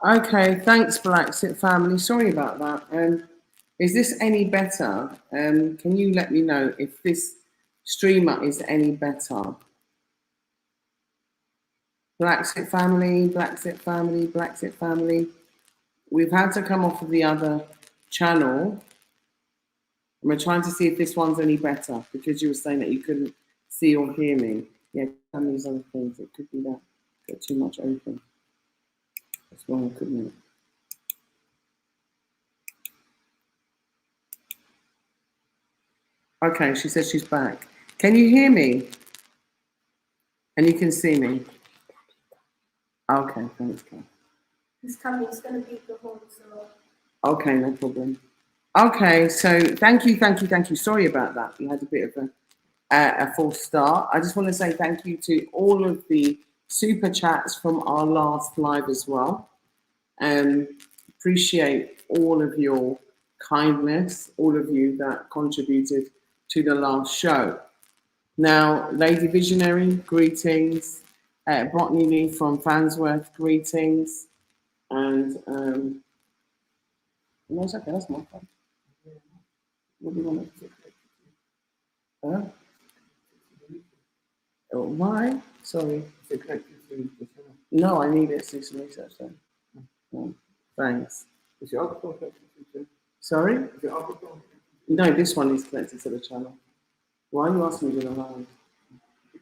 Okay, thanks, Bla Xit Family. Sorry about that. Is this any better? Can you let me know if this streamer is any better? Bla Xit Family, Bla Xit Family, Bla Xit Family. We've had to come off of the other channel. And we're trying to see if this one's any better because you were saying that you couldn't see or hear me. Yeah, and these other things. It could be that got too much open. That's why I couldn't. Okay, she says she's back. Can you hear me? And you can see me? Okay, thanks, Kat. He's coming. He's going to beat the horn, so... Okay, no problem. Okay, so thank you. Sorry about that. We had a bit of a false start. I just want to say thank you to all of the super chats from our last live as well. Appreciate all of your kindness, all of you that contributed to the last show. Now, Lady Visionary, greetings. Botany Lee from Fansworth, greetings. And no, it's okay, that's my phone. What do you want to do? Oh, why? Sorry. No, I need it to do some research then. No, thanks. Is your other phone connected to you? Sorry? Is your other phone? No, this one is connected to the channel. Why are you asking me to around?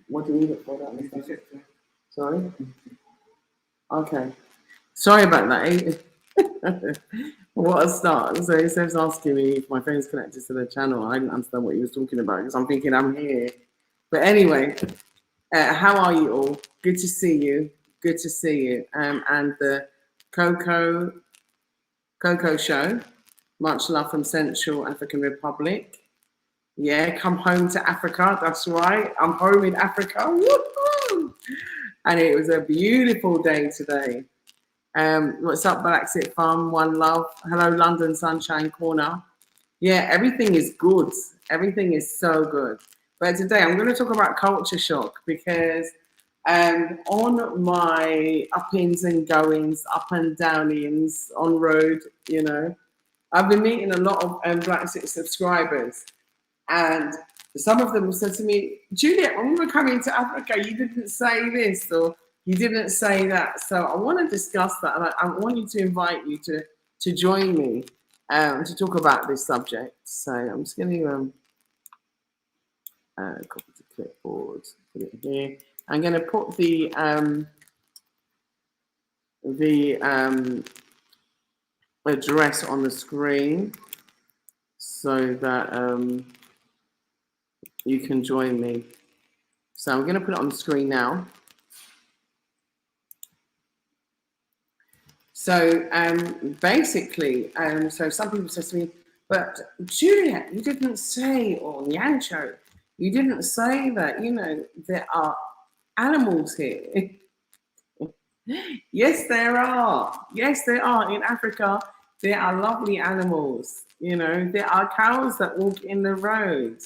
What do you need it for that? Sorry? Okay. Sorry about that. What a start. So he says asking me if my phone's connected to the channel. I didn't understand what he was talking about because I'm thinking I'm here. But anyway, how are you all? Good to see you. Good to see you. And the Coco show. Much love from Central African Republic. Yeah, come home to Africa. That's right. I'm home in Africa. Woo-hoo! And it was a beautiful day today. What's up, Bla Xit Farm? One love. Hello, London Sunshine Corner. Yeah, everything is good. Everything is so good. But today I'm going to talk about culture shock because on my up-ins and goings, up and down-ins on road, you know, I've been meeting a lot of Bla Xit subscribers. And some of them said to me, Juliet, when we were coming to Africa, you didn't say this or you didn't say that. So I want to discuss that. And I want you to invite you to join me to talk about this subject. So I'm just going to copy the clipboard, put it here. I'm going to put the address on the screen so that you can join me. So I'm going to put it on the screen now. So basically, so some people say to me, but Juliet, you didn't say, or Nyancho, you didn't say that, you know, there are animals here. Yes, there are. Yes, there are. In Africa, there are lovely animals. You know, there are cows that walk in the road.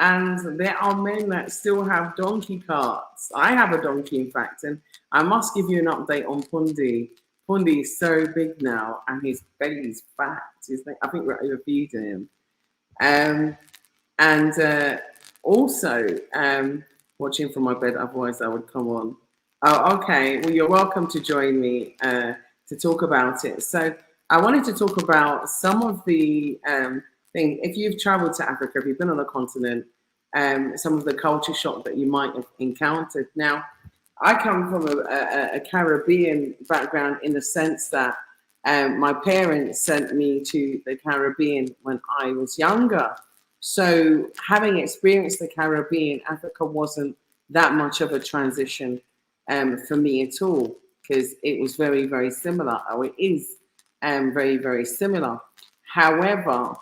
And there are men that still have donkey carts. I have a donkey, in fact, and I must give you an update on Pundi. Pundi is so big now, and his belly's fat. I think we're overfeeding him. Also, watching from my bed, otherwise I would come on. Oh, okay. Well, you're welcome to join me to talk about it. So I wanted to talk about some of the thing. If you've traveled to Africa, if you've been on the continent, some of the culture shock that you might have encountered. Now, I come from a Caribbean background in the sense that my parents sent me to the Caribbean when I was younger. So having experienced the Caribbean, Africa wasn't that much of a transition for me at all, because it was very, very similar, or it is very, very similar. However,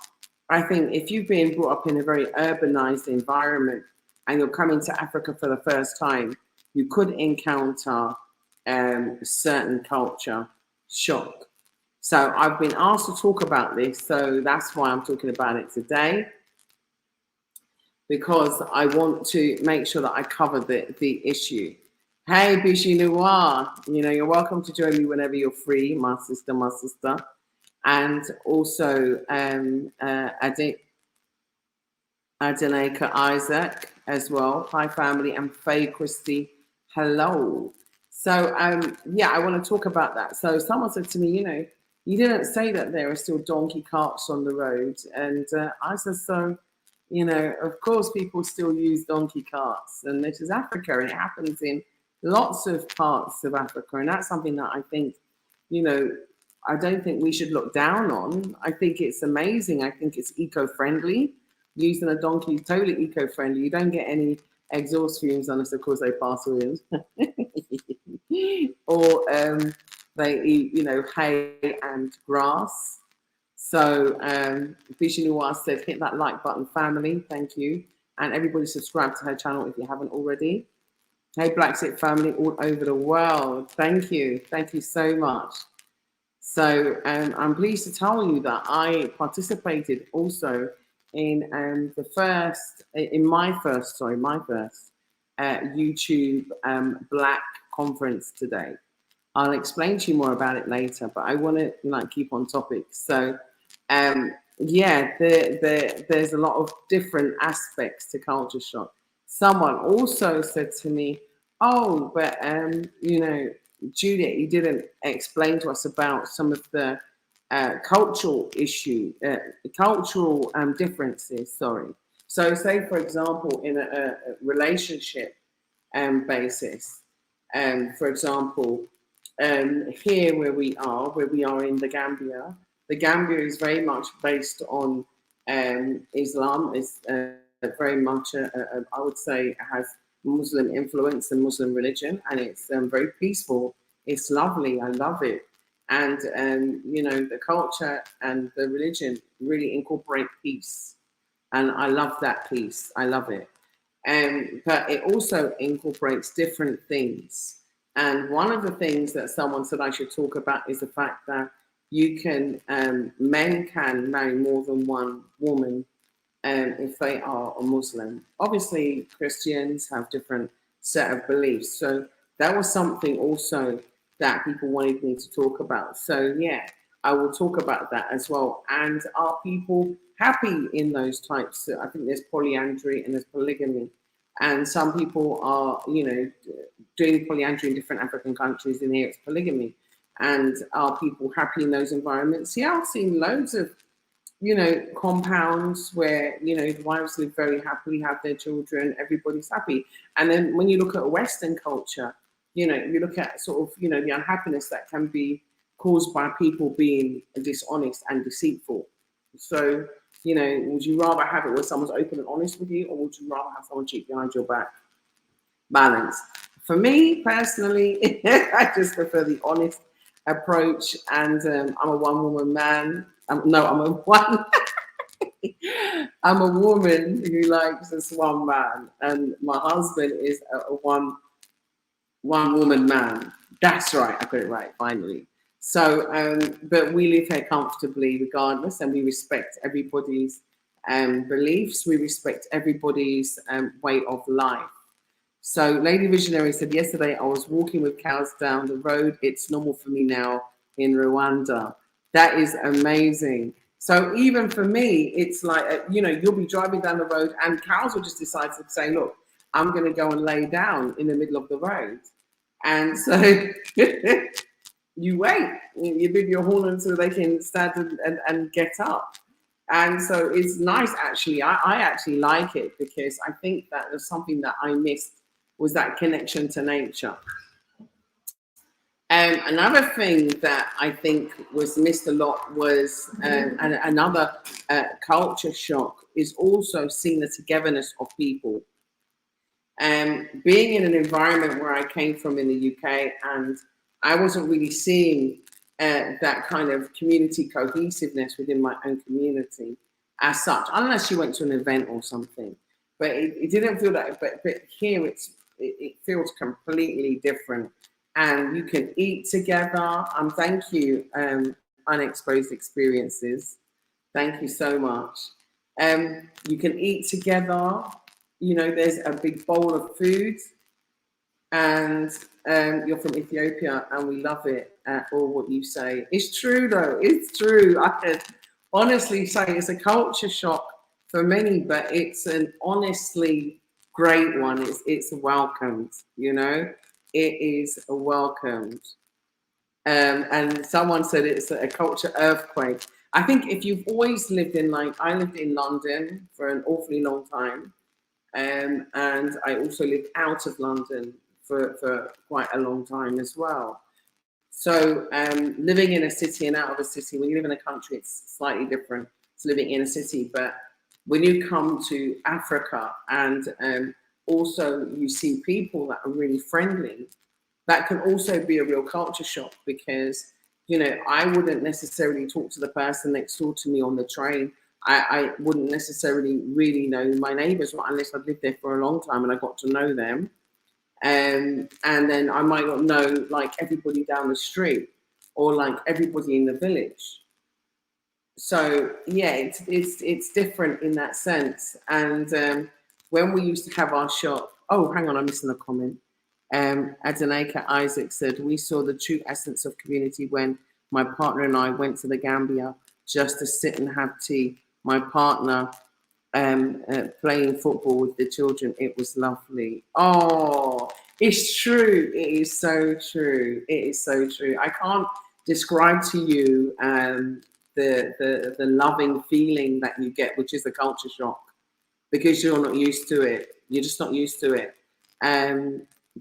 I think if you've been brought up in a very urbanized environment and you're coming to Africa for the first time, you could encounter certain culture shock. So I've been asked to talk about this, so that's why I'm talking about it today, because I want to make sure that I cover the issue. Hey, Bishi Noir. You know, you're welcome to join me whenever you're free, my sister, my sister. And also, Adeneka Isaac as well. Hi, family. And Faye Christie. Hello. So, yeah, I want to talk about that. So, someone said to me, you know, you didn't say that there are still donkey carts on the road. And I said, so, you know, of course, people still use donkey carts. And this is Africa, and it happens in lots of parts of Africa. And that's something that I think, you know, I don't think we should look down on. I think it's amazing. I think it's eco-friendly. Using a donkey is totally eco-friendly. You don't get any exhaust fumes unless, of course, they pass wind. Or they eat, you know, hay and grass. So Bijou Noir said, hit that like button, family. Thank you. And everybody subscribe to her channel if you haven't already. Hey, Bla Xit Family all over the world. Thank you. Thank you so much. So I'm pleased to tell you that I participated also in my first YouTube Black conference today. I'll explain to you more about it later, but I want to like keep on topic. So yeah, there's a lot of different aspects to culture shock. Someone also said to me, oh, but you know, Juliet, you didn't explain to us about some of the cultural differences, sorry. So say, for example, in a relationship basis, for example, here where we are in the Gambia is very much based on Islam. It's very much, I would say, has Muslim influence and Muslim religion, and it's very peaceful. It's lovely. I love it. And, you know, the culture and the religion really incorporate peace. And I love that peace. I love it. But it also incorporates different things. And one of the things that someone said I should talk about is the fact that you can, men can marry more than one woman if they are a Muslim. Obviously, Christians have different set of beliefs. So that was something also that people wanted me to talk about. So yeah, I will talk about that as well. And are people happy in those types? I think there's polyandry and there's polygamy. And some people are, you know, doing polyandry in different African countries, and here it's polygamy. And are people happy in those environments? Yeah, I've seen loads of, you know, compounds where, you know, the wives live very happily, have their children, everybody's happy. And then when you look at Western culture, you know, you look at sort of, you know, the unhappiness that can be caused by people being dishonest and deceitful. So, you know, would you rather have it where someone's open and honest with you, or would you rather have someone cheat behind your back? Balance. For me personally, I just prefer the honest approach, and I'm a one-woman man. I'm a woman who likes this one man, and my husband is a one-woman man. That's right, I got it right finally. So, but we live here comfortably regardless, and we respect everybody's beliefs. We respect everybody's way of life. So Lady Visionary said, yesterday I was walking with cows down the road. It's normal for me now in Rwanda. That is amazing. So even for me, it's like, you know, you'll be driving down the road and cows will just decide to say, look, I'm going to go and lay down in the middle of the road. And so you wait, you give your horn until they can stand and get up. And so it's nice, actually. I actually like it because I think that there's something that I missed was that connection to nature. Another thing that I think was missed a lot was another culture shock is also seeing the togetherness of people. Being in an environment where I came from in the UK, and I wasn't really seeing that kind of community cohesiveness within my own community as such, unless you went to an event or something. But it didn't feel that. But here it feels completely different, and you can eat together. Thank you, Unexposed Experiences. Thank you so much. You can eat together. You know, there's a big bowl of food. and you're from Ethiopia, and we love it, all what you say. It's true, though. It's true. I can honestly say it's a culture shock for many, but it's an honestly great one. It's welcomed, you know? It is welcomed. And someone said it's a culture earthquake. I think if you've always lived in, like, I lived in London for an awfully long time, and I also lived out of London for quite a long time as well. So living in a city and out of a city, when you live in a country, it's slightly different to living in a city. But when you come to Africa and also you see people that are really friendly, that can also be a real culture shock, because, you know, I wouldn't necessarily talk to the person next door to me on the train. I wouldn't necessarily really know my neighbours unless I've lived there for a long time and I got to know them. And then I might not know, like, everybody down the street or like everybody in the village. So yeah, it's different in that sense. And when we used to have our shop, oh, hang on, I'm missing a comment. Adenaka Isaac said, we saw the true essence of community when my partner and I went to the Gambia just to sit and have tea. My partner playing football with the children. It was lovely. Oh, it's true. It is so true. It is so true. I can't describe to you the loving feeling that you get, which is a culture shock, because you're not used to it. You're just not used to it.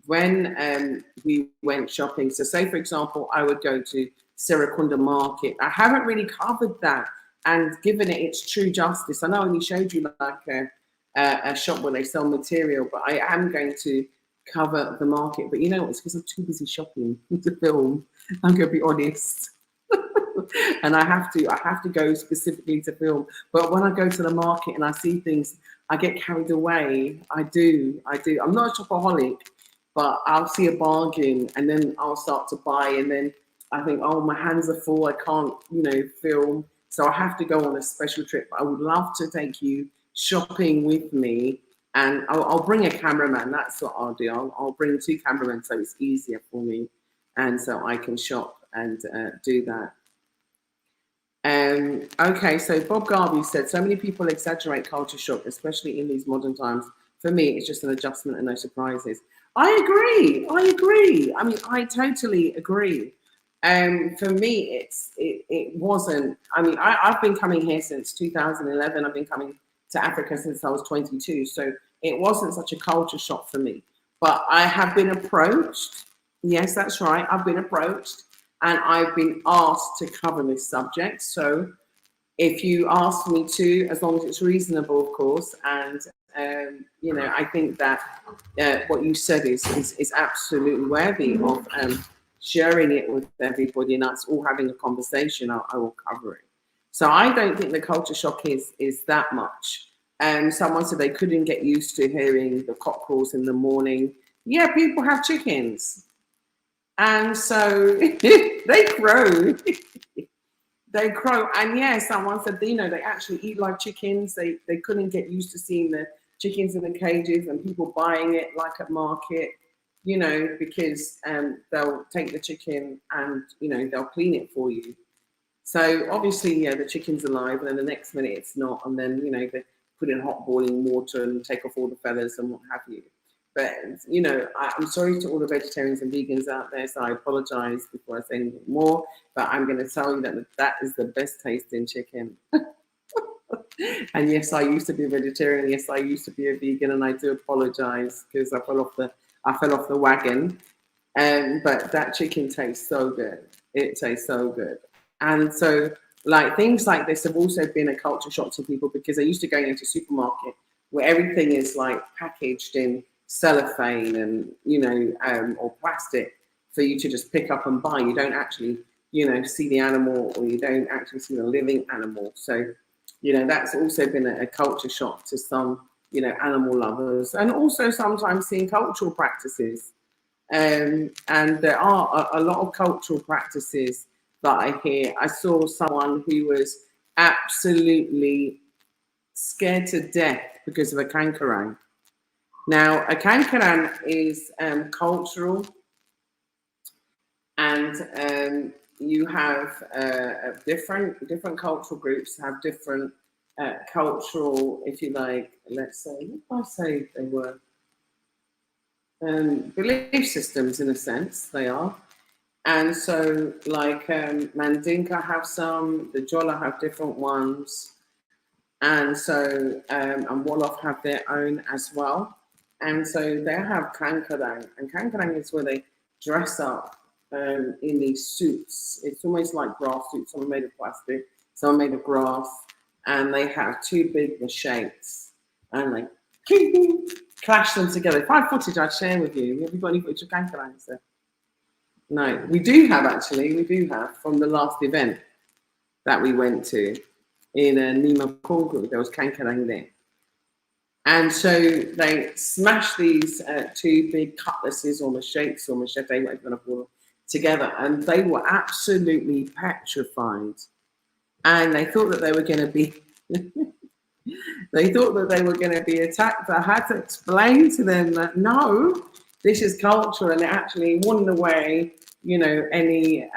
When we went shopping, so say for example, I would go to Serakunda Market. I haven't really covered that and given it its true justice. I know I only showed you like a shop where they sell material, but I am going to cover the market. But you know what? It's because I'm too busy shopping to film. I'm going to be honest. And I have to go specifically to film. But when I go to the market and I see things, I get carried away. I do. I'm not a shopaholic, but I'll see a bargain and then I'll start to buy, and then I think, oh, my hands are full. I can't, film. So I have to go on a special trip. I would love to take you shopping with me, and I'll bring a cameraman. That's what I'll do. I'll bring 2 cameramen so it's easier for me, and so I can shop and do that. Okay, so Bob Garvey said, so many people exaggerate culture shock, especially in these modern times. For me, it's just an adjustment and no surprises. I agree. I mean, I totally agree. For me, it wasn't. I mean, I've been coming here since 2011. I've been coming to Africa since I was 22. So it wasn't such a culture shock for me. But I have been approached. Yes, that's right. I've been approached. And I've been asked to cover this subject. So if you ask me to, as long as it's reasonable, of course, and I think that what you said is absolutely worthy of sharing it with everybody, and us all having a conversation. I will cover it. So I don't think the culture shock is that much. Someone said they couldn't get used to hearing the cockerels in the morning. Yeah, people have chickens. And so they crow. They crow. And yeah, someone said, they actually eat like chickens. They couldn't get used to seeing the chickens in the cages and people buying it like at market, because they'll take the chicken and, they'll clean it for you. So obviously, yeah, the chicken's alive, and then the next minute it's not. And then, they put in hot boiling water and take off all the feathers and what have you. But, I'm sorry to all the vegetarians and vegans out there, so I apologize before I say anything more, but I'm going to tell you that is the best tasting chicken. And yes, I used to be a vegetarian. Yes, I used to be a vegan, and I do apologize because I fell off the wagon. But that chicken tastes so good. It tastes so good. And so, like, things like this have also been a culture shock to people, because they used to go into a supermarket where everything is like packaged in cellophane and or plastic for you to just pick up and buy. You don't actually see the animal, or you don't actually see the living animal. So that's also been a culture shock to some animal lovers, and also sometimes seeing cultural practices. And there are a lot of cultural practices that I hear. I saw someone who was absolutely scared to death because of a kangaroo. Now, a kankaran is cultural, and you have different cultural groups have different cultural, if you like, let's say, what did I say they were? Belief systems, in a sense, they are. And so, like, Mandinka have some, the Jola have different ones, and so, and Wolof have their own as well. And so they have kankarang, and kankarang is where they dress up in these suits. It's almost like grass suits, some are made of plastic, some are made of grass, and they have two big machetes, and they clash them together. If I have footage, I'd share with you. Have you got any footage of kankarang, sir? No, we do have from the last event that we went to in Nima Kongo. There was kankarang there. And so they smashed these two big cutlasses or machetes or machete, whatever you want to call them, together. And they were absolutely petrified. And they thought that they were going to be, attacked. I had to explain to them that no, this is culture, and it actually warned away, you know, any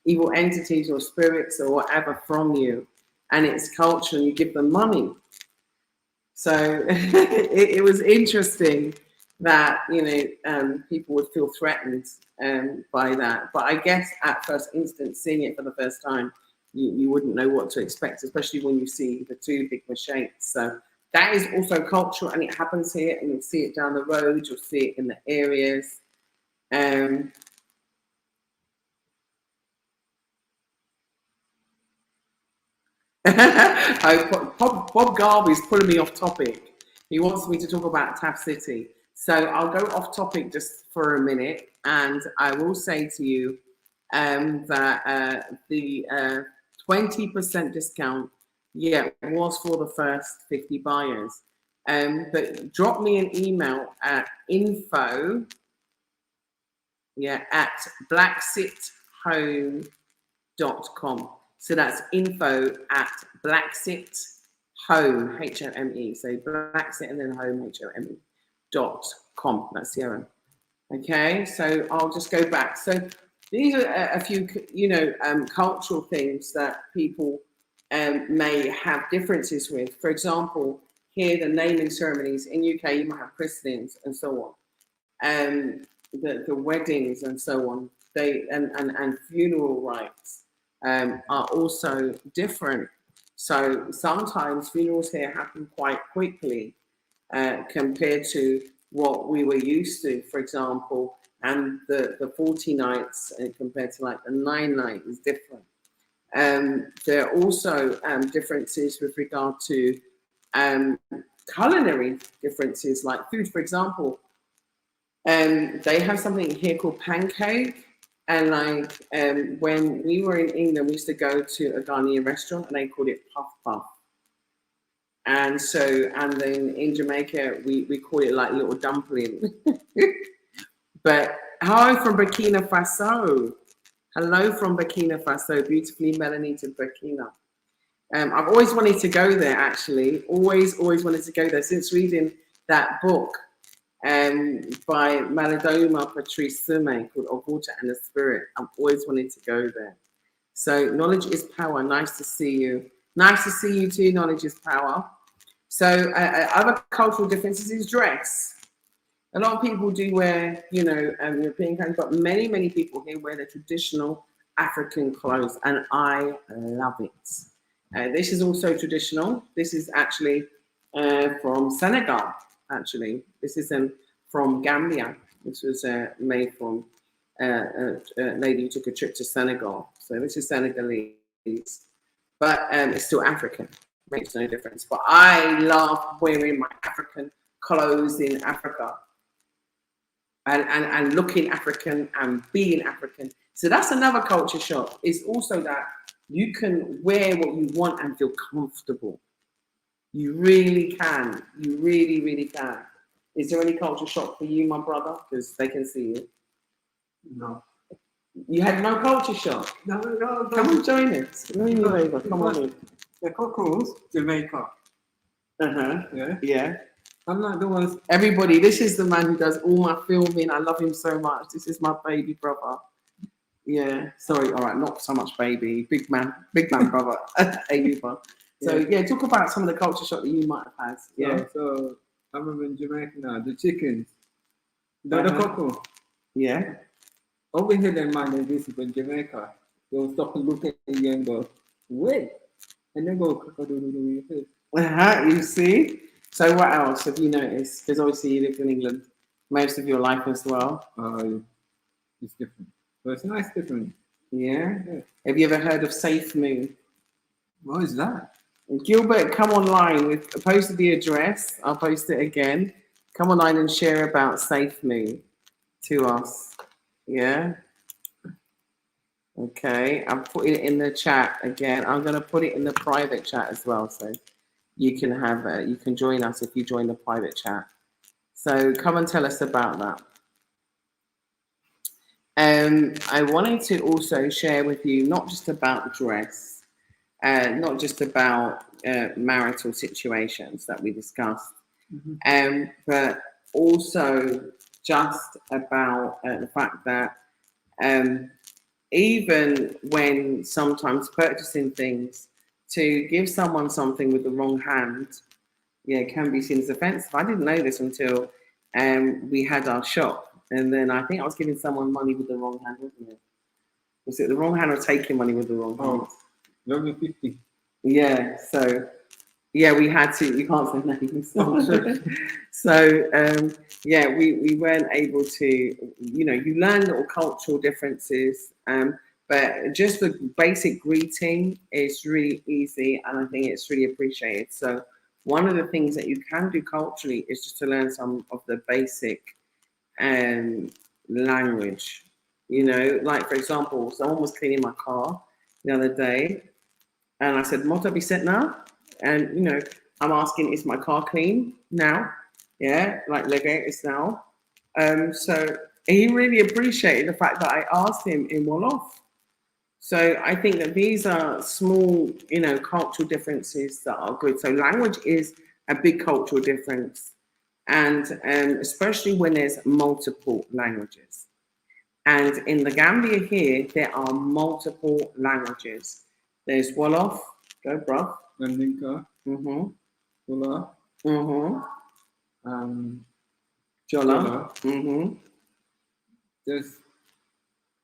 evil entities or spirits or whatever from you. And it's culture, and you give them money. So it was interesting that, you know, people would feel threatened by that. But I guess at first instance, seeing it for the first time, you wouldn't know what to expect, especially when you see the two big machetes. So that is also cultural, and it happens here, and you'll see it down the road, you'll see it in the areas. Bob Garvey's pulling me off topic. He wants me to talk about Taft City. So I'll go off topic just for a minute, and I will say to you that the 20% discount, was for the first 50 buyers. But drop me an email at info at blaxithome.com. So that's info at Blaxit Home, Home. So Blaxit and then home, home.com. That's Sierra. Okay, so I'll just go back. So these are a few, you know, cultural things that people may have differences with. For example, here the naming ceremonies in UK, you might have christenings and so on, the weddings and so on. They and funeral rites are also different. So sometimes funerals here happen quite quickly compared to what we were used to, for example, and the 40 nights compared to like the 9 nights is different. There are also differences with regard to culinary differences, like food, for example. They have something here called pancake, and like when we were in England, we used to go to a Ghanaian restaurant and they called it puff puff. And so, and then in Jamaica, we call it like little dumpling. But hi from Burkina Faso. Hello from Burkina Faso, beautifully melanated Burkina. I've always wanted to go there, actually. Always wanted to go there since reading that book by Malidoma Patrice Sume called Of Water and the Spirit. I've always wanted to go there. So knowledge is power. Nice to see you. Nice to see you too. Knowledge is power. So other cultural differences is dress. A lot of people do wear, you know, European clothes, but many people here wear the traditional African clothes, and I love it. This is also traditional. This is actually from Senegal, actually. This is from Gambia. This was made from a lady who took a trip to Senegal. So this is Senegalese, but it's still African. Makes no difference. But I love wearing my African clothes in Africa. And looking African and being African. So that's another culture shock. Is also that you can wear what you want and feel comfortable. You really can. You really can. Is there any culture shock for you, my brother? Because they can see you. No. You had no culture shock? No. Come on, join us. Come on in. The Cocos, Jamaica. Uh-huh. Yeah. Yeah. I'm not the one. Everybody, this is the man who does all my filming. I love him so much. This is my baby brother. Yeah, sorry, all right, not so much baby, big man brother, Ayuba. So yeah, talk about some of the culture shock that you might have had. Yeah, So I remember in Jamaica now, the chickens, the cocoa. Yeah. Over here, they mind they visit in Jamaica. They'll stop and look at you and go, wait. And then go, cocoa. You see? So what else have you noticed? Because obviously you lived in England most of your life as well. It's different. But it's nice different. Yeah. Have you ever heard of Safe Moon? What is that? Gilbert, come online. We've posted the address. I'll post it again. Come online and share about Safe Moon to us. Yeah. Okay. I'm putting it in the chat again. I'm going to put it in the private chat as well. So you can have you can join us if you join the private chat. So come and tell us about that. I wanted to also share with you not just about dress, not just about marital situations that we discussed, but also just about the fact that even when sometimes purchasing things, to give someone something with the wrong hand, can be seen as offensive. I didn't know this until we had our shop. And then I think I was giving someone money with the wrong hand, wasn't it? Was it the wrong hand or taking money with the wrong hand? Level 50. Yeah, so we had to, you can't say names. So we weren't able to, you learn little cultural differences, but just the basic greeting is really easy, and I think it's really appreciated. So one of the things that you can do culturally is just to learn some of the basic language. Like for example, someone was cleaning my car the other day, and I said, "Mota be set now," and I'm asking, "Is my car clean now?" Yeah, like Legate is now. So he really appreciated the fact that I asked him in Wolof. So I think that these are small, cultural differences that are good. So language is a big cultural difference, and especially when there's multiple languages. And in the Gambia here, there are multiple languages. There's Wolof, go bruv. Mandinka. Fula. Jola. There's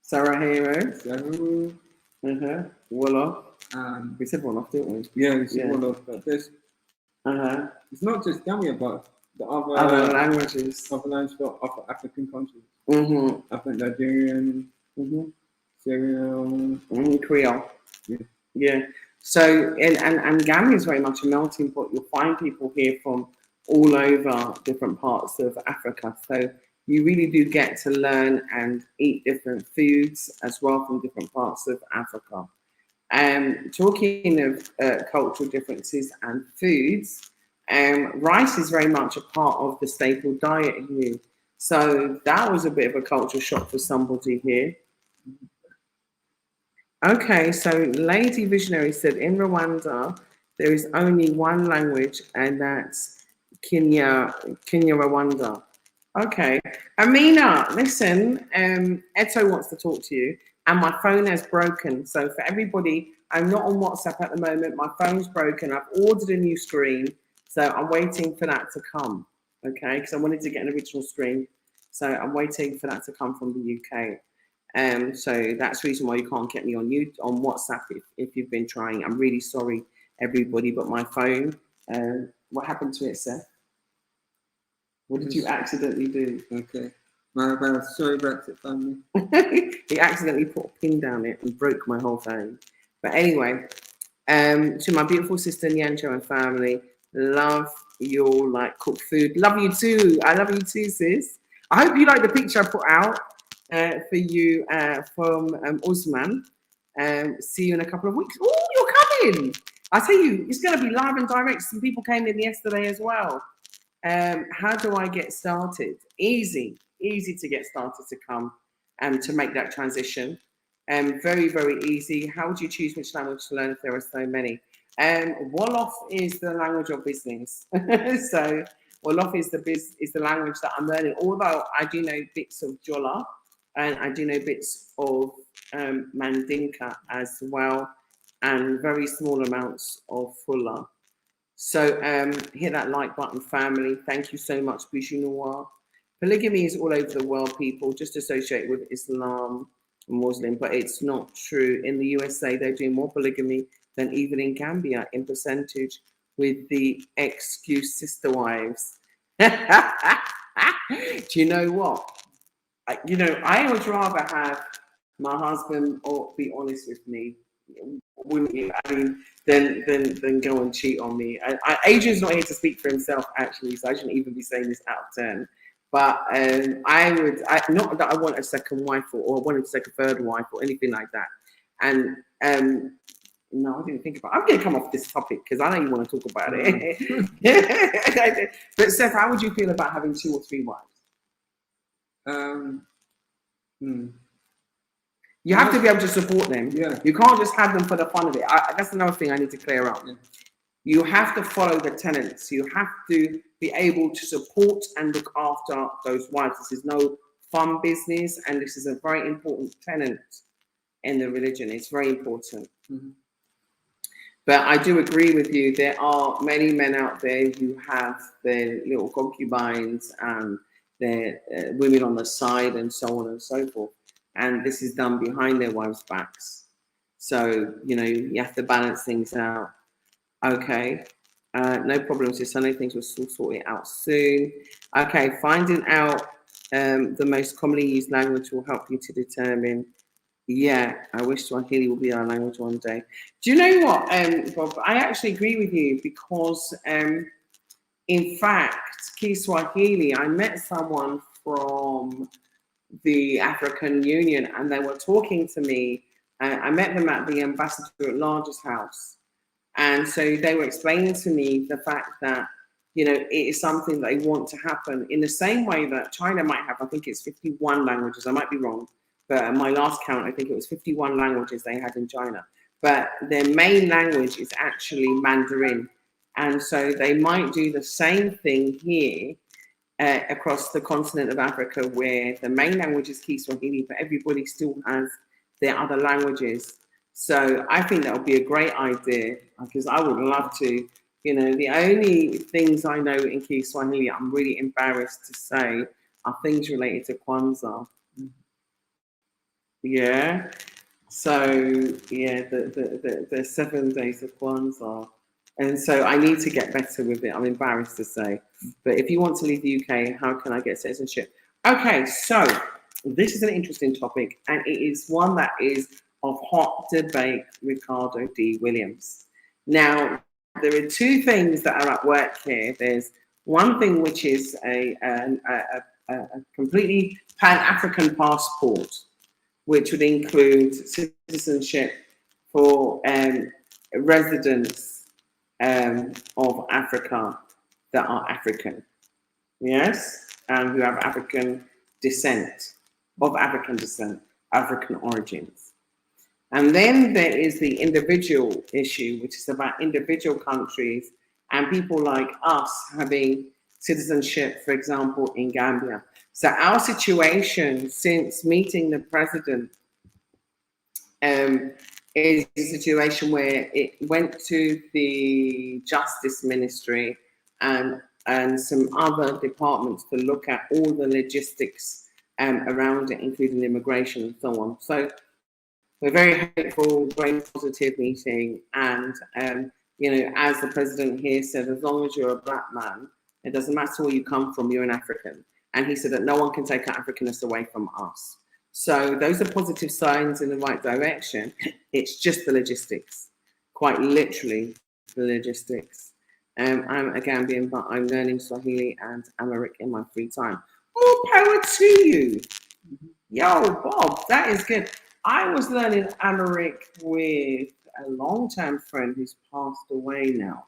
Sarajevo. Saru. Wolof. And we said Wolof, didn't we? Yeah, we said Wolof. But there's it's not just Gambia, but the other languages. Other languages for other African countries. I think Nigerian, Syrian, Creole. Yeah. So and Gambia is very much a melting pot. You'll find people here from all over different parts of Africa. So you really do get to learn and eat different foods as well from different parts of Africa. Talking of cultural differences and foods, rice is very much a part of the staple diet here. So that was a bit of a culture shock for somebody here. Okay, so Lady Visionary said in Rwanda there is only one language, and that's Rwanda. Okay, Amina, listen, Eto wants to talk to you, and my phone has broken. So for everybody, I'm not on WhatsApp at the moment. My phone's broken. I've ordered a new screen, so I'm waiting for that to come. Okay, because I wanted to get an original screen, so I'm waiting for that to come from the UK. So that's the reason why you can't get me on WhatsApp if you've been trying. I'm really sorry, everybody, but my phone. What happened to it, Seth? What did you accidentally do? Okay. My bad. Sorry about it, family. He accidentally put a pin down it and broke my whole phone. But anyway, to my beautiful sister Nyancho and family, love your cooked food. Love you too. I love you too, sis. I hope you like the picture I put out for you from Usman. See you in a couple of weeks. Oh, you're coming. I tell you, it's going to be live and direct. Some people came in yesterday as well. How do I get started? Easy to get started to come to make that transition. Very, very easy. How would you choose which language to learn if there are so many? Wolof is the language of business. So Wolof is the language that I'm learning. Although I do know bits of Jola, and I do know bits of Mandinka as well, and very small amounts of Fula. So hit that like button, family. Thank you so much, Bijou Noir. Polygamy is all over the world, people, just associated with Islam and Muslim, but it's not true. In the USA, they're doing more polygamy than even in Gambia in percentage with the excuse sister wives. Do you know what? I would rather have my husband or be honest with me, wouldn't you? I mean, then go and cheat on me. Adrian's not here to speak for himself, actually, so I shouldn't even be saying this out of turn. But not that I want a second wife or wanted to take a third wife or anything like that. And no, I didn't think about it. I'm going to come off this topic because I know you want to talk about it. But Seth, how would you feel about having 2 or 3 wives? You have to be able to support them. Yeah. You can't just have them for the fun of it. That's another thing I need to clear up. Yeah. You have to follow the tenets. You have to be able to support and look after those wives. This is no fun business, and this is a very important tenet in the religion. It's very important. Mm-hmm. But I do agree with you. There are many men out there who have their little concubines and their women on the side and so on and so forth. And this is done behind their wives' backs. So, you have to balance things out. Okay. No problems. Just I know things will sort it out soon. Okay. Finding out the most commonly used language will help you to determine. Yeah, I wish Swahili will be our language one day. Do you know what, Bob? I actually agree with you because, in fact, Kiswahili, I met someone from the African Union and they were talking to me. I met them at the Ambassador at Large's house. And so they were explaining to me the fact that, it is something they want to happen in the same way that China might have. I think it's 51 languages. I might be wrong. But at my last count, I think it was 51 languages they had in China. But their main language is actually Mandarin. And so they might do the same thing here across the continent of Africa, where the main language is Kiswahili, but everybody still has their other languages. So I think that would be a great idea because I would love to. The only things I know in Kiswahili, I'm really embarrassed to say, are things related to Kwanzaa. Yeah. So yeah, the 7 days of Kwanzaa. And so I need to get better with it. I'm embarrassed to say. But if you want to leave the UK, how can I get citizenship? Okay, so this is an interesting topic, and it is one that is of hot debate, Ricardo D. Williams. Now, there are 2 things that are at work here. There's one thing which is a completely Pan-African passport, which would include citizenship for residents of Africa that are African, yes, and who have African descent, African origins. And then there is the individual issue, which is about individual countries and people like us having citizenship, for example, in Gambia. So our situation since meeting the president is a situation where it went to the Justice Ministry and some other departments to look at all the logistics around it, including immigration and so on. So we're very hopeful, very positive meeting. And, as the president here said, as long as you're a black man, it doesn't matter where you come from, you're an African. And he said that no one can take our Africanness away from us. So those are positive signs in the right direction. It's just the logistics, quite literally the logistics. I'm a Gambian, but I'm learning Swahili and Amharic in my free time. More power to you. Yo, Bob, that is good. I was learning Amharic with a long-term friend who's passed away now,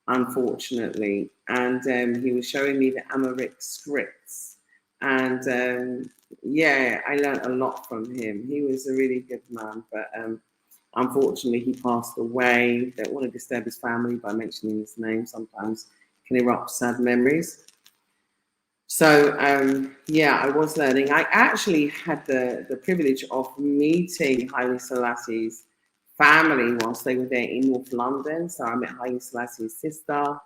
unfortunately. And he was showing me the Amharic scripts. And yeah, I learned a lot from him. He was a really good man, but unfortunately he passed away. Don't want to disturb his family by mentioning his name. Sometimes can erupt sad memories. So yeah, I was learning. I actually had the privilege of meeting Haile Selassie's family whilst they were there in North London. So I met Haile Selassie's sister.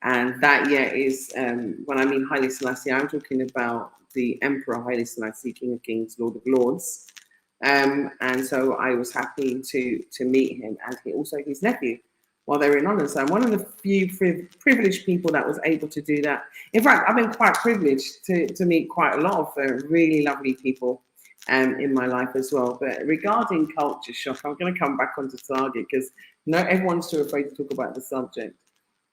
And that, yeah, is, when I mean Haile Selassie, I'm talking about the Emperor Haile Selassie, King of Kings, Lord of Lords. And so I was happy to meet him, and also his nephew while they were in London. So I'm one of the few privileged people that was able to do that. In fact, I've been quite privileged to meet quite a lot of really lovely people in my life as well. But regarding culture shock, I'm going to come back onto target because not everyone's too afraid to talk about the subject.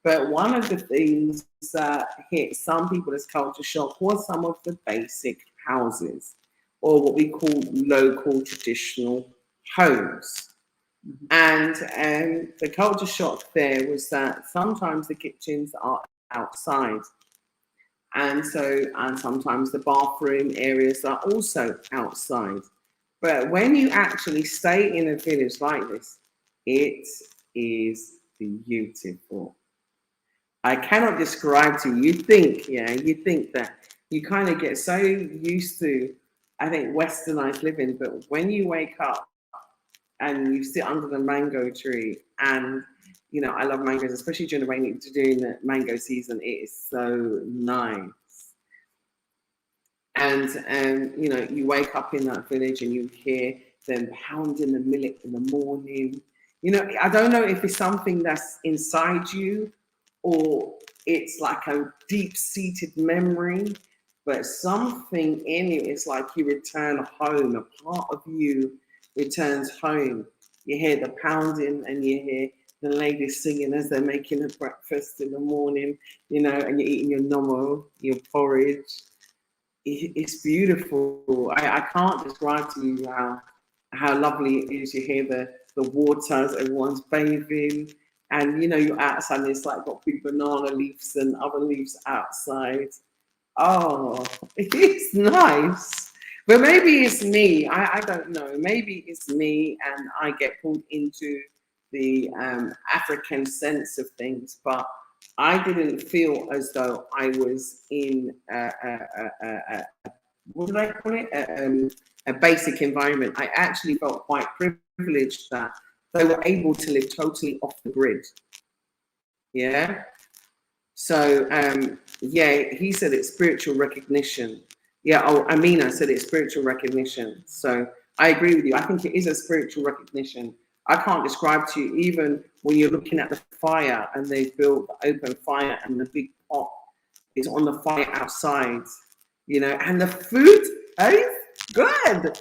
But one of the things that hit some people as culture shock was some of the basic houses, or what we call local traditional homes. And the culture shock there was that sometimes the kitchens are outside. And sometimes the bathroom areas are also outside. But when you actually stay in a village like this, it is beautiful. I cannot describe to you. You think that you kind of get so used to, I think, westernized living, but when you wake up and you sit under the mango tree, and you know, I love mangoes, especially during the mango season. It is so nice. And you know, you wake up in that village and you hear them pounding the millet in the morning. You know, I don't know if it's something that's inside you or it's like a deep-seated memory, but something in it is like you return home. A part of you returns home. You hear the pounding and you hear the ladies singing as they're making a breakfast in the morning, you know, and you're eating your nomo, your porridge. It's beautiful. I can't describe to you how lovely it is. You hear the water as everyone's bathing, and you know, you're outside and it's like got big banana leaves and other leaves outside. Oh, it's nice. But maybe it's me. I don't know. Maybe it's me and I get pulled into the African sense of things. But I didn't feel as though I was in what do I call it? A basic environment. I actually felt quite privileged that they were able to live totally off the grid. Yeah. So yeah, he said it's spiritual recognition. Yeah. Oh, Amina said it's spiritual recognition. So I agree with you. I think it is a spiritual recognition. I can't describe to you, even when you're looking at the fire and they've built the open fire and the big pot is on the fire outside, you know, and the food tastes good.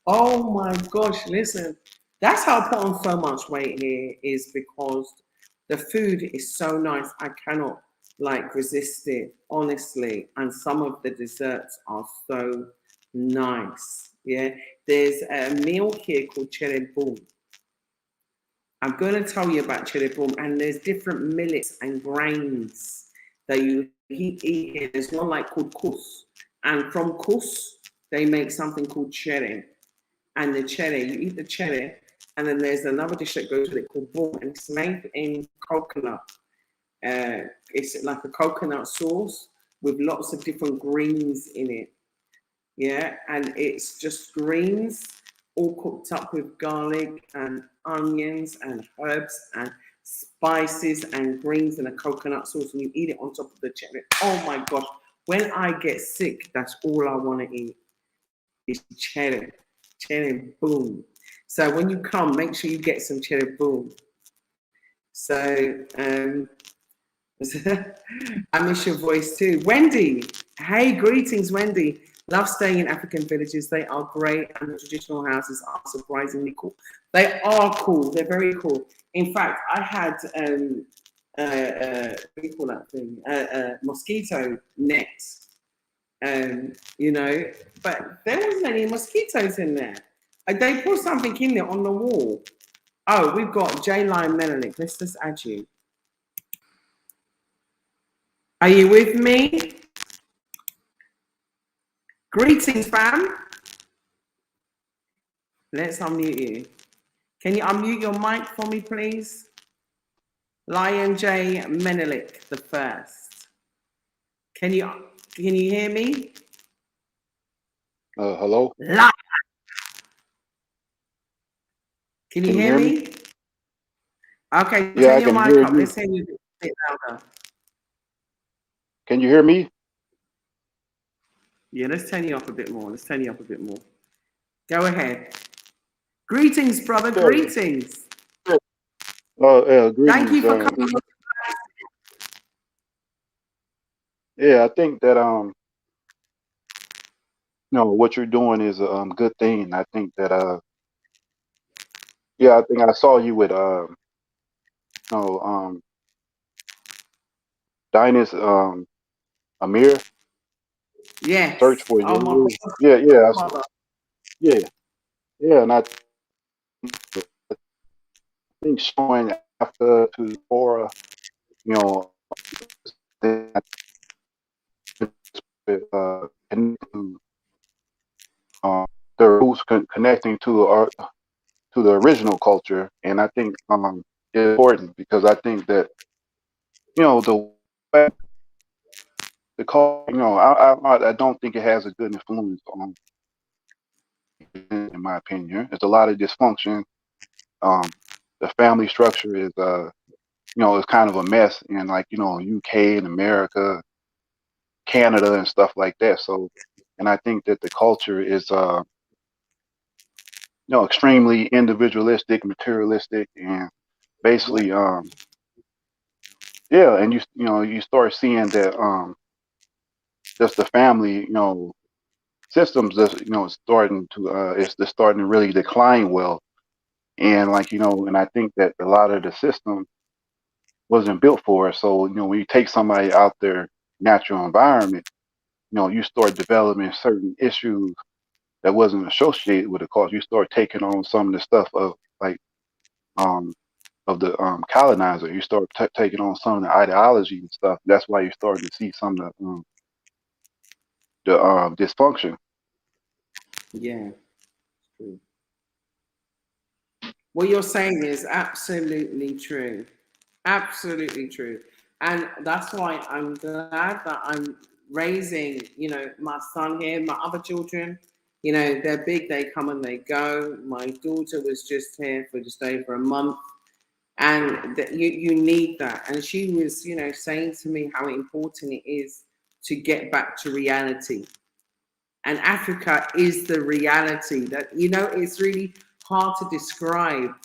Oh my gosh, listen, that's how I put on so much weight here, is because the food is so nice. I cannot like resist it, honestly. And some of the desserts are so nice. Yeah, there's a meal here called chere boum. I'm going to tell you about chere boum, and there's different millets and grains that you eat here. There's one like called kus, and from kus they make something called chere. And the chere, you eat the chere, and then there's another dish that goes with it called boum, and it's made in coconut. It's like a coconut sauce with lots of different greens in it. Yeah, and it's just greens all cooked up with garlic and onions and herbs and spices and greens and a coconut sauce, and you eat it on top of the cherry. Oh my gosh, when I get sick, that's all I want to eat is cherry boum. So when you come, make sure you get some cherry boum. So I miss your voice too. Wendy, hey, greetings, Wendy. Love staying in African villages. They are great, and the traditional houses are surprisingly cool. They are cool. They're very cool. In fact, I had what do you call that thing? Mosquito net. You know, but there wasn't any mosquitoes in there. They put something in there on the wall. Oh, we've got J-Line Menelik. Let's just add you. Are you with me? Greetings, fam. Let's unmute you. Can you unmute your mic for me, please? Lion J. Menelik the first. Can you hear me? Hello? Lion. Can you Can you hear hear me? me? Okay, Yeah, turn I your can mic hear up. you. Let's hear you a bit louder. Can you hear me? Yeah, let's turn you up a bit more. Let's turn you up a bit more. Go ahead. Greetings, brother. Yeah. Greetings. Yeah, Thank greetings. you for coming. Yeah, I think that what you're doing is a good thing. I think that yeah, I think I saw you with no Dinus Amir. Search Yes. for Oh my you. Yeah, yeah, brother. yeah, yeah, and I think showing after to Torah, you know, that connect to the roots, connecting to the original culture, and I think it's important because I think that the culture, I don't think it has a good influence on, in my opinion. There's a lot of dysfunction. Um, the family structure is is kind of a mess in, like, UK and America, Canada and stuff like that. So, and I think that the culture is extremely individualistic, materialistic, and What? basically yeah, and you start seeing that just the family systems just starting to it's just starting to really decline well. And, like, and I think that a lot of the system wasn't built for it. So, when you take somebody out their natural environment, you start developing certain issues that wasn't associated with the cause. You start taking on some of the stuff of, like, um of the colonizer. You start taking on some of the ideology and stuff. That's why you're starting to see some of the dysfunction. Yeah. True. What you're saying is absolutely true. Absolutely true. And that's why I'm glad that I'm raising, my son here, my other children. They're big, they come and they go. My daughter was just here for just over a month. And that you need that. And she was, saying to me how important it is to get back to reality. And Africa is the reality that, it's really hard to describe,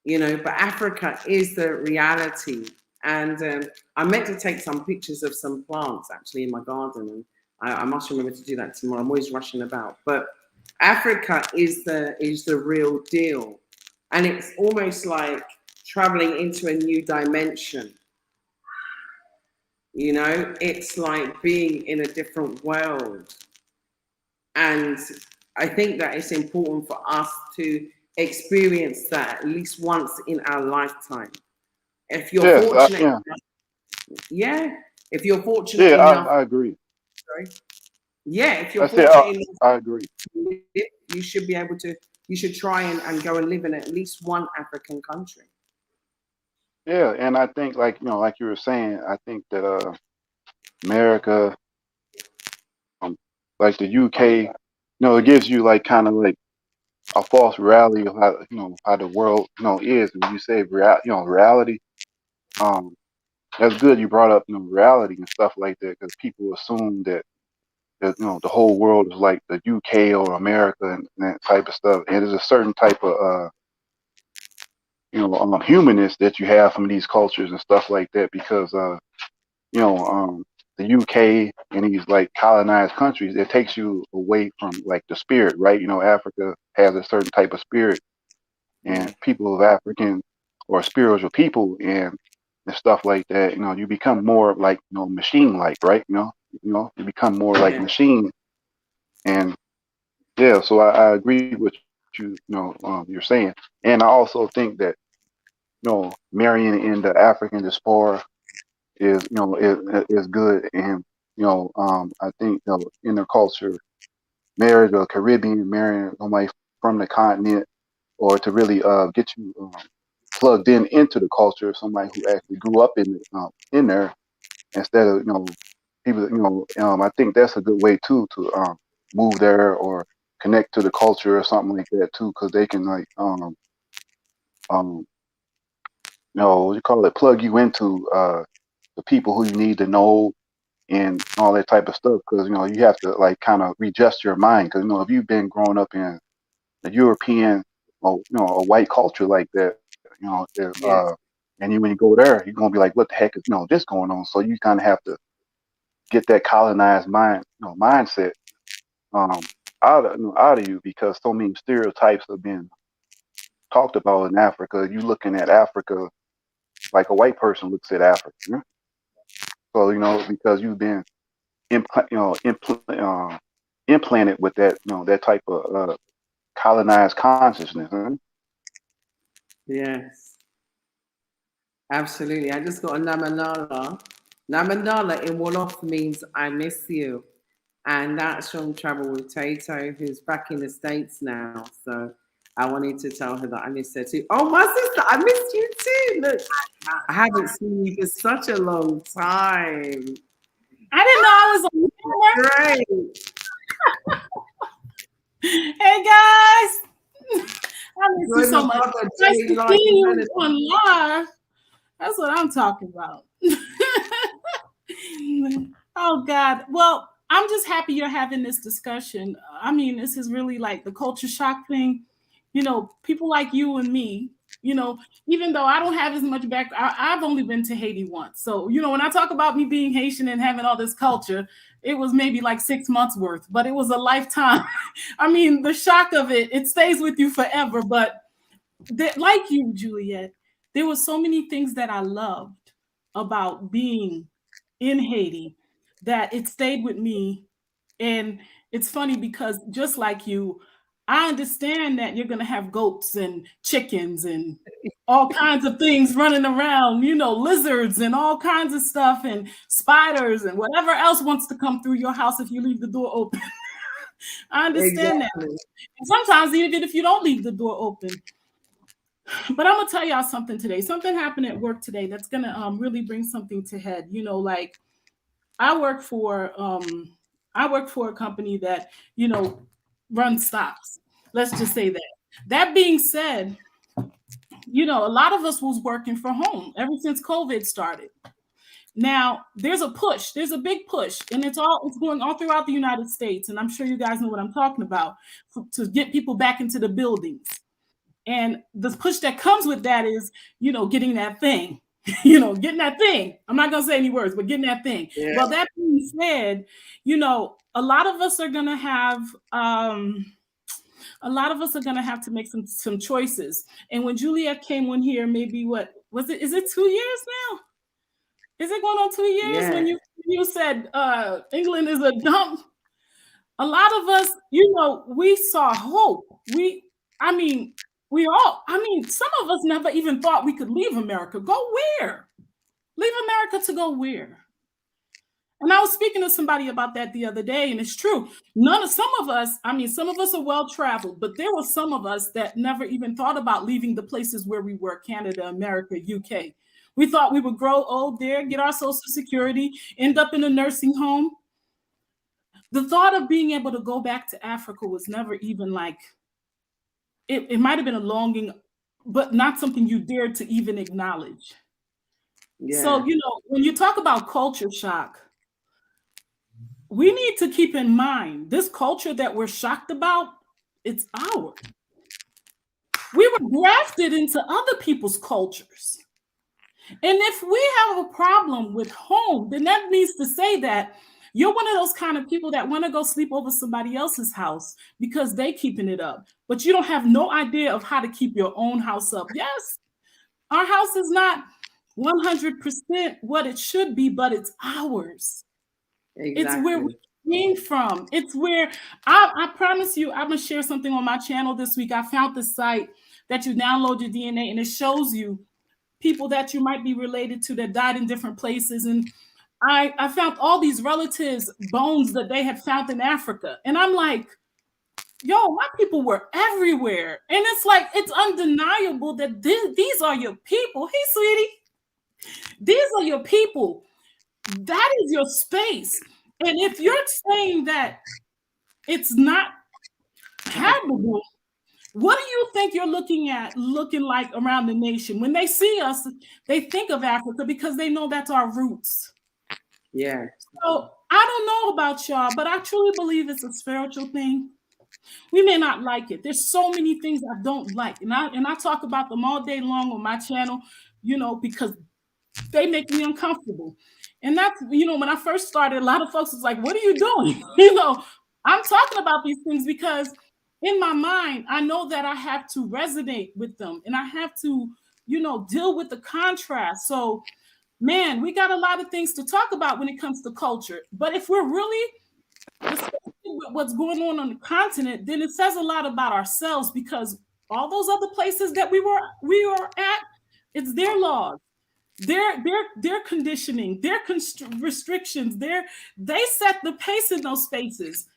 but Africa is the reality. And I meant to take some pictures of some plants actually in my garden, and I must remember to do that tomorrow. I'm always rushing about, but Africa is the real deal, and it's almost like traveling into a new dimension. It's like being in a different world. And I think that it's important for us to experience that at least once in our lifetime. If you're Yes, fortunate, yeah, yeah. If you're fortunate yeah, enough, I agree. sorry, yeah. If you're I said fortunate enough, I agree. you should be able to. You should try and go and live in at least one African country. Yeah, and I think, like, like you were saying, I think that America, um, like the UK, it gives you, like, kind of like a false reality of how how the world is. When you say reality, um, that's good. You brought up reality and stuff like that, because people assume that the whole world is like the UK or America, and that type of stuff. And there's a certain type of humanness that you have from these cultures and stuff like that, because you know, the UK and these, like, colonized countries, it takes you away from, like, the spirit, right? Africa has a certain type of spirit, Yeah, and people of African or spiritual people and stuff like that. You become more like, machine like, right? You become more like yeah, machine, and yeah. So I agree with you're saying, and I also think that marrying in the African diaspora is good. And I think in their culture, marriage, a Caribbean, marrying somebody from the continent, or to really get you plugged into the culture, somebody who actually grew up in there, instead of people. I think that's a good way too to move there or connect to the culture or something like that too, because they can like um what you call it, plug you into the people who you need to know and all that type of stuff, because you have to like kind of readjust your mind, because if you've been growing up in a European or a white culture like that, Yes. and when you go there, you're gonna be like, what the heck is this going on? So you kind of have to get that colonized mindset out of you, because so many stereotypes have been talked about in Africa. You looking at Africa like a white person looks at Africa. So because you've been implanted with that that type of colonized consciousness. Yes. Absolutely. I just got a Namanala. Namanala in Wolof means I miss you. And that's from Travel with Tato, who's back in the States now. So I wanted to tell her that I miss her too. Oh, my sister, I missed you too. Look, I haven't seen you for such a long time. I didn't know I was on camera. Great. Hey guys, I miss you so much. Nice to see you on live. That's what I'm talking about. Oh God. Well, I'm just happy you're having this discussion. I mean, this is really like the culture shock thing. People like you and me, even though I don't have as much background, I've only been to Haiti once. So, when I talk about me being Haitian and having all this culture, it was maybe like 6 months worth, but it was a lifetime. I mean, the shock of it stays with you forever. But like you, Juliet, there were so many things that I loved about being in Haiti that it stayed with me. And it's funny because just like you, I understand that you're going to have goats and chickens and all kinds of things running around, lizards and all kinds of stuff and spiders and whatever else wants to come through your house if you leave the door open. I understand that. And sometimes even if you don't leave the door open. But I'm going to tell y'all something today. Something happened at work today that's going to really bring something to head. Like I work for a company that, runs stocks. Let's just say that. That being said, a lot of us was working from home ever since COVID started. Now there's a big push, and it's going all throughout the United States. And I'm sure you guys know what I'm talking about, to get people back into the buildings. And the push that comes with that is, getting that thing, getting that thing. I'm not going to say any words, but getting that thing. Yeah. Well, that being said, a lot of us are going to have, to make some choices. And when Juliet came on here, maybe is it 2 years now? Is it going on 2 years? Yeah. When you said England is a dump? A lot of us, we saw hope. Some of us never even thought we could leave America. Go where? Leave America to go where? And I was speaking to somebody about that the other day, and it's true. Some of us are well-traveled, but there were some of us that never even thought about leaving the places where we were, Canada, America, UK. We thought we would grow old there, get our Social Security, end up in a nursing home. The thought of being able to go back to Africa was never even like, it might have been a longing, but not something you dared to even acknowledge. Yeah. So, when you talk about culture shock, we need to keep in mind this culture that we're shocked about, it's ours. We were grafted into other people's cultures. And if we have a problem with home, then that means to say that you're one of those kind of people that want to go sleep over somebody else's house because they keeping it up, but you don't have no idea of how to keep your own house up. Yes, our house is not 100% what it should be, but it's ours. Exactly. It's where we came from. It's where I promise you, I'm gonna share something on my channel this week. I found the site that you download your DNA and it shows you people that you might be related to that died in different places. And I found all these relatives' bones that they had found in Africa. And I'm like, yo, my people were everywhere. And it's like, it's undeniable that these are your people. Hey, sweetie, these are your people. That is your space. And if you're saying that it's not habitable, what do you think you're looking like around the nation? When they see us, they think of Africa because they know that's our roots. Yeah. So I don't know about y'all, but I truly believe it's a spiritual thing. We may not like it. There's so many things I don't like. And I talk about them all day long on my channel, because they make me uncomfortable. And that's, when I first started, a lot of folks was like, what are you doing? I'm talking about these things because in my mind, I know that I have to resonate with them and I have to, deal with the contrast. So, man, we got a lot of things to talk about when it comes to culture. But if we're really discussing what's going on the continent, then it says a lot about ourselves because all those other places that we are at, it's their laws. Their conditioning, their restrictions, they set the pace in those spaces.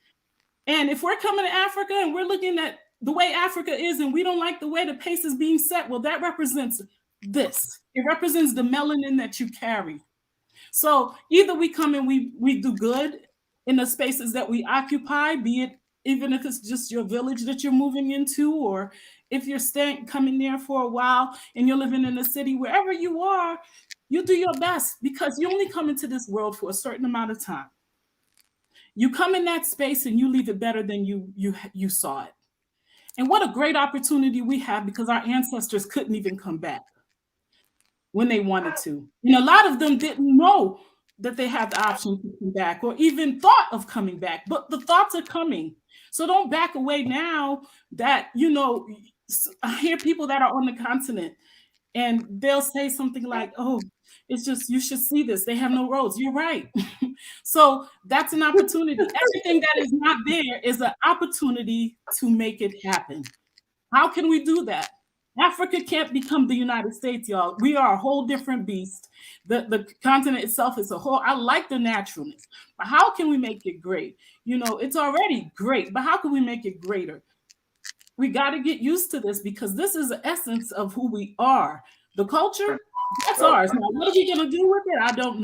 And if we're coming to Africa and we're looking at the way Africa is and we don't like the way the pace is being set, well, that represents this. It represents the melanin that you carry. So either we come and we do good in the spaces that we occupy, be it even if it's just your village that you're moving into, or if you're coming there for a while and you're living in a city, wherever you are, you do your best because you only come into this world for a certain amount of time. You come in that space and you leave it better than you saw it. And what a great opportunity we have because our ancestors couldn't even come back when they wanted to. And a lot of them didn't know that they had the option to come back or even thought of coming back, but the thoughts are coming. So don't back away now that, I hear people that are on the continent and they'll say something like, oh, it's just, you should see this. They have no roads. You're right. So that's an opportunity. Everything that is not there is an opportunity to make it happen. How can we do that? Africa can't become the United States, y'all. We are a whole different beast. The continent itself is a whole, I like the naturalness, but how can we make it great? It's already great, but how can we make it greater? We got to get used to this because this is the essence of who we are. The culture, that's ours. Now, what are we going to do with it? I don't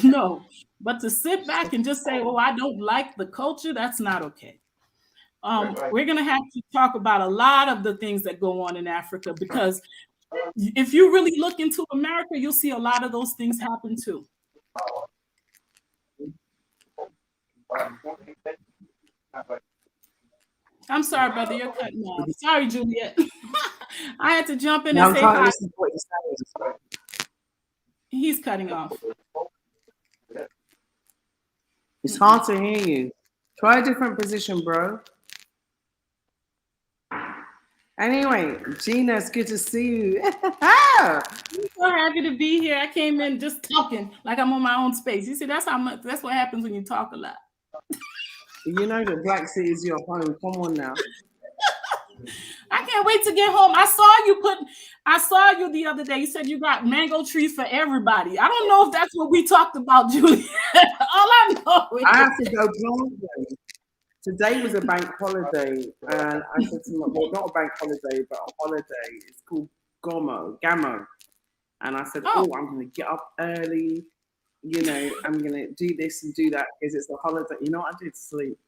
know. But to sit back and just say, oh, I don't like the culture, that's not okay. We're going to have to talk about a lot of the things that go on in Africa because if you really look into America, you'll see a lot of those things happen too. I'm sorry, brother, you're cutting off. Sorry, Juliet. I had to jump in and say hi. He's cutting off. It's hard to hear you. Try a different position, bro. Anyway, Gina, it's good to see you. I'm so happy to be here. I came in just talking like I'm on my own space. You see, that's what happens when you talk a lot. You know that Black City is your home. Come on now. I can't wait to get home. I saw you the other day. You said you got mango trees for everybody. I don't know if that's what we talked about, Julie. All I know is I have to go planting. Today was a bank holiday, and I said to them, well, not a bank holiday, but a holiday. It's called Gamo. And I said, I'm going to get up early. I'm going to do this and do that because it's a holiday. You know what I did? Sleep.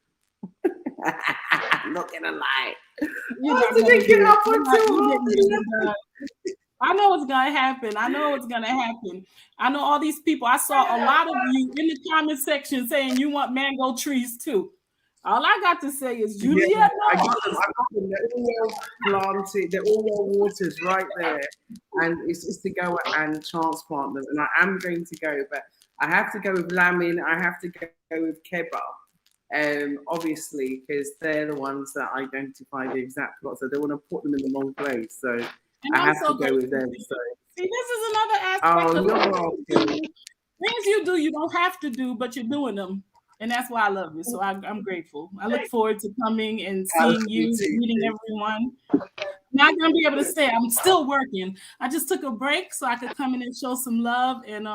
I'm not going to lie. I didn't get up until I know what's going to happen. I know all these people. I saw a lot of you in the comment section saying you want mango trees too. All I got to say is, Juliet, I got them. They're all well planted. They're all well watered right there. And it's just to go and transplant them. And I am going to go, but I have to go with Lamin. I have to go with Keba. Obviously, because they're the ones that identify the exact plots. So they want to put them in the wrong place. So I have to go with them. So see, this is another aspect of things you do. You don't have to do, but you're doing them. And that's why I love you. So I'm grateful. I look forward to coming and seeing you, meeting everyone. Not gonna be able to stay. I'm still working. I just took a break so I could come in and show some love and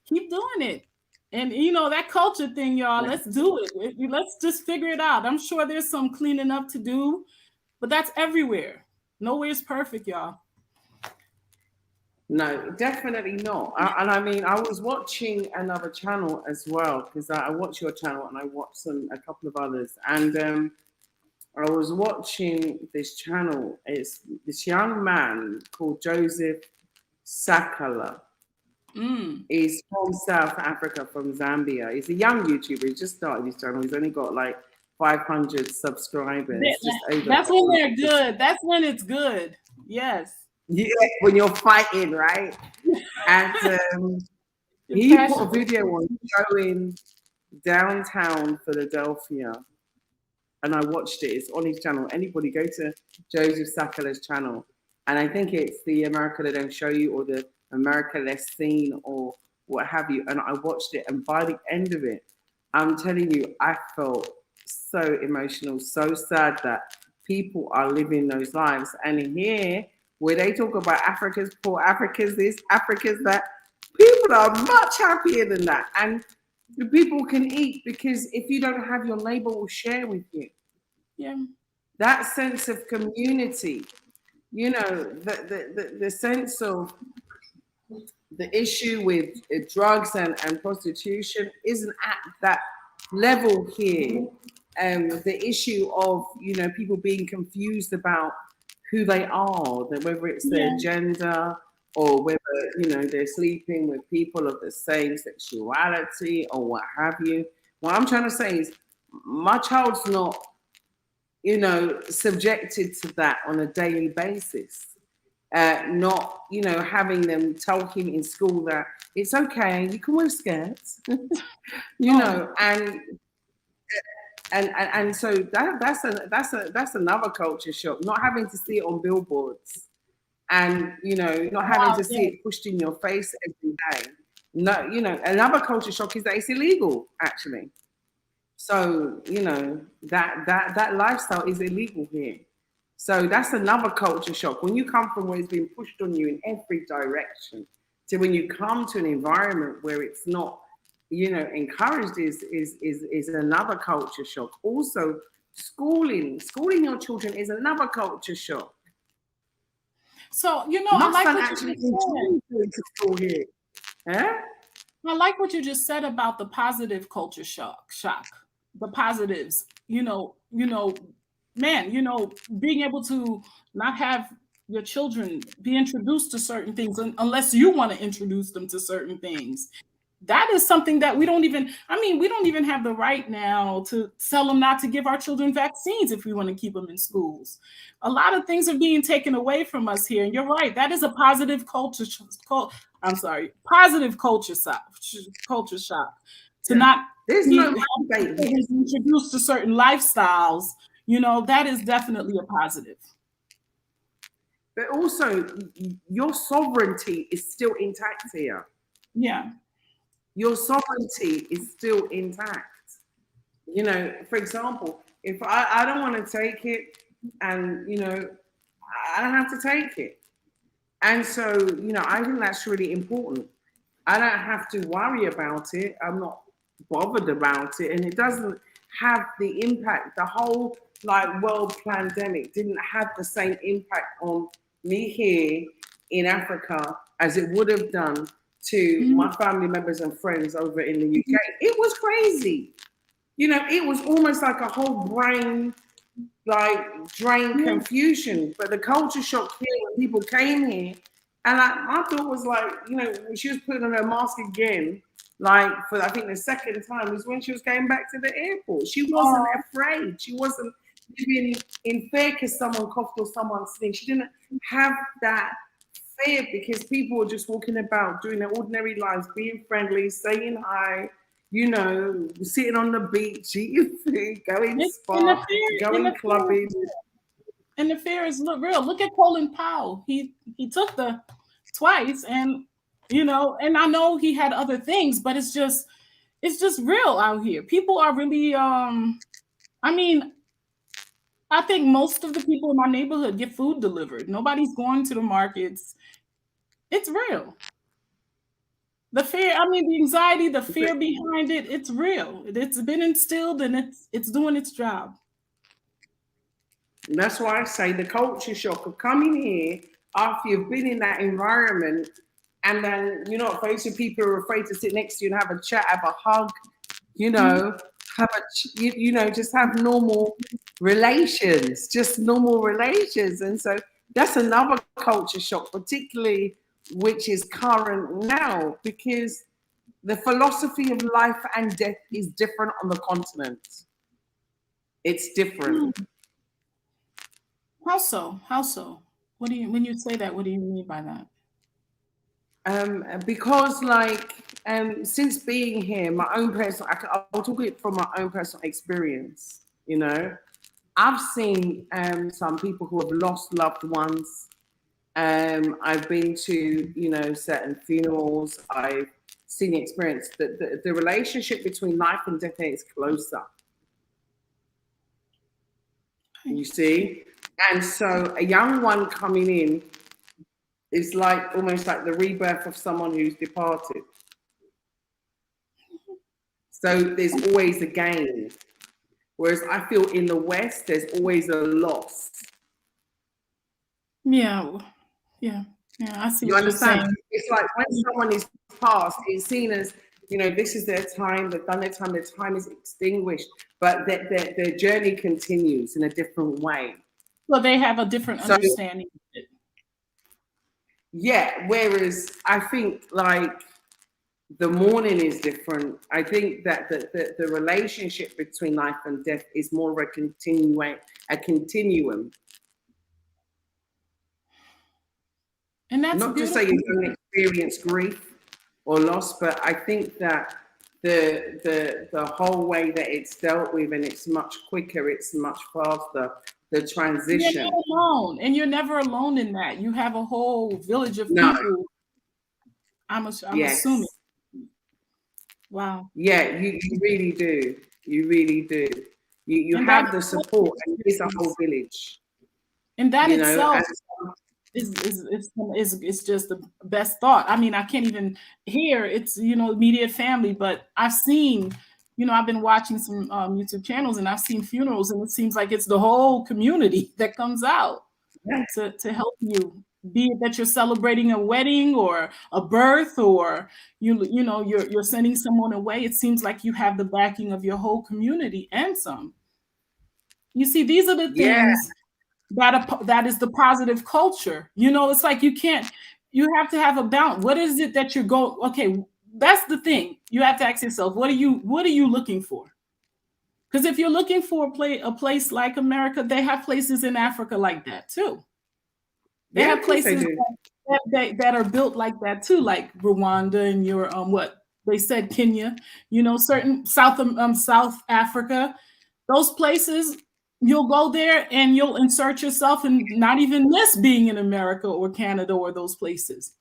keep doing it. And that culture thing, y'all, let's do it. Let's just figure it out. I'm sure there's some cleaning up to do, but that's everywhere. Nowhere's perfect, y'all. No, definitely not. And I mean, I was watching another channel as well, because I watch your channel and I watch a couple of others. And I was watching this channel. It's this young man called Joseph Sakala. He's from South Africa, from Zambia. He's a young YouTuber. He just started his channel. He's only got like 500 subscribers. That's when they're good. That's when it's good. Yes. Yeah, when you're fighting, right? And he put a video on showing downtown Philadelphia, and I watched it. It's on his channel. Anybody go to Joseph Sakala's channel, and I think it's the America They Don't Show You or the America Less Seen or what have you. And I watched it, and by the end of it, I'm telling you, I felt so emotional, so sad that people are living those lives. And here, where they talk about Africa's poor, Africa's this, Africa's that, people are much happier than that. And the people can eat, because if you don't have, your neighbor will share with you. Yeah. That sense of community, the sense of the issue with drugs and prostitution isn't at that level here. The issue of, people being confused about who they are, that whether it's their gender or whether, they're sleeping with people of the same sexuality or what have you. What I'm trying to say is my child's not, subjected to that on a daily basis. Not, having them tell him in school that it's okay, you can wear skirts, and so that's another culture shock. Not having to see it on billboards, and not having to see it pushed in your face every day. No, another culture shock is that it's illegal, actually. So that lifestyle is illegal here. So that's another culture shock. When you come from where it's been pushed on you in every direction, to when you come to an environment where it's not, encouraged, is another culture shock. Also, schooling your children is another culture shock. So I like what actually to school here. I like what you just said about the positive culture shock. The positives, man, being able to not have your children be introduced to certain things unless you want to introduce them to certain things. That is something that we don't even have the right now to tell them not to give our children vaccines if we want to keep them in schools. A lot of things are being taken away from us here. And you're right. That is a positive culture shock. To not There's no debate. Introduced to certain lifestyles, that is definitely a positive. But also, your sovereignty is still intact here. Yeah. Your sovereignty is still intact. For example, if I don't want to take it, and I don't have to take it. And so, I think that's really important. I don't have to worry about it. I'm not bothered about it, and it doesn't have the impact. The whole world pandemic didn't have the same impact on me here in Africa as it would have done to my family members and friends over in the UK. It was crazy. It was almost like a whole brain drain confusion. But the culture shock here when people came here, and my thought was when she was putting on her mask again, for I think the second time, was when she was going back to the airport. She wasn't afraid. She wasn't living in fear because someone coughed or someone sneezed. She didn't have that fear because people were just walking about, doing their ordinary lives, being friendly, saying hi, sitting on the beach, eating food, going spa, going clubbing. And the fear is real. Look at Colin Powell. He took the twice, and and I know he had other things, but it's just real out here. People are really I think most of the people in my neighborhood get food delivered. Nobody's going to the markets. It's real. The fear, I mean, the anxiety, the fear behind it, it's real. It's been instilled and it's doing its job. And that's why I say the culture shock of coming here after you've been in that environment, and then you're not facing people who are afraid to sit next to you and have a chat, have a hug, you know, just have normal relations, just normal relations. And so that's another culture shock, particularly which is current now, because the philosophy of life and death is different on the continent. It's different. How so? How so? What do you, when you say that, what do you mean by that? Because since being here, my own personal, I'll talk it from my own personal experience. You know, I've seen some people who have lost loved ones. I've been to certain funerals. I've seen the experience that the relationship between life and death is closer. You see, and so a young one coming in is like almost like the rebirth of someone who's departed. So there's always a gain. Whereas I feel in the West, there's always a loss. Yeah. I see. You what understand? You're saying. It's like when someone is passed, it's seen as, this is their time, they've done their time is extinguished, but their journey continues in a different way. Well, they have a different understanding of it. Yeah, whereas I think like the mourning is different. I think that the relationship between life and death is more of a continuum. And that's not beautiful. to say you don't experience grief or loss, but I think that the whole way that it's dealt with, and it's much quicker, it's much faster. The transition. You're not alone, and you're never alone in that. You have a whole village of people. I'm assuming. Wow. Yeah, you really do. You really do. You have the support, and it's a whole village. And that itself is just the best thought. I mean, I can't even hear it's immediate family, but I've seen. I've been watching some YouTube channels, and I've seen funerals, and it seems like it's the whole community that comes out to help you. Be it that you're celebrating a wedding or a birth, or you're sending someone away. It seems like you have the backing of your whole community and some. You see, these are the things that is the positive culture. It's like you have to have a balance. What is it that you're going? Okay. That's the thing. You have to ask yourself, what are you looking for? Because if you're looking for a place like America, they have places in Africa like that too. They have places that are built like that too, like Rwanda and your what they said Kenya, certain South Africa. Those places, you'll go there and you'll insert yourself and not even miss being in America or Canada or those places.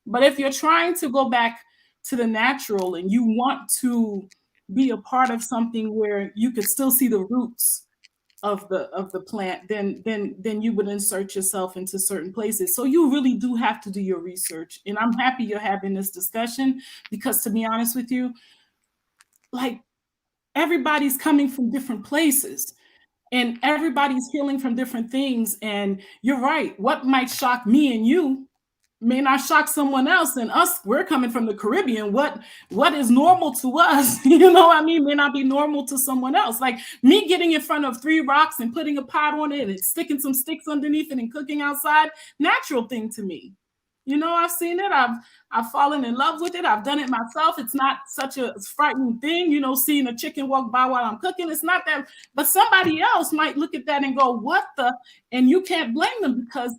But if you're trying to go back to the natural and you want to be a part of something where you could still see the roots of the plant, then you would insert yourself into certain places. So you really do have to do your research. And I'm happy you're having this discussion, because to be honest with you, like everybody's coming from different places and everybody's healing from different things. And you're right. What might shock me and you may not shock someone else. And us, we're coming from the Caribbean. What is normal to us, may not be normal to someone else. Like me getting in front of 3 rocks and putting a pot on it and sticking some sticks underneath it and cooking outside, natural thing to me. I've seen it. I've fallen in love with it. I've done it myself. It's not such a frightening thing, seeing a chicken walk by while I'm cooking. It's not that, but somebody else might look at that and go, what the, and you can't blame them because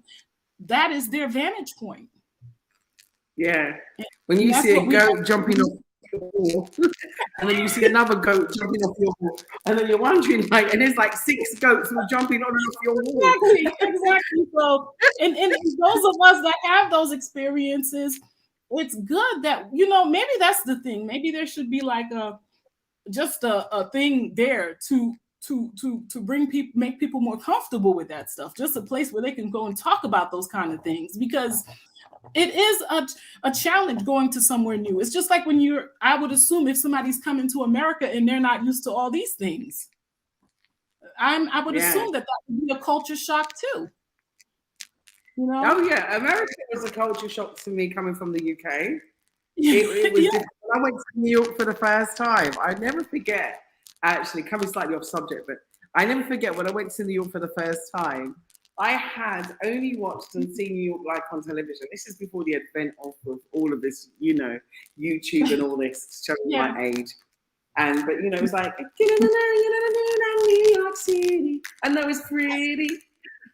that is their vantage point. Yeah. When you see a goat jumping off your wall, and then you see another goat jumping off your wall, and then you're wondering, and there's like 6 goats who are jumping on and off your wall. Exactly. So, and those of us that have those experiences, it's good that, maybe that's the thing. Maybe there should be like just a thing there to make people more comfortable with that stuff. Just a place where they can go and talk about those kind of things, because it is a challenge going to somewhere new. It's just like when I would assume if somebody's coming to America and they're not used to all these things, I would assume that would be a culture shock too. You know? Oh yeah, America was a culture shock to me coming from the UK. It was different. When I went to New York for the first time, I never forget, actually, coming slightly off subject, but I never forget when I went to New York for the first time, I had only watched and seen New York like on television. This is before the advent of all of this, you know, YouTube and all this, showing my age. But you know, it was like, New York City. I know it's pretty.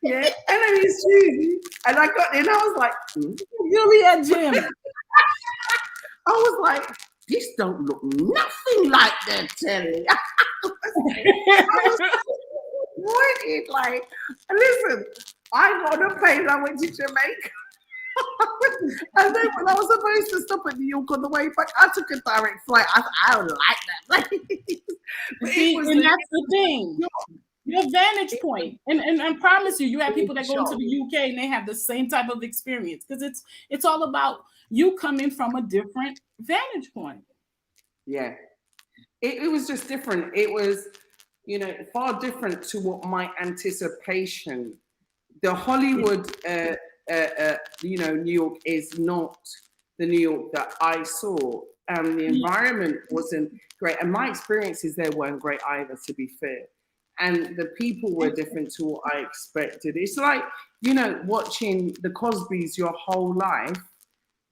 Yeah, I know it's cheesy. And I got in, I was like, Juliet Jim. I was like, this don't look nothing like the telly. I was disappointed. Like, listen, I got on a plane, I went to Jamaica. And then when I was supposed to stop at New York on the way back, I took a direct flight. I don't like that. And that's the thing. Your vantage point, and I promise you have people that go into the UK and they have the same type of experience because it's all about you coming from a different vantage point. Yeah, it was just different. It was, you know, far different to what my anticipation. The Hollywood, you know, New York is not the New York that I saw, and the environment wasn't great, and my experiences there weren't great either, to be fair. And the people were different to what I expected. It's like, you know, watching the Cosbys your whole life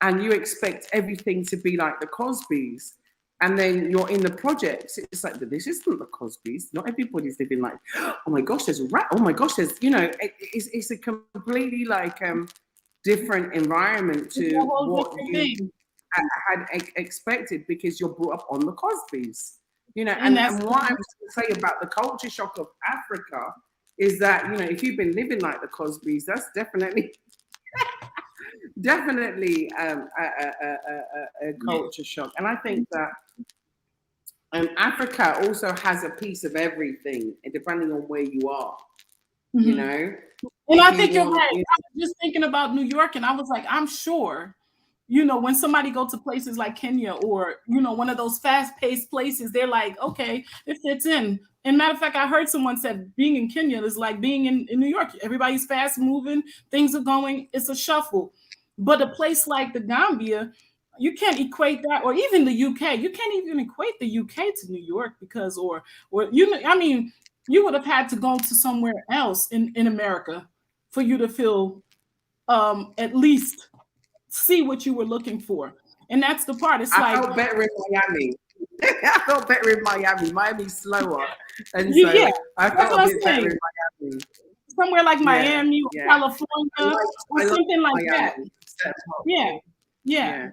and you expect everything to be like the Cosbys. And then you're in the projects. It's like, this isn't the Cosbys. Not everybody's living like, oh my gosh, there's a rat. Oh my gosh, there's, you know, it's a completely like different environment to what you had expected because you're brought up on the Cosbys. You know, and what I was going to say about the culture shock of Africa is that, you know, if you've been living like the Cosbys, that's definitely a culture shock. And I think that Africa also has a piece of everything, depending on where you are, you know. And I think you're right. I was just thinking about New York, and I was like, I'm sure, you know, when somebody go to places like Kenya or, you know, one of those fast-paced places, they're like, okay, it fits in. And matter of fact, I heard someone said being in Kenya is like being in New York. Everybody's fast moving, things are going, it's a shuffle. But a place like the Gambia, you can't equate that, or even the UK, you can't even equate the UK to New York because, or you know, I mean, you would have had to go to somewhere else in America for you to feel at least see what you were looking for. And that's the part. I felt better in Miami. I felt better in Miami. Miami's slower. And so I felt a bit better in Miami. Somewhere like Miami or California or something like that. Yeah.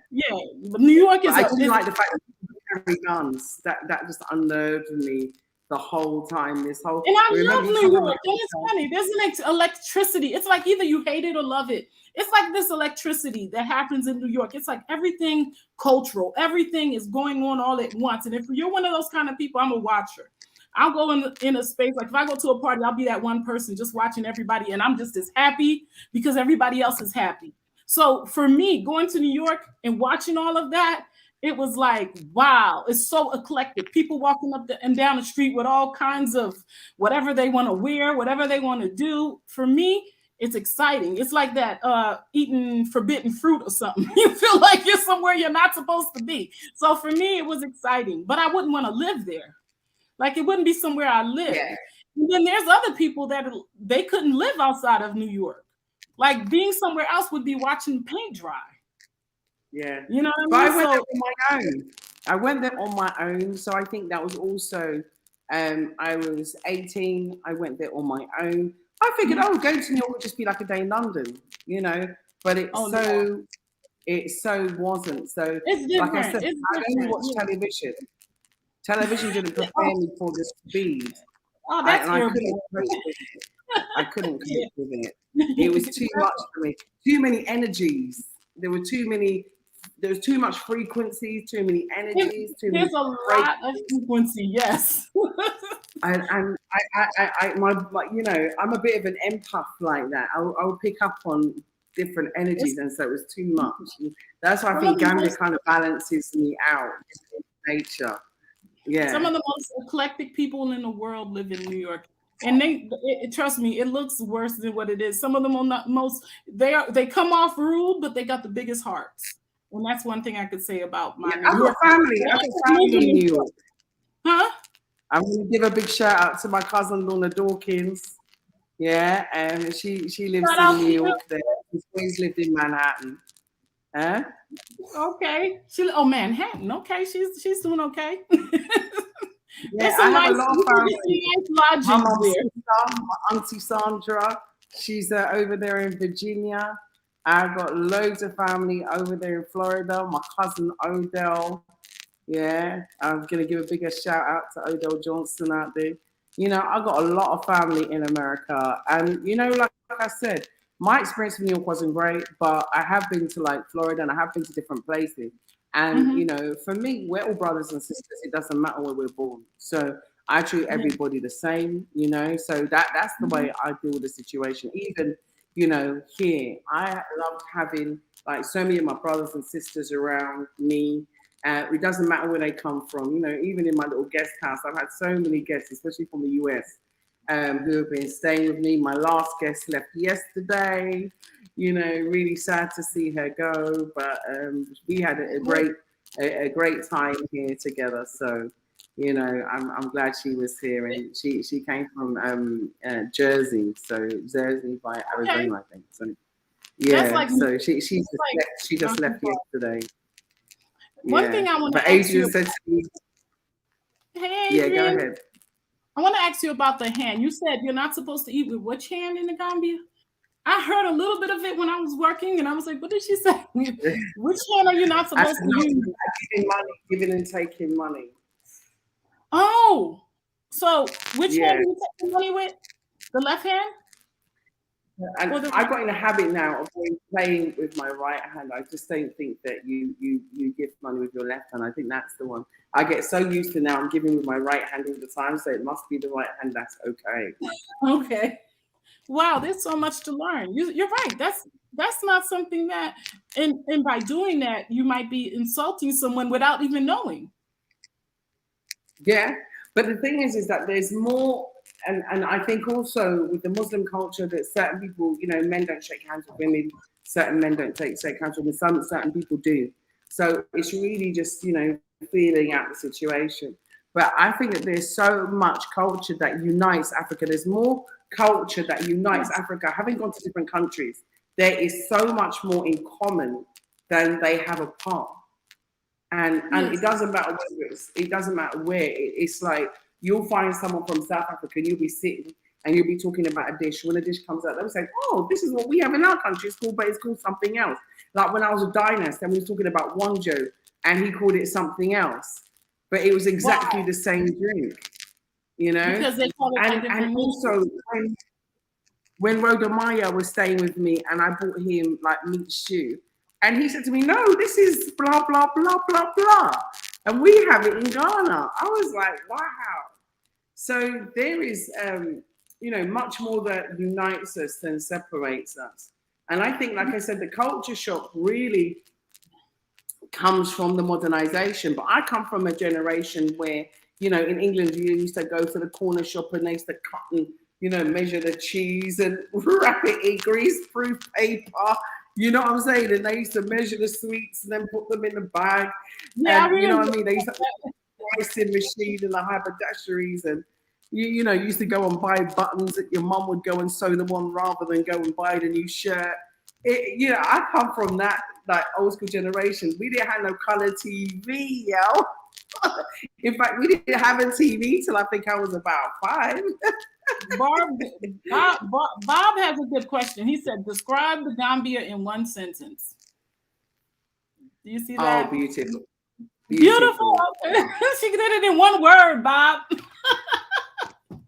But New York is. I just like the fact that people carry guns. That just unnerved me the whole time. And I love New York. And it's funny. There's an electricity. It's like either you hate it or love it. It's like this electricity that happens in New York. It's like everything cultural. Everything is going on all at once. And if you're one of those kind of people, I'm a watcher. I'll go in a space, like if I go to a party, I'll be that one person just watching everybody. And I'm just as happy because everybody else is happy. So for me, going to New York and watching all of that, it was like, wow, it's so eclectic. People walking up and down the street with all kinds of whatever they want to wear, whatever they want to do. For me, it's exciting. It's like that eating forbidden fruit or something. You feel like you're somewhere you're not supposed to be. So for me, it was exciting, but I wouldn't want to live there. Like it wouldn't be somewhere I live. Yeah. And then there's other people that they couldn't live outside of New York. Like being somewhere else would be watching paint dry. Yeah. You know what I mean? But I went there on my own. I went there on my own. So I think that was also, I was 18. I went there on my own. I figured, going to New York would just be like a day in London, you know, but it so wasn't. So it's different. Like I said, I only watched television. Television didn't prepare me for the speed. Oh, that's I couldn't cope with it. It was too much for me. Too many energies. There was too much frequencies, too many energies. There's a lot of frequency, yes. And I, you know, I'm a bit of an empath like that. I'll pick up on different energies, and so it was too much. That's why I Some think of the Gambia most- kind of balances me out in nature. Yeah. Some of the most eclectic people in the world live in New York, and trust me, it looks worse than what it is. Some of them are not most. They come off rude, but they got the biggest hearts, and that's one thing I could say about my Yeah, I've got family. I've got family in New York. Huh? I'm going to give a big shout out to my cousin Lorna Dawkins. Yeah, and she lives Shout out in to New you. York. There, she's always lived in Manhattan. Huh? Okay. Manhattan. Okay, she's doing okay. Yeah, There's I some have nice, a lot of family. nice My lodgings mom's there. sister, my auntie Sandra, she's over there in Virginia. I've got loads of family over there in Florida. My cousin Odell. Yeah, I'm gonna give a bigger shout out to Odell Johnson out there. You know, I've got a lot of family in America, and you know, like I said, my experience in New York wasn't great, but I have been to like Florida and I have been to different places. And you know, for me, we're all brothers and sisters. It doesn't matter where we're born. So I treat everybody the same, you know. So that's the way I deal with the situation. Even, you know, here, I loved having like so many of my brothers and sisters around me. It doesn't matter where they come from. You know, even in my little guest house, I've had so many guests, especially from the US, who have been staying with me. My last guest left yesterday. You know, really sad to see her go, but we had a great time here together. So, you know, I'm glad she was here, and she came from Jersey, so Jersey by Arizona, I think. So yeah, like, so she just left yesterday. One thing I want to but ask you. Adrian said to me, Hey, yeah, Adrian, go ahead. I want to ask you about the hand. You said you're not supposed to eat with which hand in the Gambia? I heard a little bit of it when I was working, and I was like, what did she say? Which hand are you not supposed to use? Giving and taking money. Oh, so which Yeah. hand do you take the money with? The left hand? And I got in a habit now of playing with my right hand. I just don't think that you give money with your left hand. I think that's the one. I get so used to now I'm giving with my right hand all the time, so it must be the right hand. That's okay. Okay. Wow, there's so much to learn. You're right. That's not something that, and by doing that, you might be insulting someone without even knowing. Yeah, but the thing is that there's more, and I think also with the Muslim culture that certain people, you know, men don't shake hands with women, certain men don't shake hands with women, certain people do. So it's really just, you know, feeling out the situation. But I think that there's so much culture that unites Africa. There's more culture that unites Africa. Having gone to different countries, there is so much more in common than they have apart. And it doesn't matter where it's like you'll find someone from South Africa and you'll be sitting and you'll be talking about a dish. When a dish comes out, they'll say, oh, this is what we have in our country. It's called, but it's called something else. Like when I was with Dynast and we was talking about wonjo and he called it something else, but it was exactly the same drink, you know? Because they call it and also when Rodamaya was staying with me and I bought him like meat stew, and he said to me, no, this is blah, blah, blah, blah, blah. And we have it in Ghana. I was like, wow. So there is, you know, much more that unites us than separates us. And I think, like I said, the culture shock really comes from the modernization. But I come from a generation where, you know, in England, you used to go to the corner shop and they used to cut and, you know, measure the cheese and wrap it in grease-proof paper. You know what I'm saying? And they used to measure the sweets and then put them in the bag. Yeah, and, you know what I mean? They used to have a pricing machine and the haberdasheries, and you know, you used to go and buy buttons that your mum would go and sew them on rather than go and buy the new shirt. You know, I come from that like old school generation. We didn't have no color TV, yo. In fact, we didn't have a TV till I think I was about 5. Bob has a good question. He said, describe the Gambia in one sentence. Do you see that? Oh, beautiful. Beautiful. She did it in one word, Bob.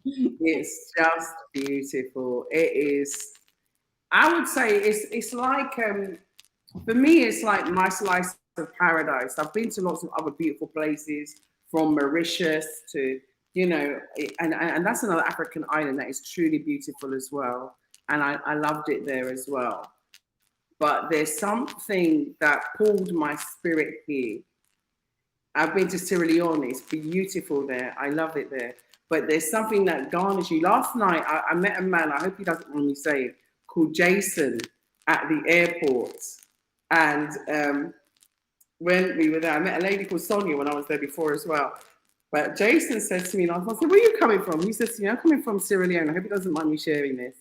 It's just beautiful. It is. I would say it's like for me, it's like my slice of paradise. I've been to lots of other beautiful places, from Mauritius to, you know, and that's another African island that is truly beautiful as well. And I loved it there as well. but there's something that pulled my spirit here. I've been to Sierra Leone. It's beautiful there. I love it there. But there's something that garners you. Last night, I met a man, I hope he doesn't mind me saying, called Jason at the airport. And when we were there, I met a lady called Sonia when I was there before as well. But Jason said to me, and I said, where are you coming from? He said to me, I'm coming from Sierra Leone. I hope he doesn't mind me sharing this.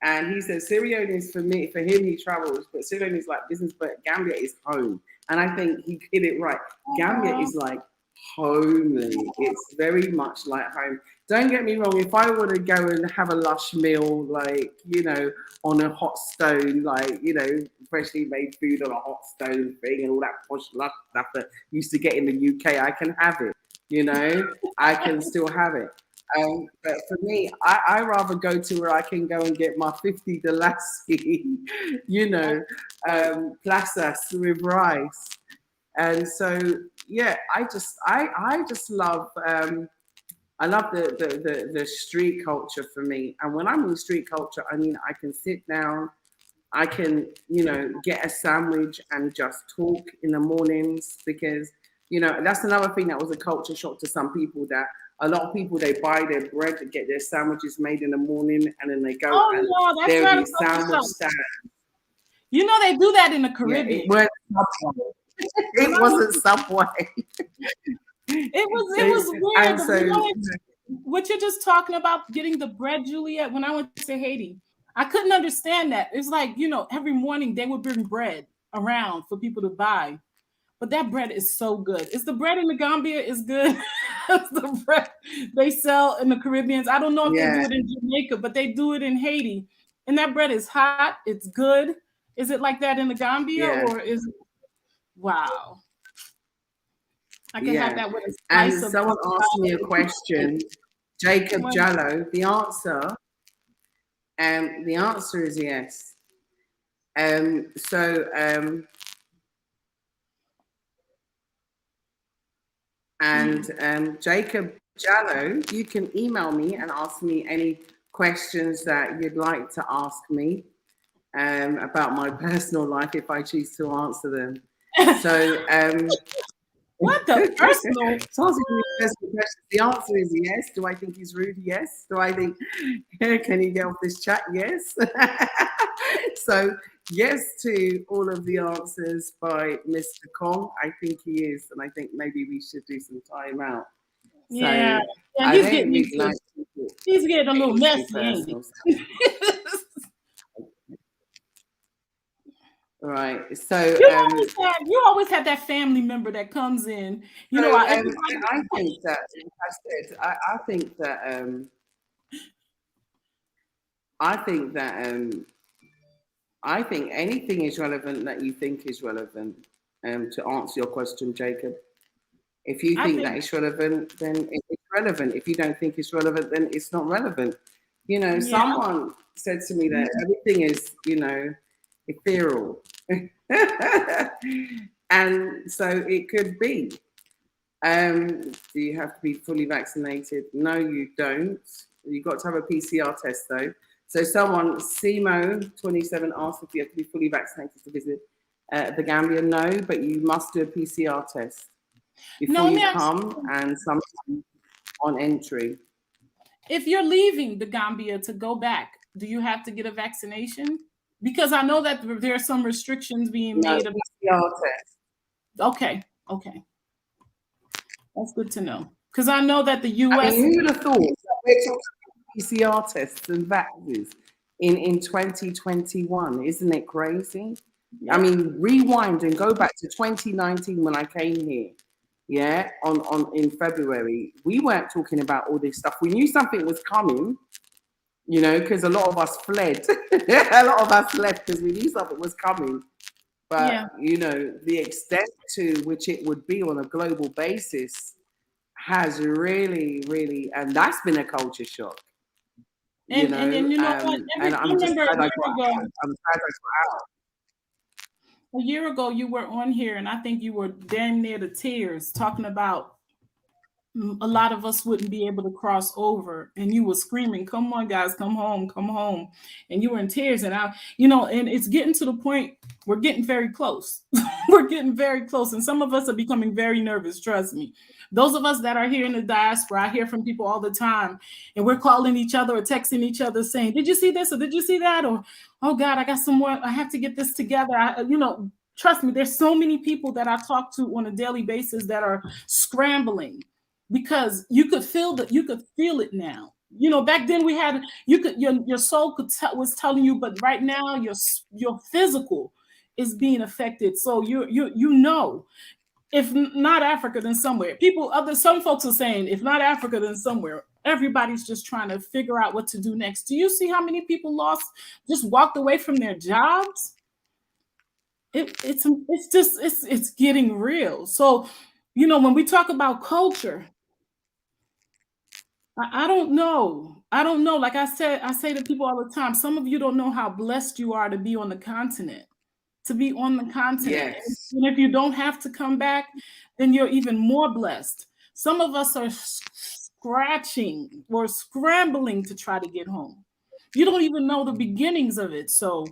And he said, Sierra Leone is for me, for him, he travels, but Sierra Leone is like business, but Gambia is home. And I think he hit it right. Gambia is like homely. It's very much like home. Don't get me wrong, if I were to go and have a lush meal, like, you know, on a hot stone, like, you know, freshly made food on a hot stone thing and all that posh lush stuff that used to get in the UK, I can have it, you know, I can still have it. But for me, I rather go to where I can go and get my 50 Delaski, you know, plasas with rice. And so, yeah, I just love, I love the street culture for me. And when I'm in street culture, I mean, I can sit down, I can, you know, get a sandwich and just talk in the mornings, because, you know, that's another thing that was a culture shock to some people, that a lot of people, they buy their bread to get their sandwiches made in the morning, and then they go and no, there that's are not these a culture sandwich shock. stands. You know, they do that in the Yeah, Caribbean. it weren't Subway. It wasn't Subway. It was weird. And so, You know, what you're just talking about, getting the bread, Juliet, when I went to Haiti, I couldn't understand that. It's like, you know, every morning they would bring bread around for people to buy. But that bread is so good. Is the bread in the Gambia is good? It's the bread they sell in the Caribbeans. I don't know if they do it in Jamaica, but they do it in Haiti. And that bread is hot. It's good. Is it like that in the Gambia, or is it? Wow. I can have that with a and spice of. someone asked me a question, Jacob Jallo. The answer is yes. Jacob Jallo, you can email me and ask me any questions that you'd like to ask me about my personal life, if I choose to answer them. So, what the personal? The answer is yes. Do I think he's rude? Yes. Do I think, can he get off this chat? Yes. So, yes to all of the answers by Mr. Kong. I think he is, and I think maybe we should do some time out. Yeah, So, yeah, he's getting a little messy, ain't he? Right. So you always have that family member that comes in. You know, I think that, I think anything is relevant that you think is relevant. To answer your question, Jacob, if you think that it's relevant, then it's relevant. If you don't think it's relevant, then it's not relevant. You know, someone said to me that everything is, you know, ethereal. And so it could be. Do you have to be fully vaccinated? No, you don't. You've got to have a PCR test though. So someone, Simo27, asked if you have to be fully vaccinated to visit the Gambia. No, but you must do a PCR test before you come, and sometimes on entry. If you're leaving the Gambia to go back, do you have to get a vaccination? Because I know that there are some restrictions being made about PCR test. Okay. That's good to know. Because I know that the US. I mean, who would have thought that we're talking about PCR tests and vaccines in 2021? Isn't it crazy? Yeah. I mean, rewind and go back to 2019 when I came here. Yeah, in February, we weren't talking about all this stuff. We knew something was coming, you know, because a lot of us fled. A lot of us left because we knew something was coming. But, you know, the extent to which it would be on a global basis has really, really, and that's been a culture shock. And you know what? And I'm just glad I got out. A year ago, you were on here, and I think you were damn near to tears talking about a lot of us wouldn't be able to cross over, and you were screaming, come on guys, come home, and you were in tears. And and it's getting to the point, we're getting very close. We're getting very close, and some of us are becoming very nervous, trust me. Those of us that are here in the diaspora, I hear from people all the time, and we're calling each other or texting each other saying, did you see this or did you see that? Or, oh God, I got some more, I have to get this together. Trust me, there's so many people that I talk to on a daily basis that are scrambling, because you could feel it now. Back then we had, your soul was telling you, but right now your physical is being affected. So if not Africa, then somewhere. Some folks are saying, if not Africa, then somewhere. Everybody's just trying to figure out what to do next. Do you see how many people just walked away from their jobs? It's getting real. So, when we talk about culture, I don't know. I don't know. Like I say to people all the time, some of you don't know how blessed you are to be on the continent. Yes. And if you don't have to come back, then you're even more blessed. Some of us are scratching or scrambling to try to get home. You don't even know the beginnings of it. So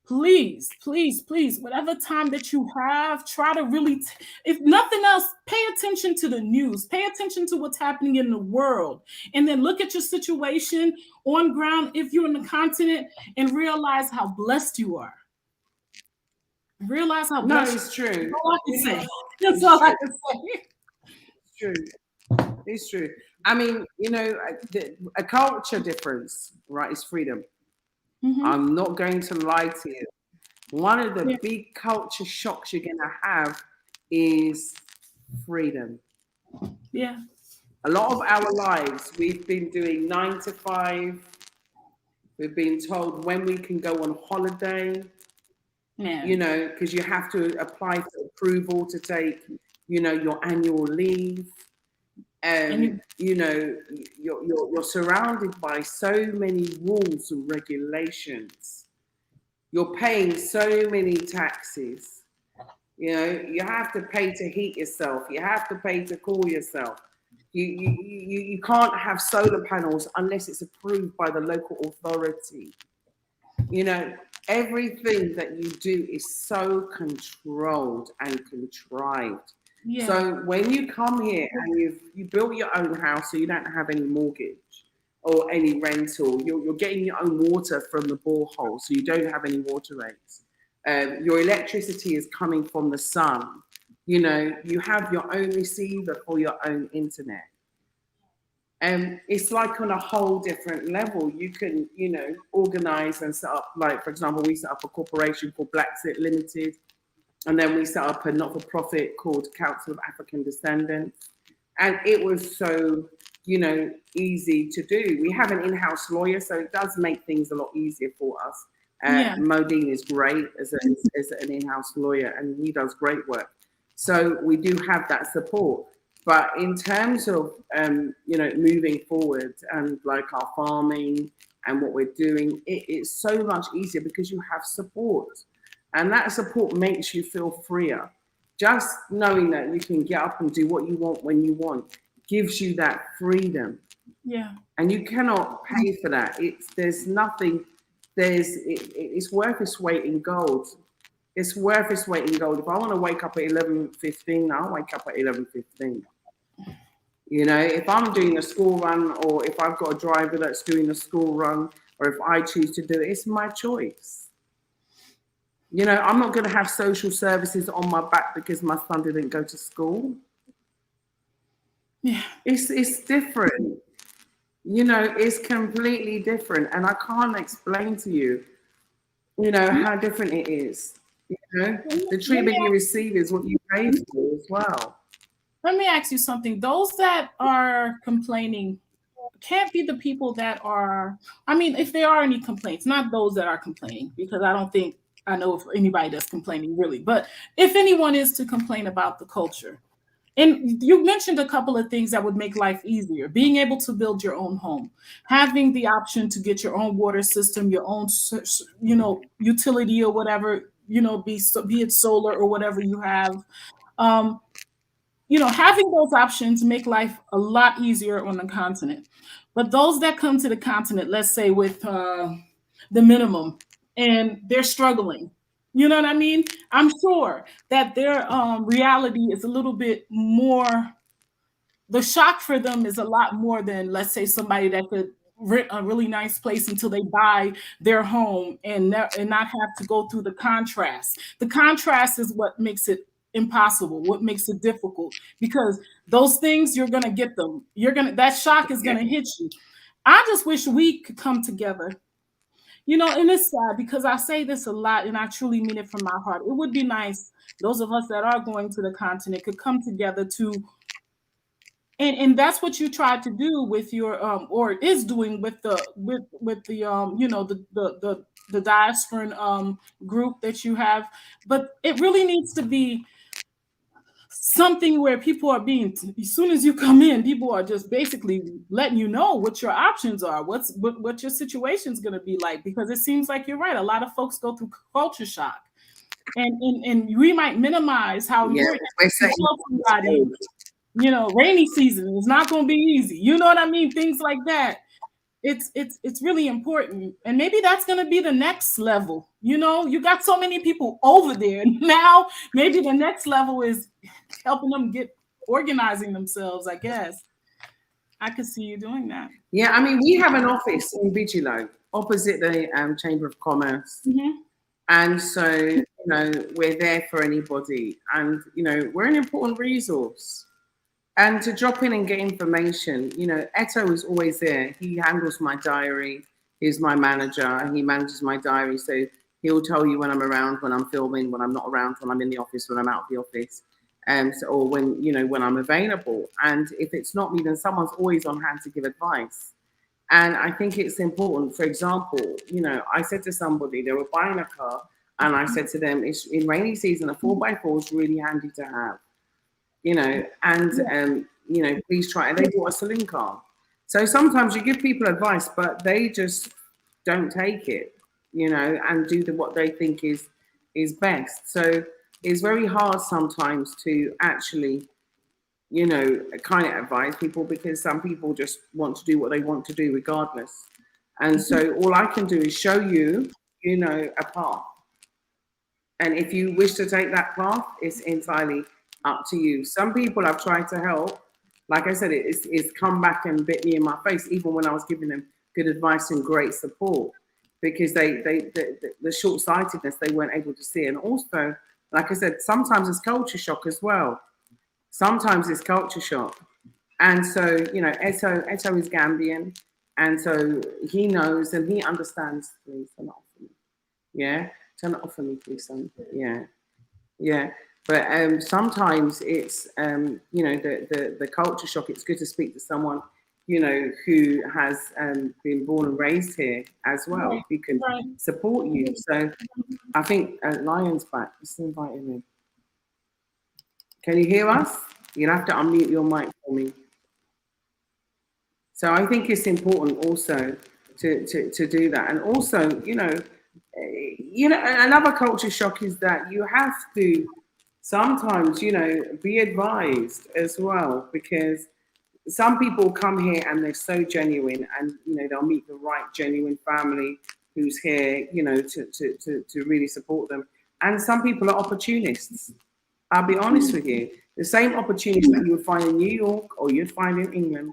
please, please, please, whatever time that you have, try to really, if nothing else, pay attention to the news, pay attention to what's happening in the world, and then look at your situation on ground if you're in the continent, and realize how blessed you are. Realize how blessed. No, it's true. That's all I can say. That's all I can say. It's true. It's true. I mean, a culture difference, right, is freedom. Mhm. I'm not going to lie to you. One of the big culture shocks you're going to have is freedom. Yeah. A lot of our lives, we've been doing 9 to 5. We've been told when we can go on holiday. Yeah. Because you have to apply for approval to take, your annual leave. And you're surrounded by so many rules and regulations. You're paying so many taxes. You have to pay to heat yourself. You have to pay to cool yourself. You can't have solar panels unless it's approved by the local authority. Everything that you do is so controlled and contrived. Yeah. So when you come here and you built your own house, so you don't have any mortgage or any rental, you're getting your own water from the borehole, so you don't have any water rates. Your electricity is coming from the sun. You have your own receiver for your own internet. It's like on a whole different level. You can, organize and set up, like, for example, we set up a corporation called Bla Xit Limited. And then we set up a not-for-profit called Council of African Descendants. And it was so, easy to do. We have an in-house lawyer, so it does make things a lot easier for us. Modine is great as an in-house lawyer, and he does great work. So we do have that support. But in terms of, moving forward and like our farming and what we're doing, it's so much easier because you have support. And that support makes you feel freer. Just knowing that you can get up and do what you want when you want gives you that freedom. Yeah. And you cannot pay for that. It's worth its weight in gold. It's worth its weight in gold. If I want to wake up at 11:15, I'll wake up at 11:15. If I'm doing a school run, or if I've got a driver that's doing a school run, or if I choose to do it, it's my choice. I'm not going to have social services on my back because my son didn't go to school. Yeah. It's different. It's completely different. And I can't explain to you, how different it is. The treatment you receive is what you pay for as well. Let me ask you something. Those that are complaining can't be the people that are, if there are any complaints, not those that are complaining, because I don't think I know if anybody that's complaining really, but if anyone is to complain about the culture, and you mentioned a couple of things that would make life easier: being able to build your own home, having the option to get your own water system, your own, utility or whatever, be it solar or whatever you have. having those options make life a lot easier on the continent. But those that come to the continent, let's say with the minimum, and they're struggling, you know what I mean? I'm sure that their reality is a little bit more, the shock for them is a lot more than, let's say, somebody that could rent a really nice place until they buy their home and not have to go through the contrast. The contrast is what makes it impossible, what makes it difficult, because those things, you're going to get them. That shock is going to hit you. I just wish we could come together. And it's sad because I say this a lot and I truly mean it from my heart. It would be nice, those of us that are going to the continent could come together to, and that's what you tried to do with your or is doing with the the diasporan group that you have. But it really needs to be something where people are being, as soon as you come in, people are just basically letting you know what your options are, what your situation's going to be like, because it seems like you're right, a lot of folks go through culture shock, and we might minimize how Yeah, you're we're saying- somebody, rainy season is not going to be easy. You know what I mean? Things like that. It's really important. And maybe that's going to be the next level. You got so many people over there. Now, maybe the next level is helping them organizing themselves, I guess. I could see you doing that. Yeah, I mean, we have an office in Vigilo opposite the Chamber of Commerce. Mm-hmm. And so, we're there for anybody. And, we're an important resource. And to drop in and get information, Eto is always there. He handles my diary. He's my manager. He manages my diary. So he'll tell you when I'm around, when I'm filming, when I'm not around, when I'm in the office, when I'm out of the office, or when I'm available. And if it's not me, then someone's always on hand to give advice. And I think it's important. For example, I said to somebody, they were buying a car, and I said to them, it's in rainy season, a 4x4 is really handy to have. Please try. And they bought a saloon car. So sometimes you give people advice, but they just don't take it, and do what they think is best. So it's very hard sometimes to actually, kind of advise people, because some people just want to do what they want to do regardless. And so all I can do is show you, a path. And if you wish to take that path, it's entirely up to you. Some people I've tried to help, like I said, it's come back and bit me in my face, even when I was giving them good advice and great support, because the short-sightedness, they weren't able to see. And also, like I said, sometimes it's culture shock as well. Sometimes it's culture shock. And so, Eto is Gambian, and so he knows and he understands. Please turn it off for me. Yeah, turn it off for me, please, son. Yeah. But sometimes it's, the culture shock. It's good to speak to someone, who has been born and raised here as well, who can support you. So I think Lion's back. Let's invite him in. Can you hear us? You'll have to unmute your mic for me. So I think it's important also to do that. And also, another culture shock is that you have to sometimes, be advised as well, because some people come here and they're so genuine, and, they'll meet the right genuine family who's here, to really support them. And some people are opportunists. I'll be honest with you. The same opportunities that you would find in New York or you'd find in England,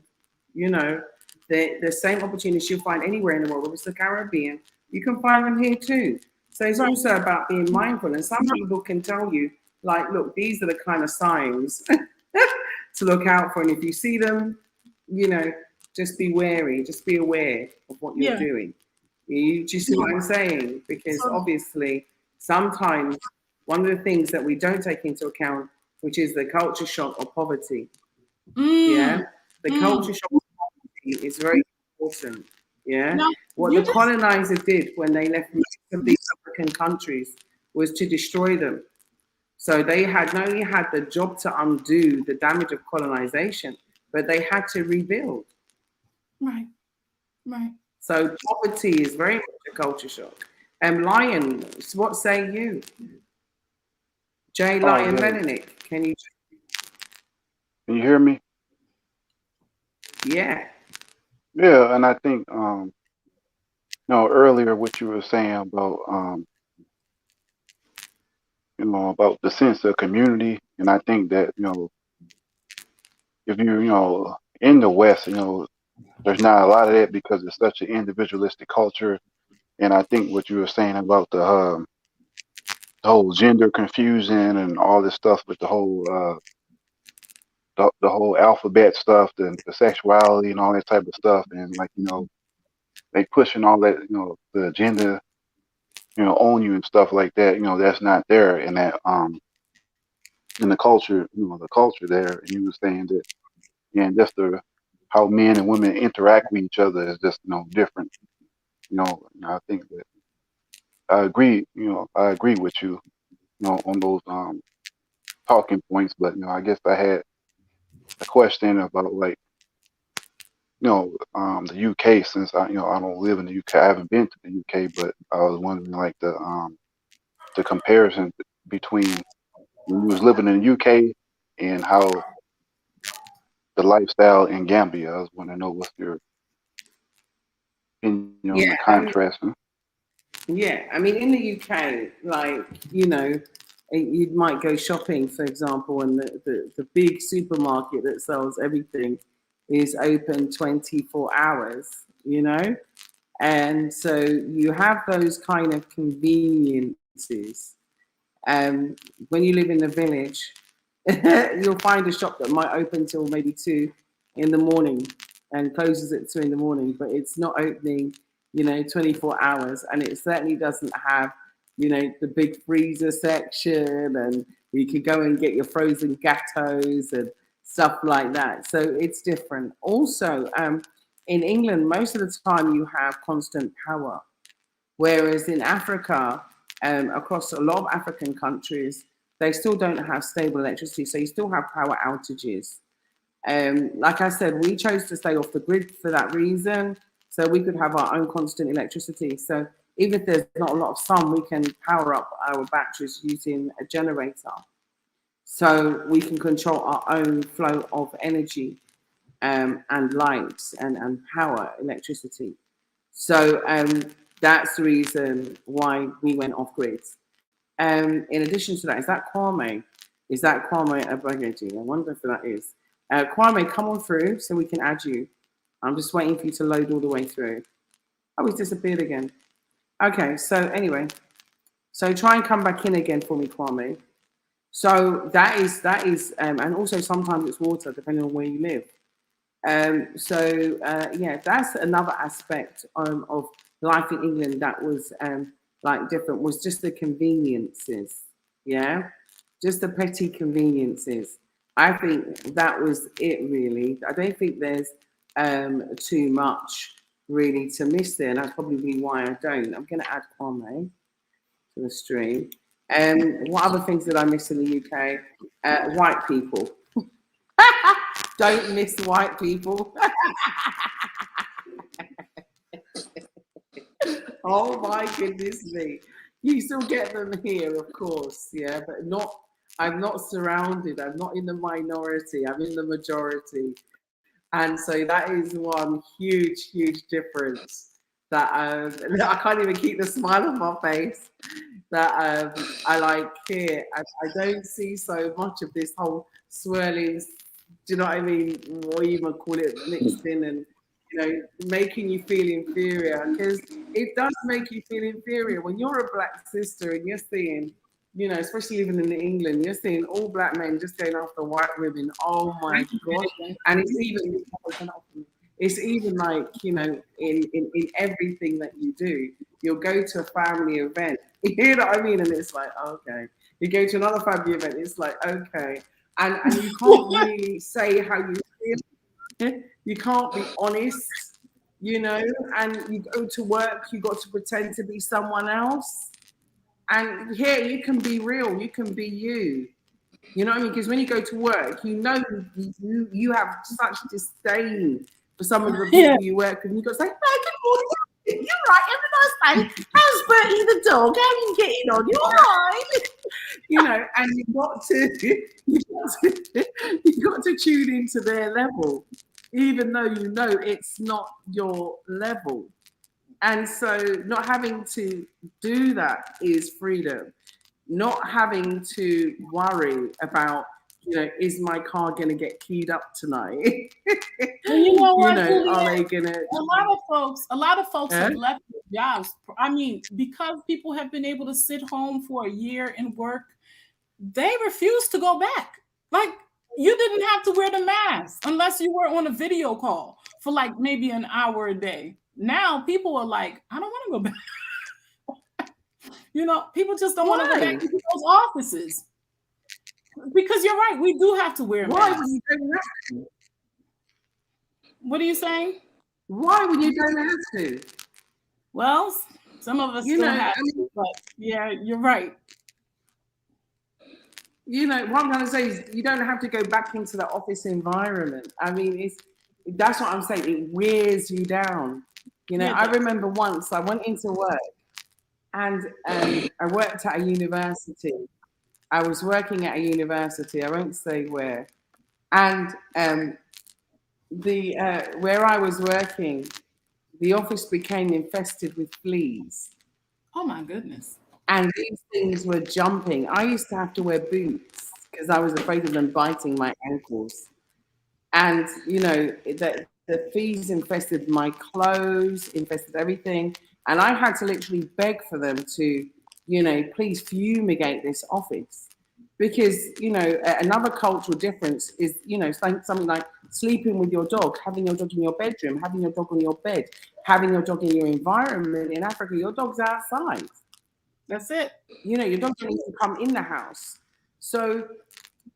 the same opportunities you'll find anywhere in the world, whether it's the Caribbean, you can find them here too. So it's also about being mindful. And some people can tell you, like, look, these are the kind of signs to look out for. And if you see them, just be wary, just be aware of what you're doing. You just see what I'm saying? Because obviously, sometimes one of the things that we don't take into account, which is the culture shock of poverty. The culture shock of poverty is very important. What the colonizer did when they left some of these African countries was to destroy them. So they had not only had the job to undo the damage of colonization, but they had to rebuild. Right. So poverty is very much a culture shock. Lion, what say you? J. Lion Melanick, can you? hear me? Yeah. Yeah, and I think earlier what you were saying about about the sense of community, and I think that if you're in the West, there's not a lot of that because it's such an individualistic culture. And I think what you were saying about the whole gender confusion and all this stuff with the whole alphabet stuff, the sexuality and all that type of stuff, and like they pushing all that the agenda on you and stuff like that. That's not there in that in the culture. The culture there, and you were saying that, and just the how men and women interact with each other is just different. I think that I agree. I agree with you. On those talking points, but I guess I had a question about like the UK, since I don't live in the UK. I haven't been to the UK, but I was wondering like the comparison between when you was living in the UK and how the lifestyle in Gambia. I was want to know what's your opinion on the Yeah. contrast. Yeah, I mean, in the UK, like, you might go shopping, for example, and the big supermarket that sells everything is open 24 hours, And so you have those kind of conveniences. When you live in the village, you'll find a shop that might open till maybe 2 in the morning and closes at 2 in the morning, but it's not opening 24 hours, and it certainly doesn't have the big freezer section, and you could go and get your frozen gatos and stuff like that. So it's different. Also, in England, most of the time you have constant power, whereas in Africa, across a lot of African countries, they still don't have stable electricity, so you still have power outages. Like I said, we chose to stay off the grid for that reason, so we could have our own constant electricity. So even if there's not a lot of sun, we can power up our batteries using a generator. So we can control our own flow of energy and light and power, electricity. So that's the reason why we went off grid. In addition to that, is that Kwame? Is that Kwame Abageji? I wonder if that is. Kwame, come on through so we can add you. I'm just waiting for you to load all the way through. Oh, he's disappeared again. Okay, so anyway, so try and come back in again for me, Kwame. So that is, and also sometimes it's water, depending on where you live. Yeah, that's another aspect of life in England that was like different, was just the conveniences. Yeah, just the petty conveniences. I think that was it, really. I don't think there's too much really to miss there, and that's probably why I don't. I'm going to add Kwame to the stream. What other things did I miss in the UK? White people. Don't miss white people. Oh my goodness me. You still get them here, of course, yeah, but I'm not surrounded. I'm not in the minority. I'm in the majority. And so that is one huge, huge difference that I can't even keep the smile on my face that I like here. I don't see so much of this whole swirling, do you know what I mean? What you even call it, mixed in and, making you feel inferior, because it does make you feel inferior when you're a black sister and you're seeing, especially living in England, you're seeing all black men just going after white women. Oh my gosh. And it's even like, in everything that you do, you'll go to a family event, you know what I mean? And it's like, okay. You go to another family event, it's like, okay. And you can't really say how you feel. You can't be honest, and you go to work, you got to pretend to be someone else. And here you can be real, you can be you. You know what I mean? Because when you go to work, you have such disdain for some of the people you work with. And you got to say, "Hi, good morning. You're right, every nice day. How's Bertie the dog? How are you getting on? You all right? You know, and you got to tune into their level, even though you know it's not your level. And so not having to do that is freedom. Not having to worry about, you know, is my car going to get keyed up tonight? Well, you know what, are they Juliet? going to? A lot of folks Eh? have left their jobs. I mean, because people have been able to sit home for a year and work, they refuse to go back. Like, you didn't have to wear the mask unless you were on a video call for like maybe an hour a day. Now people are like, I don't want to go back. You know, people just don't want to go back into those offices. Because you're right, we do have to wear Why masks. would you don't have to? What are you saying? Why would you don't have to? Well, some of us You still know, have I mean, to, but yeah, you're right. you know, what I'm trying to say is you don't have to go back into the office environment. I mean, that's what I'm saying. It wears you down. You know, Yeah, I remember once I went into work and I worked at a university. I was working at a university. I won't say where. And where I was working, the office became infested with fleas. Oh my goodness. And these things were jumping. I used to have to wear boots because I was afraid of them biting my ankles. And, you know, the fleas infested my clothes, infested everything. And I had to literally beg for them to, you know, please fumigate this office. Because, you know, another cultural difference is, you know, something like sleeping with your dog, having your dog in your bedroom, having your dog on your bed, having your dog in your environment. In Africa, your dog's outside. That's it. You know, your dog needs to come in the house. So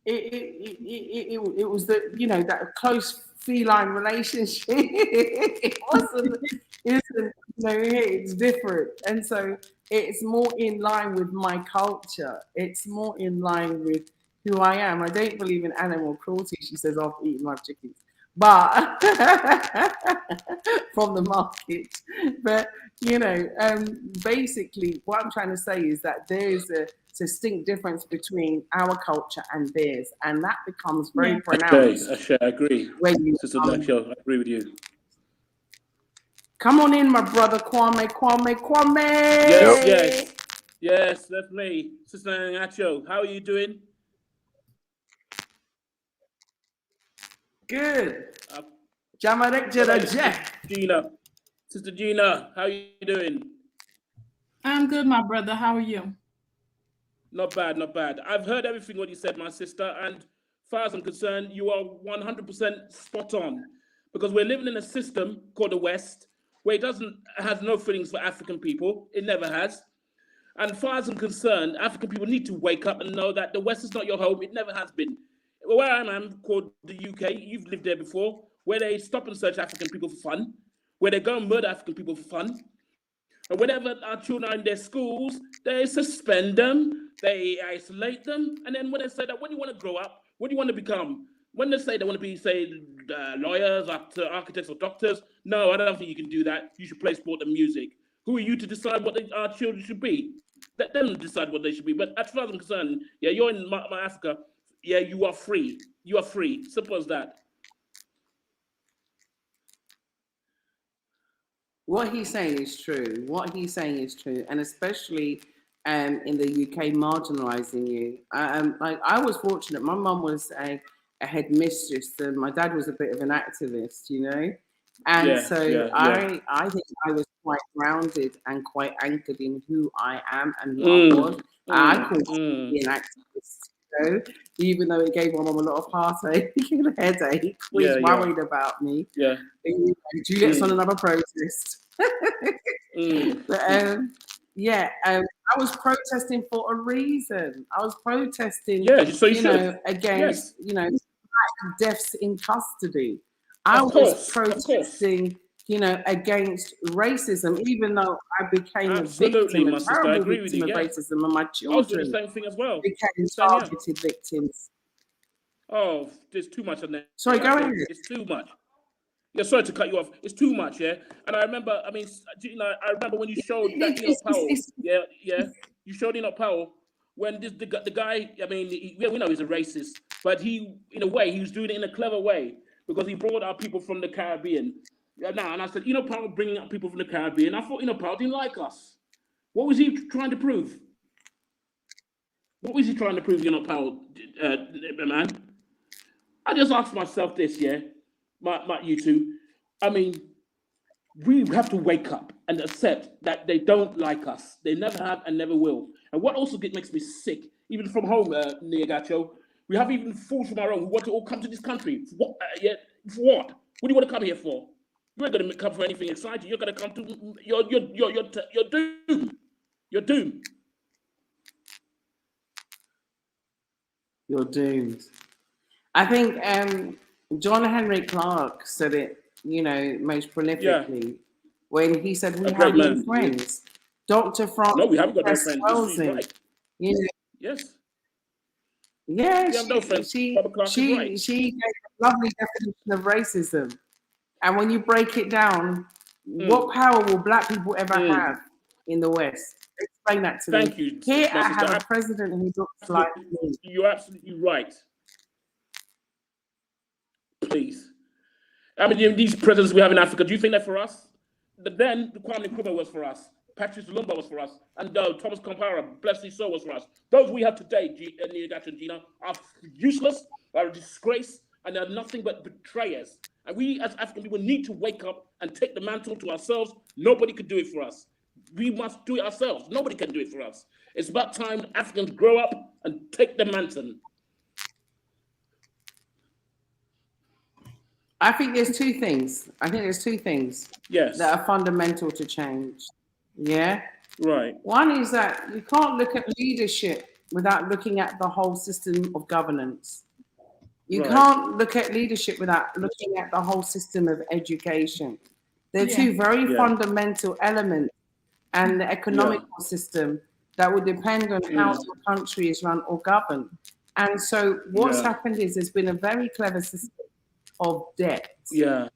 it was the, you know, that close feline relationship. It wasn't, you know, it's different. And so it's more in line with my culture. It's more in line with who I am. I don't believe in animal cruelty, she says, after eating live chickens. But from the market. But, you know, basically what I'm trying to say is that there is a distinct difference between our culture and theirs, and that becomes very pronounced. I agree. When you Sister Nacho, I agree with you. come on in, my brother Kwame. Yes, that's me. Sister Nacho, how are you doing? Good. Jamarek Jeff. Gina. Sister Gina, how are you doing? I'm good, my brother. How are you? Not bad, not bad. I've heard everything what you said, my sister, and as far as I'm concerned, you are 100% spot on. Because we're living in a system called the West, where it has no feelings for African people. It never has. And as far as I'm concerned, African people need to wake up and know that the West is not your home. It never has been. Where I am, called the UK, you've lived there before, where they stop and search African people for fun, where they go and murder African people for fun. And whenever our children are in their schools, they suspend them, they isolate them. And then when they say that, when you want to grow up, what do you want to become? When they say they want to be, say, lawyers, architects, or doctors, no, I don't think you can do that. You should play sport and music. Who are you to decide what our children should be? Let them decide what they should be. But as far as I'm concerned, yeah, you're in my Africa. Yeah, you are free. You are free. Simple as that. What he's saying is true. And especially in the UK, marginalising you. Like I was fortunate. My mum was a headmistress, and my dad was a bit of an activist, you know. And I think I was quite grounded and quite anchored in who I am and who I was. I couldn't be an activist, you know, even though it gave my mum a lot of heartache and headache. Was worried about me. Yeah. Juliet's on another protest. But I was protesting for a reason. I was protesting, against, deaths in custody. I was protesting, against racism, racism, even though I became a victim, a terrible victim of racism, and my children became targeted victims. Oh, there's too much on that. Sorry, go ahead. It's too much. Yeah, sorry to cut you off. It's too much, yeah. And I remember, I mean, I remember when you showed that Enoch Powell, you showed Enoch Powell when the guy, I mean, we know he's a racist, but he, in a way, he was doing it in a clever way because he brought out people from the Caribbean. Yeah, now, and I said, Enoch Powell bringing out people from the Caribbean. I thought Enoch Powell didn't like us. What was he trying to prove? What was he trying to prove, Enoch Powell, man? I just asked myself this, yeah, you two. I mean, we have to wake up and accept that they don't like us. They never have and never will. And what also makes me sick, even from home, Niagacho, we have even fools from our own who want to all come to this country. For what? For what? What do you want to come here for? You ain't going to come for anything exciting. You're going to come to you're doomed. You're doomed. You're doomed. I think John Henry Clark said it, most prolifically when he said we have no friends. Dr. Francis. No, we haven't got no friends. Right. Yes. Yeah, no friends. She gave a lovely definition of racism. And when you break it down, what power will Black people ever have in the West? Explain that to me. Thank you. Here I have a president who looks like me. You're absolutely right. Please. I mean, these presidents we have in Africa, do you think they're for us? But then the Kwame Nkrumah was for us. Patrice Lumumba was for us. And Thomas Sankara, bless his soul, was for us. Those we have today, Niagacho and Gina, are useless, are a disgrace, and they're nothing but betrayers. And we as African people need to wake up and take the mantle to ourselves. Nobody can do it for us. We must do it ourselves. Nobody can do it for us. It's about time Africans grow up and take the mantle. I think there's two things. Yes. That are fundamental to change. Yeah? Right. One is that you can't look at leadership without looking at the whole system of governance. You can't look at leadership without looking at the whole system of education. They're two very fundamental elements, and the economical system that will depend on how the country is run or governed. And so what's happened is there's been a very clever system of debt. Which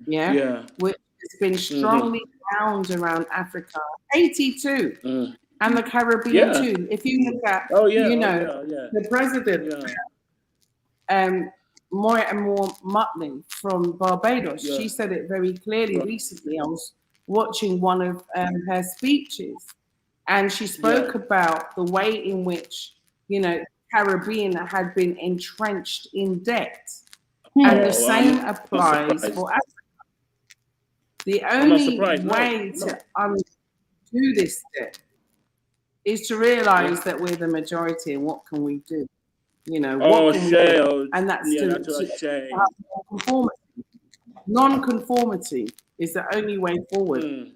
has been strongly bound around Africa. 82 and the Caribbean too. If you look at the president, Moya Mutley from Barbados, she said it very clearly recently. I was watching one of her speeches, and she spoke about the way in which Caribbean had been entrenched in debt. And the same applies for Africa. The only way to undo this debt is to realize that we're the majority, and what can we do? What can we do? And that's to have conformity. Non-conformity is the only way forward.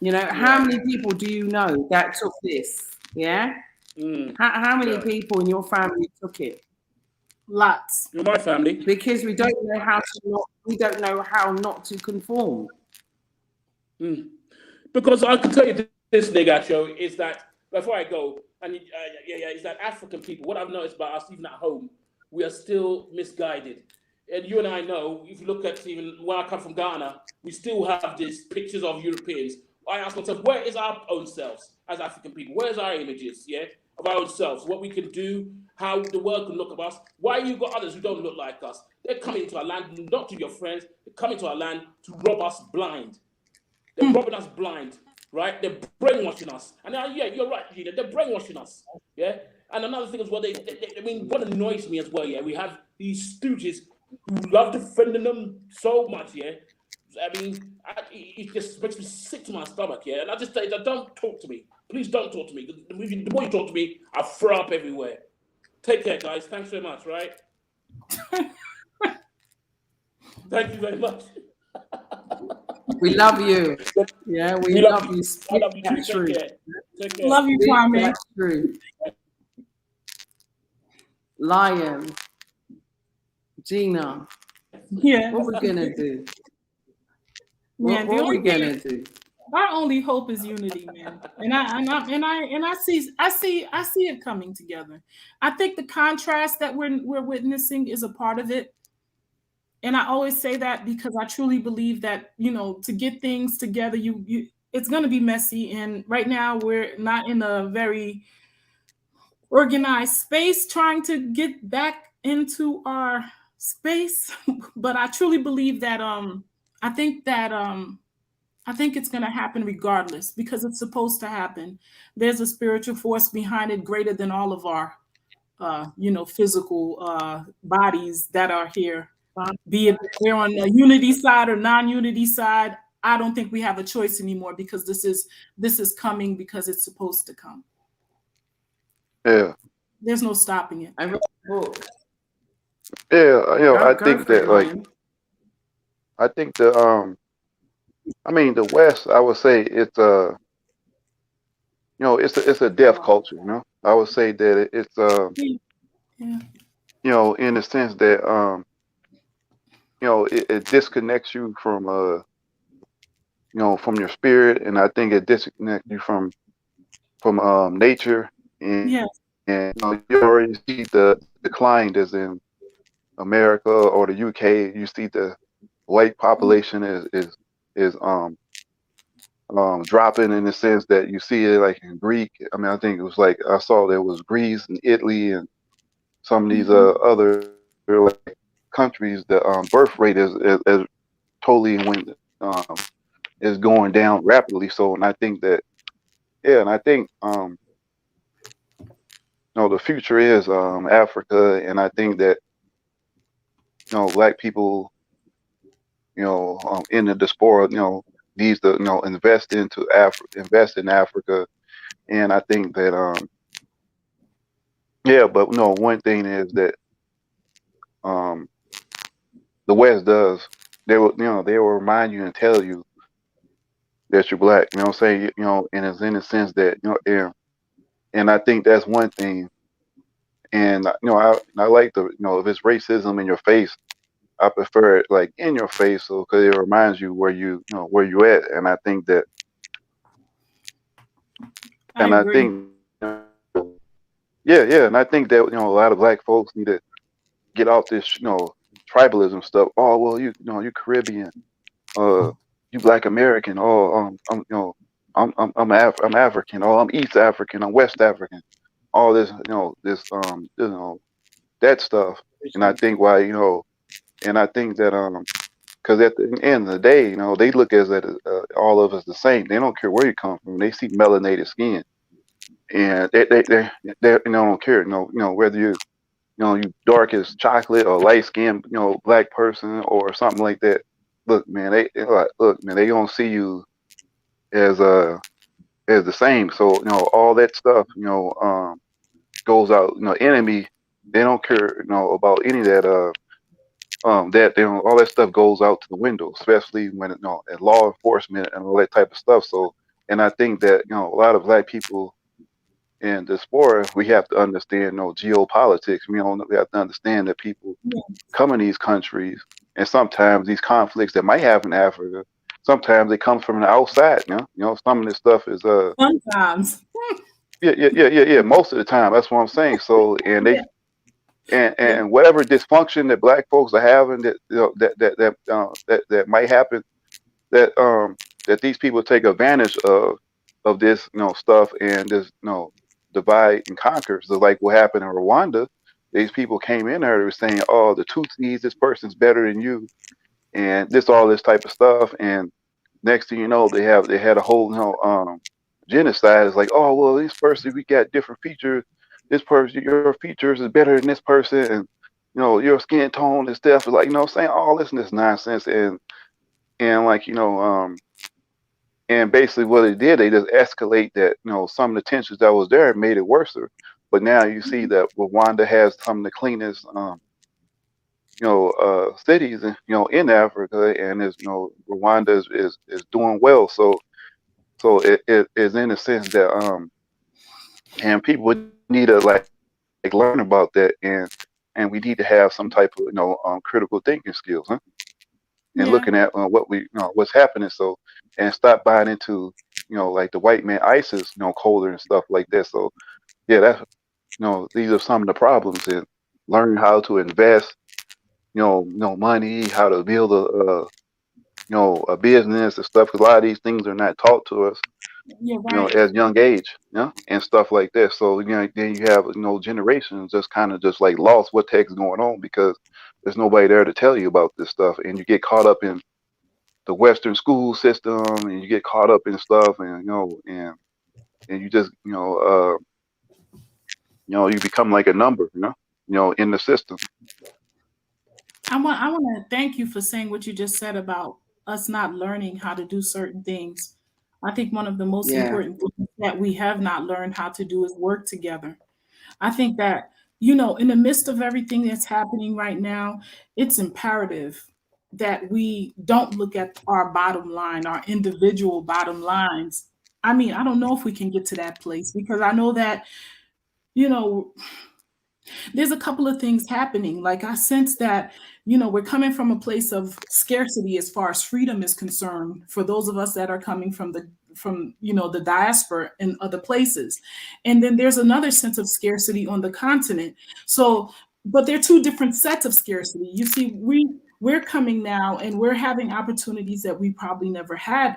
How many people do you know that took this? How many people in your family took it? Lots. In my family. Because we don't know how not to conform. Because I can tell you this, Niagacho, is that before I go, and is that African people, what I've noticed about us, even at home, we are still misguided. And you and I know, if you look at even where I come from, Ghana, we still have these pictures of Europeans. I ask myself, where is our own selves as African people? Where's our images, of our own selves? What we can do, how the world can look at us. Why you got others who don't look like us? They're coming to our land, not to your friends. They're coming to our land to rob us blind. They're robbing us blind, right? They're brainwashing us. And you're right, Gina. They're brainwashing us, And another thing as well, what annoys me as well, we have these stooges who love defending them so much, I mean, it just makes me sick to my stomach, And I just say, don't talk to me. Please don't talk to me. The more you talk to me, I throw up everywhere. Take care, guys. Thanks very much, right? Thank you very much. We love you. We love you. I love you too. Take care. Love you, Kwame. Lion. Gina. Yeah. What we gonna do? Man, what we gonna do? Our only hope is unity, man. And I see it coming together. I think the contrast that we're witnessing is a part of it. And I always say that because I truly believe that, to get things together, it's going to be messy. And right now we're not in a very organized space trying to get back into our space. But I truly believe that I think that I think it's going to happen regardless because it's supposed to happen. There's a spiritual force behind it greater than all of our physical bodies that are here, be it we're on the unity side or non-unity side. I don't think we have a choice anymore because this is coming because it's supposed to come. Yeah. There's no stopping it. I read a book. Yeah, I Go think for it, that like Ryan. I think I mean the West, I would say it's it's a deaf culture, I would say that it's Yeah. in the sense that it disconnects you from your spirit, and I think it disconnects you from nature, and, Yes. and you already see the decline that's in America or the UK. You see the white population is dropping in the sense that you see it like in Greek. I mean, I think it was like I saw there was Greece and Italy and some of these other like countries. The birth rate is totally um, is going down rapidly. So, and I think that and I think the future is Africa, and I think that black people in the diaspora needs to invest in Africa, and I think that but one thing is that um the West does. They will remind you and tell you that you're black. You know what I'm saying? And it's in the sense that and I think that's one thing. And I like if it's racism in your face, I prefer it like in your face, so because it reminds you where you at. And I think that, I and I agree. think, yeah, and I think that a lot of black folks need to get off this tribalism stuff. Oh well, you Caribbean, you Black American. Oh, I'm African. Oh, I'm East African. I'm West African. All this that stuff. And I think why and I think that because at the end of the day, they look at all of us the same. They don't care where you come from. They see melanated skin, and they don't care. Whether you dark as chocolate or light skinned black person or something like that. Look, man, they don't see you as as the same. So all that stuff goes out. Enemy. They don't care about any of that that all that stuff goes out to the window, especially when and law enforcement and all that type of stuff. So, and I think that a lot of black people in diaspora, we have to understand geopolitics. We have to understand that people come in these countries, and sometimes these conflicts that might have in Africa, sometimes they come from the outside. Some of this stuff is Sometimes. yeah. Most of the time, that's what I'm saying. So, and they and whatever dysfunction that black folks are having that might happen, that these people take advantage of this stuff, and this divide and conquer. So like what happened in Rwanda, these people came in there, they were saying, oh, the Tutsis, this person's better than you, and all this type of stuff. And next thing you know, they had a whole genocide. It's like, oh well, this person, we got different features. This person, your features is better than this person, and your skin tone and stuff. Like saying all this nonsense, and like and basically what it did, they just escalate that some of the tensions that was there made it worse. But now you see that Rwanda has some of the cleanest cities in Africa, and is Rwanda is doing well. So it is in a sense that and people need to like learn about that, and we need to have some type of critical thinking skills, huh? And Yeah. looking at what what's happening, so and stop buying into like the white man ISIS colder and stuff like that. So yeah, that's these are some of the problems, and learn how to invest money, how to build a business and stuff. 'Cause a lot of these things are not taught to us, You're right. as young age, and stuff like that. So, then you have, generations just kind of just like lost what the heck's going on because there's nobody there to tell you about this stuff. And you get caught up in the Western school system and you get caught up in stuff and you just, you become like a number, in the system. I want to thank you for saying what you just said about us not learning how to do certain things. I think one of the most Yeah. important things that we have not learned how to do is work together. I think that, in the midst of everything that's happening right now, it's imperative that we don't look at our bottom line, our individual bottom lines. I mean, I don't know if we can get to that place because I know that, you know, there's a couple of things happening. Like I sense that, we're coming from a place of scarcity as far as freedom is concerned for those of us that are coming from the diaspora and other places. And then there's another sense of scarcity on the continent. So, but they're two different sets of scarcity. You see, we're coming now and we're having opportunities that we probably never had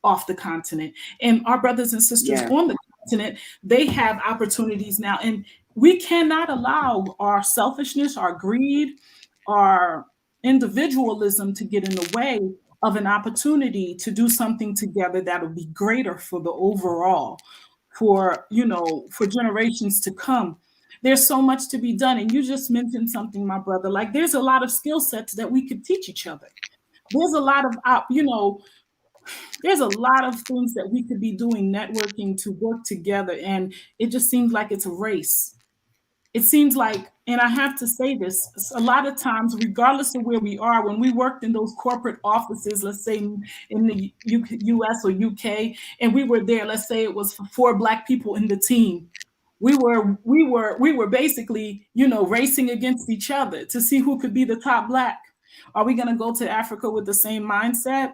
off the continent. And our brothers and sisters Yeah. on the continent, they have opportunities now. And we cannot allow our selfishness, our greed, our individualism to get in the way of an opportunity to do something together that will be greater for the overall, for generations to come. There's so much to be done. And you just mentioned something, my brother, like there's a lot of skill sets that we could teach each other. There's a lot of, there's a lot of things that we could be doing networking to work together. And it just seems like it's a race. It seems like, and I have to say this, a lot of times, regardless of where we are, when we worked in those corporate offices, let's say in the US or UK, and we were there, let's say it was for 4 Black people in the team. We were basically, racing against each other to see who could be the top Black. Are we going to go to Africa with the same mindset?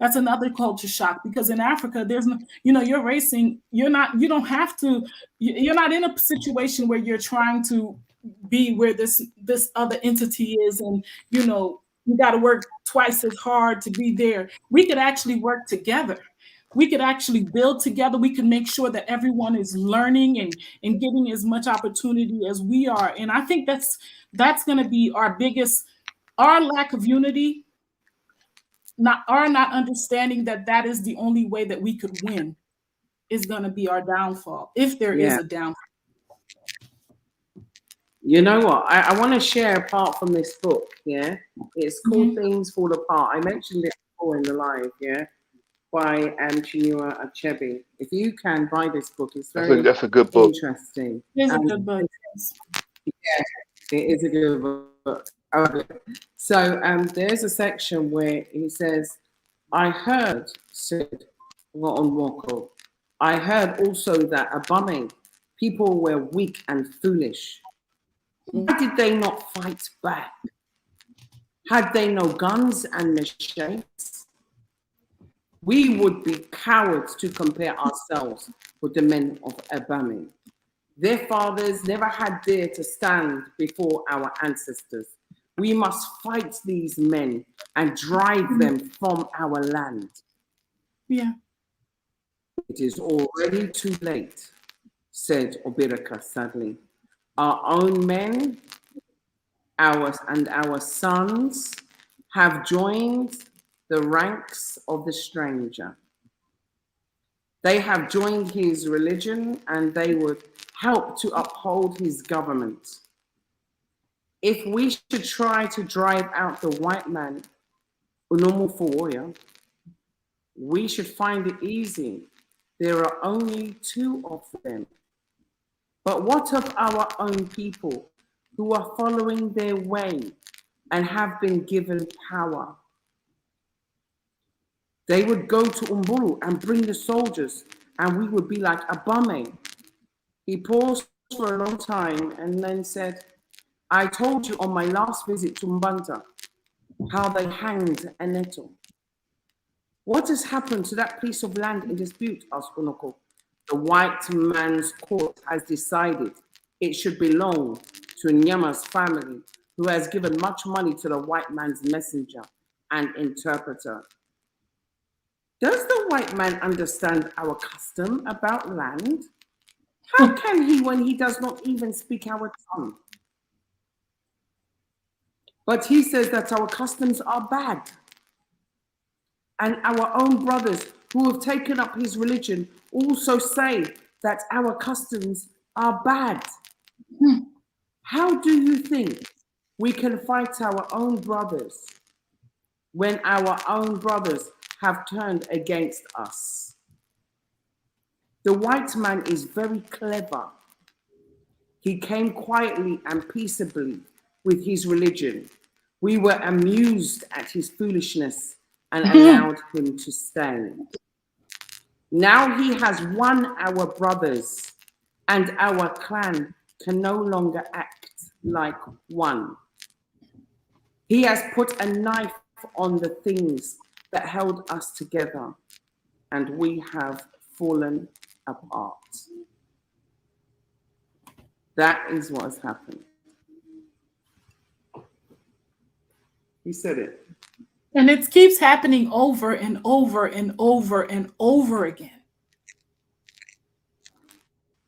That's another culture shock because in Africa, there's no, you're racing. You don't have to, you're not in a situation where you're trying to be where this other entity is. And, you got to work twice as hard to be there. We could actually work together. We could actually build together. We can make sure that everyone is learning and getting as much opportunity as we are. And I think that's going to be our lack of unity, not understanding that is the only way that we could win is going to be our downfall, if there is a downfall. You know what? I want to share a part from this book. Yeah, it's called Things Fall Apart. I mentioned it before in the live. Yeah, by Chinua Achebe. If you can buy this book, it's very That's a good book. interesting. It's a good book. Yeah, it is a good book. So there's a section where he says, I heard, said Woko, I heard also that Abame, people were weak and foolish. Why did they not fight back? Had they no guns and machetes? We would be cowards to compare ourselves with the men of Abame. Their fathers never had dared to stand before our ancestors. We must fight these men and drive them from our land. Yeah. It is already too late, said Obiraka sadly. Our own men, our sons, have joined the ranks of the stranger. They have joined his religion and they would help to uphold his government. If we should try to drive out the white man, we should find it easy. There are only 2 of them. But what of our own people who are following their way and have been given power? They would go to Umburu and bring the soldiers, and we would be like Abame. He paused for a long time and then said, I told you on my last visit to Mbanta how they hanged Eneto. What has happened to that piece of land in dispute? Asked Onoko. The white man's court has decided it should belong to Nyama's family, who has given much money to the white man's messenger and interpreter. Does the white man understand our custom about land? How can he when he does not even speak our tongue? But he says that our customs are bad. And our own brothers who have taken up his religion also say that our customs are bad. How do you think we can fight our own brothers when our own brothers have turned against us? The white man is very clever. He came quietly and peaceably with his religion. We were amused at his foolishness and allowed him to stay. Now he has won our brothers, and our clan can no longer act like one. He has put a knife on the things that held us together, and we have fallen apart. That is what has happened. He said it. And it keeps happening over and over and over and over again.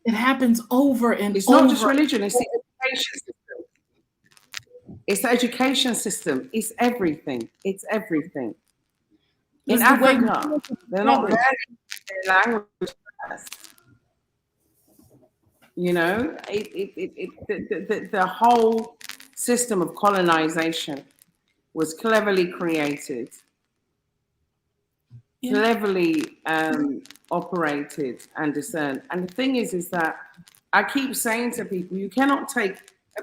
It happens over and It's over. not just religion, it's the education system. It's the education system. It's everything. It's everything. In It's the way Africa, they're not learning their language first. You know, the whole system of colonization was cleverly created, cleverly operated and discerned. And the thing is that I keep saying to people, you cannot take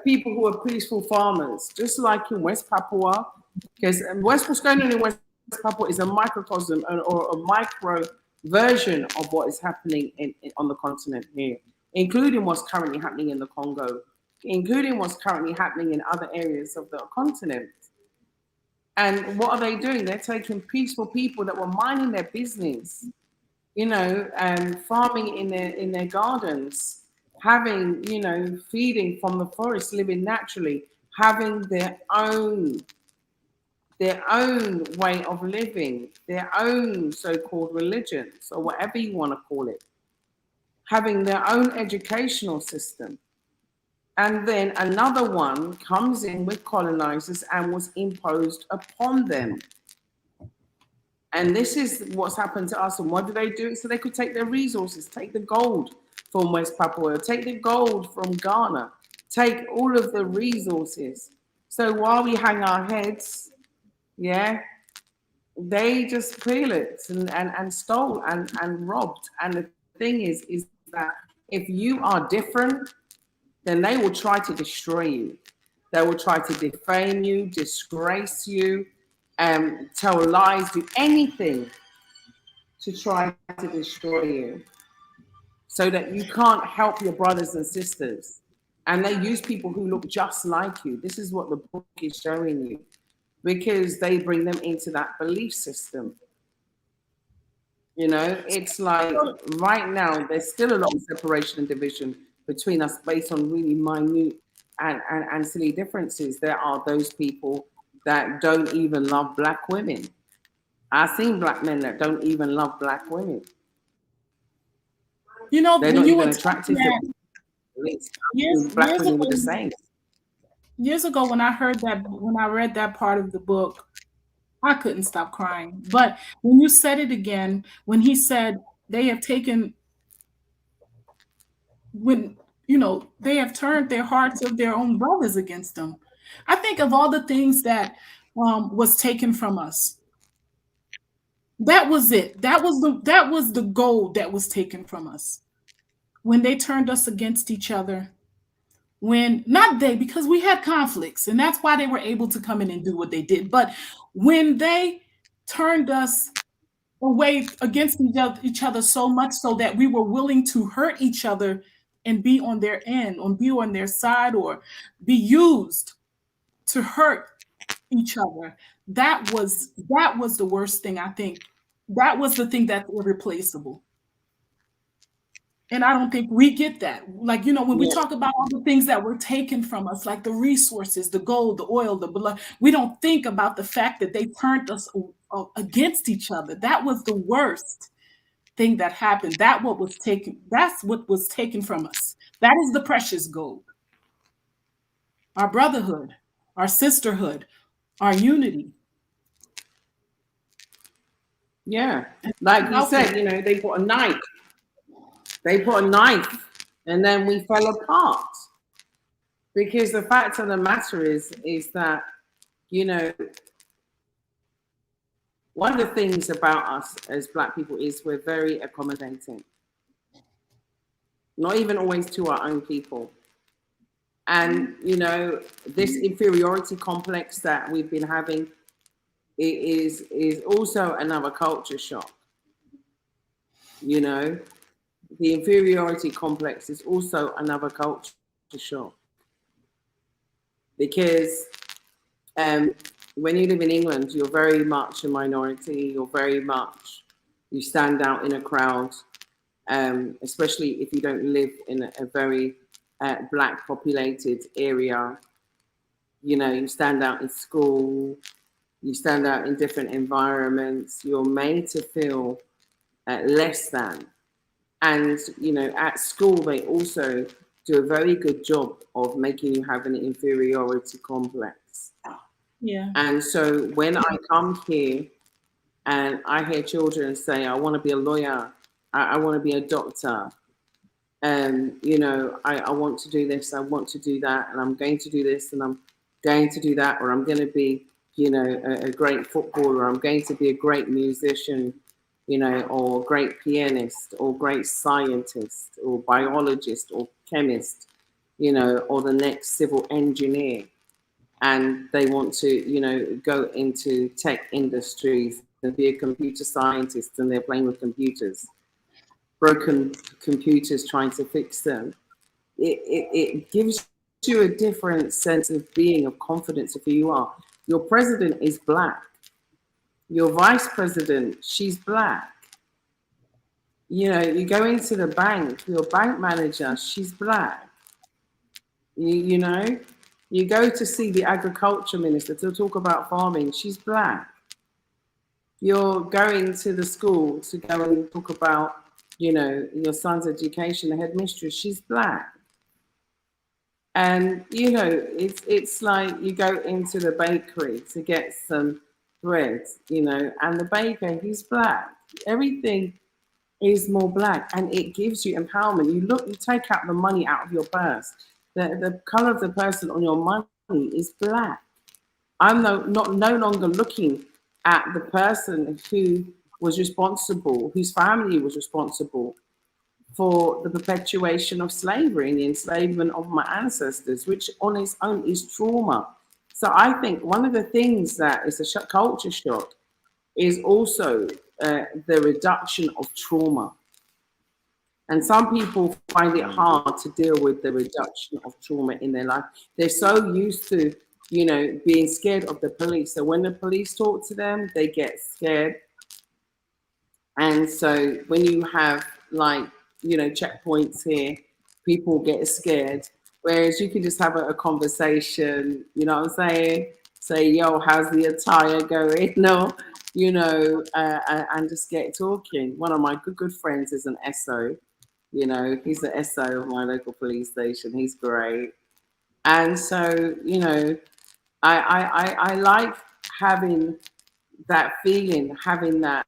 people who are peaceful farmers, just like in West Papua, because what's going on in West Papua is a microcosm or a micro version of what is happening on the continent here, including what's currently happening in the Congo, including what's currently happening in other areas of the continent. And what are they doing? They're taking peaceful people that were minding their business, you know, and farming in their gardens, having, you know, feeding from the forest, living naturally, having their own way of living, their own so-called religions, or whatever you want to call it, having their own educational system. And then another one comes in with colonizers and was imposed upon them. And this is what's happened to us. And what do they do? So they could take their resources, take the gold from West Papua, take the gold from Ghana, take all of the resources. So while we hang our heads, yeah, they just pillaged and stole and robbed. And the thing is that if you are different, then they will try to destroy you. They will try to defame you, disgrace you, tell lies, do anything to try to destroy you so that you can't help your brothers and sisters. And they use people who look just like you. This is what the book is showing you, because they bring them into that belief system. You know, it's like right now, there's still a lot of separation and division between us based on really minute and silly differences. There are those people that don't even love black women. I've seen black men that don't even love black women. You know, they're not even attracted to black women with the same. Years ago, when I read that part of the book, I couldn't stop crying. But when you said it again, when he said they have taken, when, you know, they have turned their hearts of their own brothers against them. I think of all the things that was taken from us. That was it. That was the gold that was taken from us. When they turned us against each other. Because we had conflicts, and that's why they were able to come in and do what they did. But when they turned us away against each other so much so that we were willing to hurt each other and be on their end, or be on their side, or be used to hurt each other, that was the worst thing. I think that was the thing that's irreplaceable. And I don't think we get that. Like, you know, when we Yeah. talk about all the things that were taken from us, like the resources, the gold, the oil, the blood, we don't think about the fact that they turned us against each other. That was the worst thing that happened. That's what was taken from us. That is the precious gold. Our brotherhood, our sisterhood, our unity. Yeah. Like you said, you know, they put a knife. They put a knife, and then we fell apart. Because the fact of the matter is that, you know, one of the things about us as Black people is we're very accommodating. Not even always to our own people. And, you know, this inferiority complex that we've been having is also another culture shock. You know, the inferiority complex is also another culture shock. Because when you live in England, you're very much a minority. You stand out in a crowd, especially if you don't live in a very Black populated area. You know, you stand out in school, you stand out in different environments. You're made to feel less than. And, you know, at school, they also do a very good job of making you have an inferiority complex. Yeah. And so when I come here and I hear children say, I want to be a lawyer, I want to be a doctor, you know, I want to do this, I want to do that, and I'm going to do this, and I'm going to do that, or I'm going to be, you know, a great footballer, I'm going to be a great musician, you know, or great pianist, or great scientist, or biologist, or chemist, you know, or the next civil engineer. And they want to, you know, go into tech industries and be a computer scientist, and they're playing with computers, broken computers, trying to fix them. It gives you a different sense of being, of confidence of who you are. Your president is Black. Your vice president, she's Black. You know, you go into the bank, your bank manager, she's Black. You know, you go to see the agriculture minister to talk about farming, she's Black. You're going to the school to go and talk about, you know, your son's education, the headmistress, she's Black. And, you know, it's like you go into the bakery to get some bread, you know, and the baker, he's Black. Everything is more Black, and it gives you empowerment. You take out the money out of your purse. The color of the person on your money is Black. I'm no longer looking at the person who was responsible, whose family was responsible for the perpetuation of slavery and the enslavement of my ancestors, which on its own is trauma. So I think one of the things that is a culture shock is also the reduction of trauma. And some people find it hard to deal with the reduction of trauma in their life. They're so used to, you know, being scared of the police. So when the police talk to them, they get scared. And so when you have, like, you know, checkpoints here, people get scared. Whereas you can just have a conversation, you know what I'm saying? Say, yo, how's the attire going? No, you know, and just get talking. One of my good friends is an SO. You know, he's the SO of my local police station. He's great. And so, you know, I like having that feeling, having that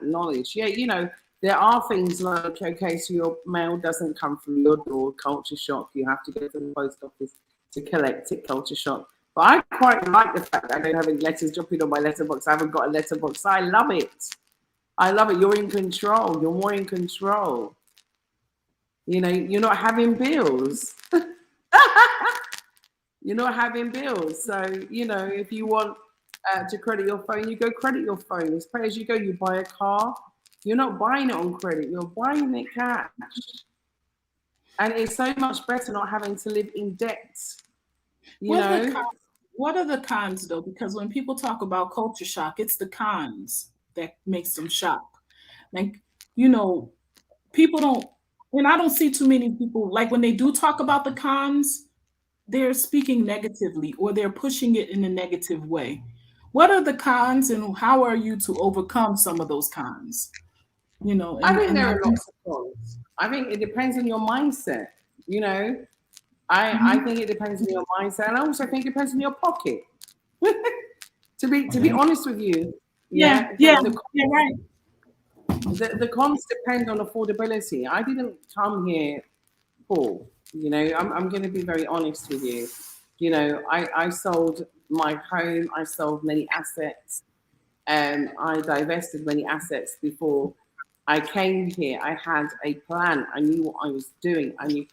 knowledge. Yeah, you know, there are things like, okay, so your mail doesn't come from your door, culture shock. You have to go to the post office to collect it, culture shock. But I quite like the fact that I don't have any letters dropping on my letterbox. I haven't got a letterbox. I love it. I love it. You're in control. You're more in control. You know, you're not having bills. You're not having bills. So, you know, if you want to credit your phone, you go credit your phone. It's pay as you go. You buy a car. You're not buying it on credit. You're buying it cash. And it's so much better not having to live in debt. You know? What are the cons, though? Because when people talk about culture shock, it's the cons that makes them shock. Like, you know, people don't, and I don't see too many people, like when they do talk about the cons, they're speaking negatively or they're pushing it in a negative way. What are the cons and how are you to overcome some of those cons? You know, I think and there I are think, lots of cons. I think it depends on your mindset. You know, I Mhm. think it depends on your mindset, and I also think it depends on your pocket. To be honest with you, Yeah, yeah, yeah, yeah, right. the cons depend on affordability. I didn't come here poor. You know, I'm going to be very honest with you. You know, I sold my home. I sold many assets. I divested many assets before I came here. I had a plan. I knew what I was doing. I knew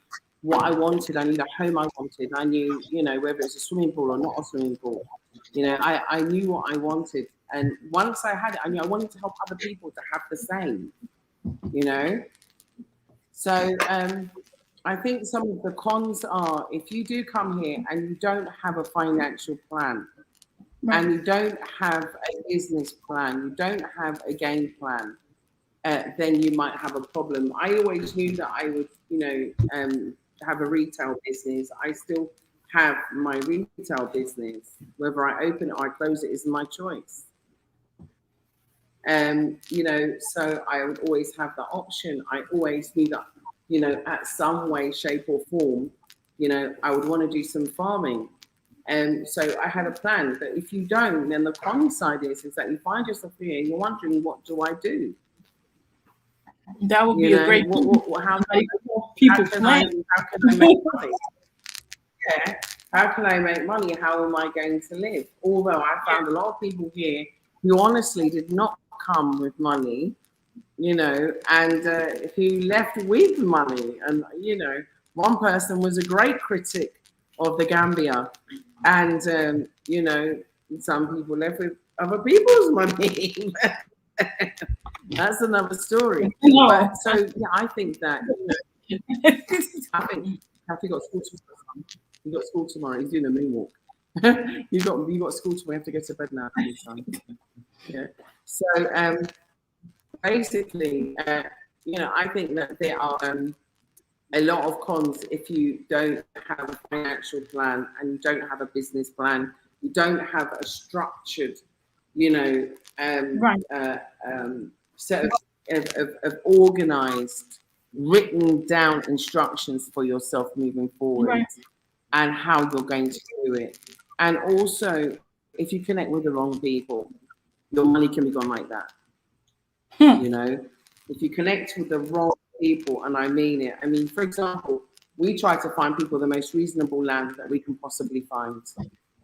what I wanted. I knew the home I wanted. I knew, you know, whether it's a swimming pool or not a swimming pool. You know, I knew what I wanted. And once I had it, I knew I wanted to help other people to have the same, you know. So I think some of the cons are if you do come here and you don't have a financial plan, Right. and you don't have a business plan, you don't have a game plan, then you might have a problem. I always knew that I would, you know, have a retail business. I still have my retail business. Whether I open it or I close it is my choice. You know, so I would always have the option. I always knew that, you know, at some way, shape, or form, you know, I would want to do some farming. And so I had a plan. But if you don't, then the con side is that you find yourself here and you're wondering, what do I do? That would You be a know, great how people can plan. how can I make money? Yeah, how can I make money? How am I going to live? Although I found a lot of people here who honestly did not come with money, you know, and who left with money. And, you know, one person was a great critic of the Gambia. And, you know, some people left with other people's money. That's another story. No. But so, yeah, I think that, you know, I think Kathy got school tomorrow. You got school tomorrow. He's doing a moonwalk. you got school tomorrow. You have to get to bed now, son. Yeah. So basically, you know, I think that there are a lot of cons if you don't have a financial plan and you don't have a business plan. You don't have a structured, you know, Right. set of organized, written down instructions for yourself moving forward, Right. and how you're going to do it. And also, if you connect with the wrong people, your money can be gone like that. You know, if you connect with the wrong people, and I mean it. I mean, for example, we try to find people the most reasonable land that we can possibly find.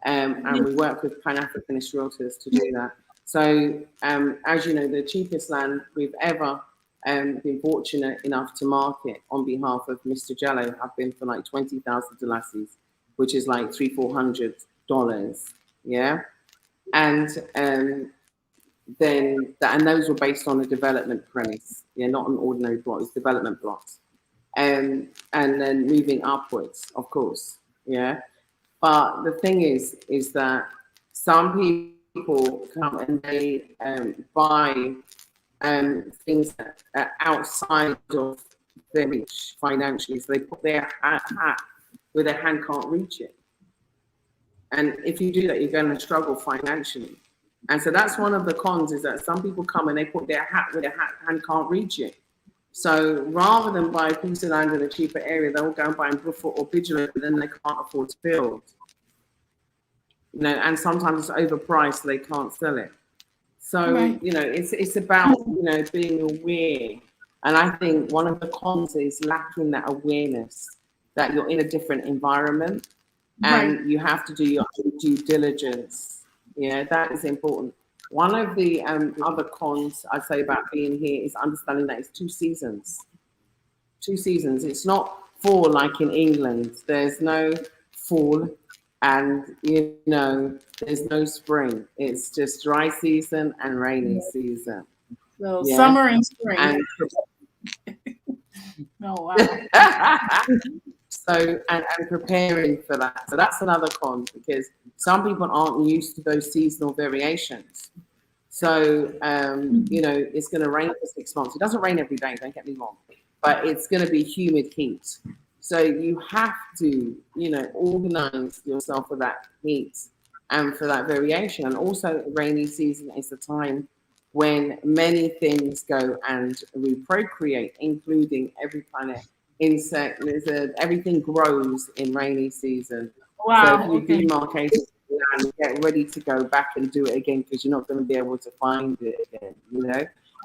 And we work with Pan-Africanist realtors to do that. So, as you know, the cheapest land we've ever been fortunate enough to market on behalf of Mr. Jello have been for like 20,000 dollars, which is like $300-400. Yeah. And then and those were based on a development premise, yeah, not an ordinary block, it's development blocks. And then moving upwards, of course, yeah. But the thing is that some people come and they buy things that are outside of their reach financially. So they put their hat where their hand can't reach it. And if you do that, you're going to struggle financially. And so that's one of the cons, is that some people come and they put their hat where their hand can't reach it. So rather than buy a piece of land in a cheaper area, they'll go and buy in Brookfield or Vigilant, but then they can't afford to build. You know, and sometimes it's overpriced, so they can't sell it. So, Right. you know, it's about, you know, being aware. And I think one of the cons is lacking that awareness that you're in a different environment and Right. you have to do your due diligence. Yeah, that is important. One of the other cons I'd say about being here is understanding that it's 2 seasons. 2 seasons. It's not fall like in England. There's no fall, and you know, there's no spring. It's just dry season and rainy season. So Yeah. summer and spring. And Oh wow. so and preparing for that. So that's another con, because some people aren't used to those seasonal variations. So you know, it's going to rain for 6 months. It doesn't rain every day, don't get me wrong. but it's going to be humid heat. So you have to, organize yourself for that heat and for that variation. And also, rainy season is a time when many things go and we procreate, including every kind of insect, lizard, everything grows in rainy season. So if Wow. you Okay. demarcate land, get ready to go back and do it again because you're not going to be able to find it again,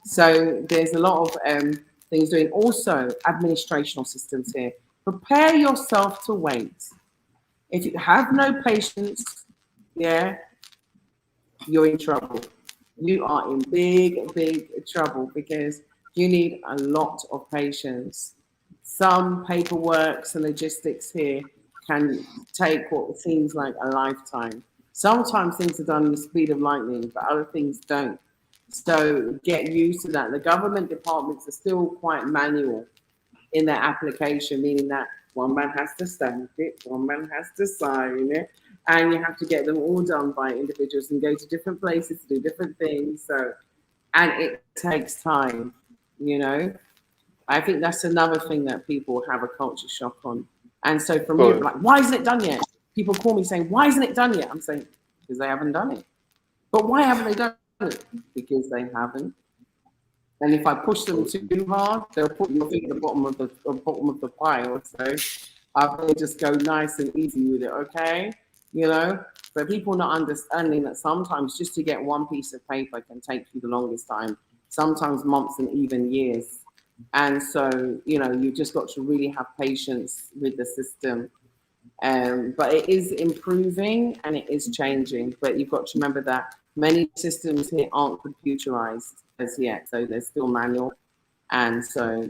So there's a lot of things doing. Also, administrational systems here. Prepare yourself to wait. If you have no patience, you're in trouble. You are in big, big trouble because you need a lot of patience. Some paperwork and logistics here can take what seems like a lifetime. Sometimes things are done in the speed of lightning, but other things don't. So get used to that. The government departments are still quite manual in their application, meaning that one man has to stamp it, one man has to sign it, and you have to get them all done by individuals and go to different places to do different things. So, and it takes time. I think that's another thing that people have a culture shock on. And so for me, like, why isn't it done yet? People call me saying, why isn't it done yet? I'm saying, because they haven't done it. But why haven't they done it? Because they haven't. And if I push them too hard, they'll put your feet at the bottom of the pile. So I will just go nice and easy with it, okay? But people not understanding that sometimes just to get one piece of paper can take you the longest time, sometimes months and even years. And so, you've just got to really have patience with the system. But it is improving and it is changing. But you've got to remember that many systems here aren't computerized as yet, so they're still manual. And so,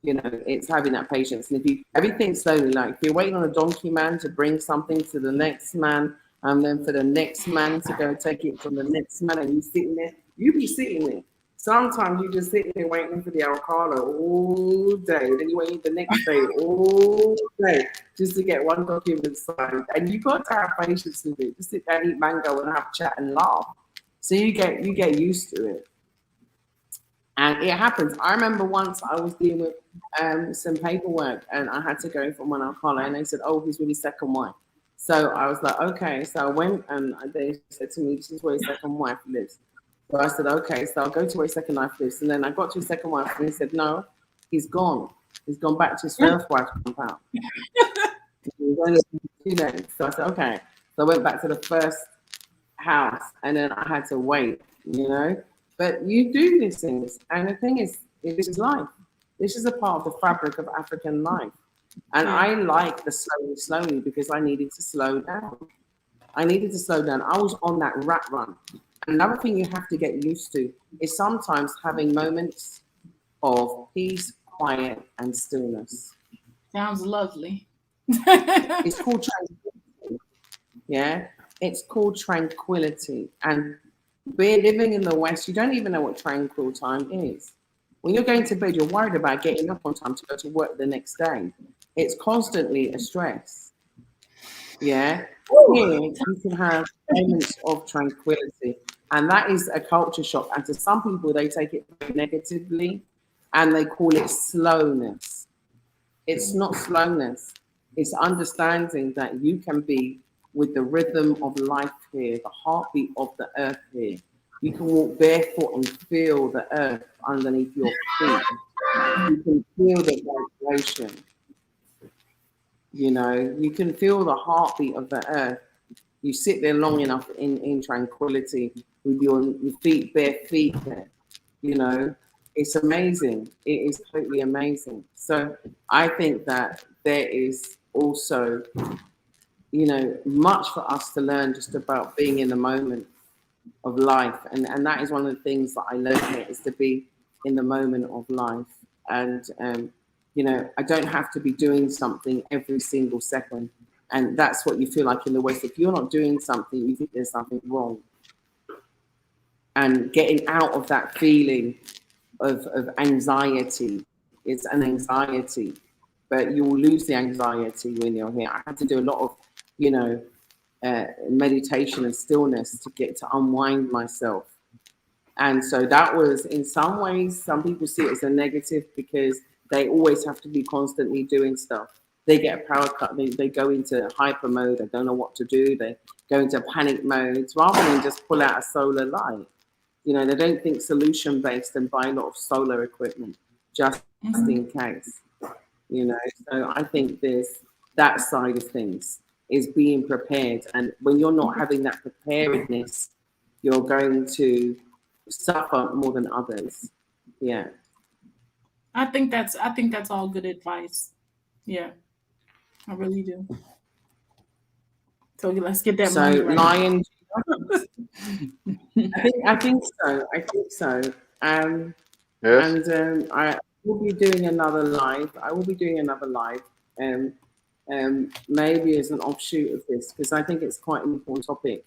it's having that patience. And if you everything slowly, like if you're waiting on a donkey man to bring something to the next man, and then for the next man to go take it from the next man, and you sitting there, you be sitting there. Sometimes you just sit there waiting for the avocado all day. Then you wait the next day all day just to get one document signed. And you got to have patience with it. Just sit there and eat mango and have a chat and laugh. So you get used to it. And it happens. I remember once I was dealing with some paperwork and I had to go from one avocado and they said, oh, he's really second wife. So I was like, okay. So I went and they said to me, this is where his second wife lives. So I said, okay, so I'll go to where his second wife lives. And then I got to his second wife and he said, no, he's gone. He's gone back to his first wife's compound. He was only 2 days. So I said, okay. So I went back to the first house and then I had to wait, But you do these things. And the thing is, this is life. This is a part of the fabric of African life. And I like the slowly because I needed to slow down. I was on that rat run. Another thing you have to get used to is sometimes having moments of peace, quiet, and stillness. Sounds lovely. It's called tranquility. Yeah, it's called tranquility. And we're living in the West, you don't even know what tranquil time is. When you're going to bed, you're worried about getting up on time to go to work the next day. It's constantly a stress. Yeah. Here, you can have moments of tranquility. And that is a culture shock. And to some people, they take it negatively and they call it slowness. It's not slowness. It's understanding that you can be with the rhythm of life here, the heartbeat of the earth here. You can walk barefoot and feel the earth underneath your feet. You can feel the vibration. You can feel the heartbeat of the earth. You sit there long enough in tranquility with your feet, bare feet there. It's amazing. It is totally amazing. So I think that there is also, much for us to learn just about being in the moment of life. And that is one of the things that I learned here is to be in the moment of life. And, I don't have to be doing something every single second. And that's what you feel like in the West. If you're not doing something, you think there's something wrong. And getting out of that feeling of anxiety, it's an anxiety, but you will lose the anxiety when you're here. I had to do a lot of, meditation and stillness to get to unwind myself. And so that was, in some ways, some people see it as a negative because They always have to be constantly doing stuff. They get a power cut, they go into hyper mode, they don't know what to do, they go into panic modes rather than just pull out a solar light. You know, they don't think solution based and buy a lot of solar equipment just in case. You know, so I think there's that side of things is being prepared. And when you're not having that preparedness, you're going to suffer more than others. Yeah. I think that's all good advice. Yeah, I really do. So let's get that So money right. lion, I think so. I think so. Yes. And I will be doing another live. I will be doing another live. Maybe as an offshoot of this, because I think it's quite an important topic.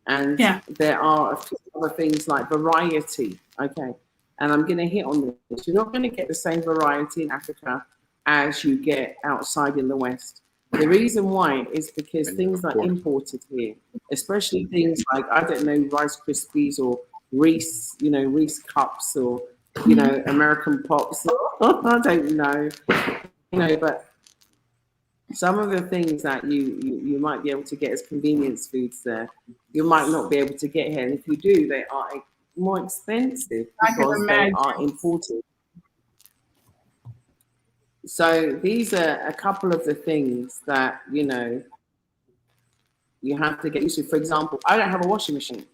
And Yeah. there are a few other things like variety. Okay. And I'm going to hit on this. You're not going to get the same variety in Africa as you get outside in the West. The reason why is because things are imported here, especially things like, I don't know, Rice Krispies or Reese, you know, Reese cups or, you know, American Pops. I don't know, you know, but some of the things that you might be able to get as convenience foods there, you might not be able to get here. And if you do, they are more expensive because they are imported. So these are a couple of the things that, you know, you have to get used to. For example, I don't have a washing machine.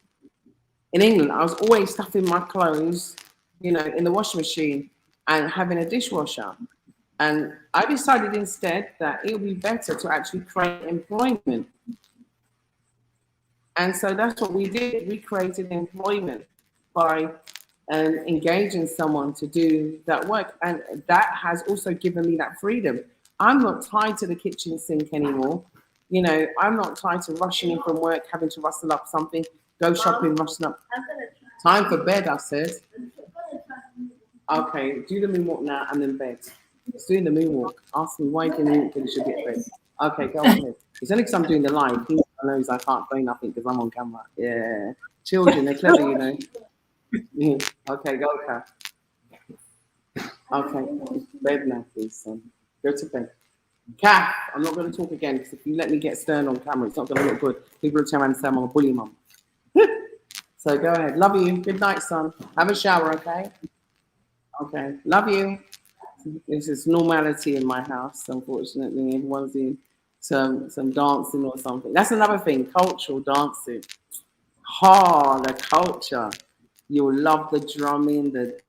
In England, I was always stuffing my clothes, you know, in the washing machine and having a dishwasher. And I decided instead that it would be better to actually create employment. And so that's what we did. We created employment by engaging someone to do that work. And that has also given me that freedom. I'm not tied to the kitchen sink anymore. You know, I'm not tied to rushing in from work, having to rustle up something, go shopping, rustle up. Time for bed, I said. Okay, do the moonwalk now and then bed. It's doing the moonwalk. Ask me why you can moonwalk and you should be at bed. Okay, go ahead. It's only because I'm doing the live. He knows I can't say nothing because I'm on camera. Yeah. Children, they're clever, you know. Okay, go, Kat. Okay, bed now, please, son. Go to bed. Kat, I'm not going to talk again because if you let me get stern on camera, it's not going to look good. People will turn around and say I'm a bully mum. So go ahead. Love you. Good night, son. Have a shower, okay? Okay. Love you. This is normality in my house, unfortunately. Everyone's in some dancing or something. That's another thing, cultural dancing. The culture. You'll love the drumming, the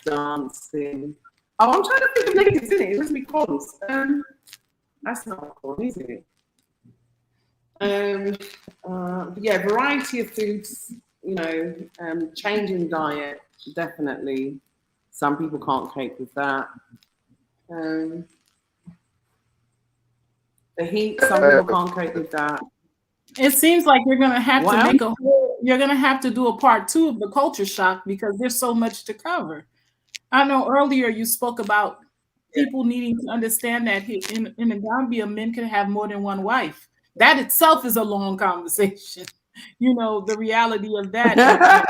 dancing. Oh, I'm trying to think of names, isn't it? It must be cons. That's not cool, is it? Yeah, variety of foods, you know, changing diet, definitely. Some people can't cope with that. The heat, some people can't cope with that. It seems like you're gonna have to make you're gonna have to do a part 2 of the culture shock because there's so much to cover. I know earlier you spoke about people needing to understand that in Gambia, men can have more than one wife. That itself is a long conversation. You know, the reality of that.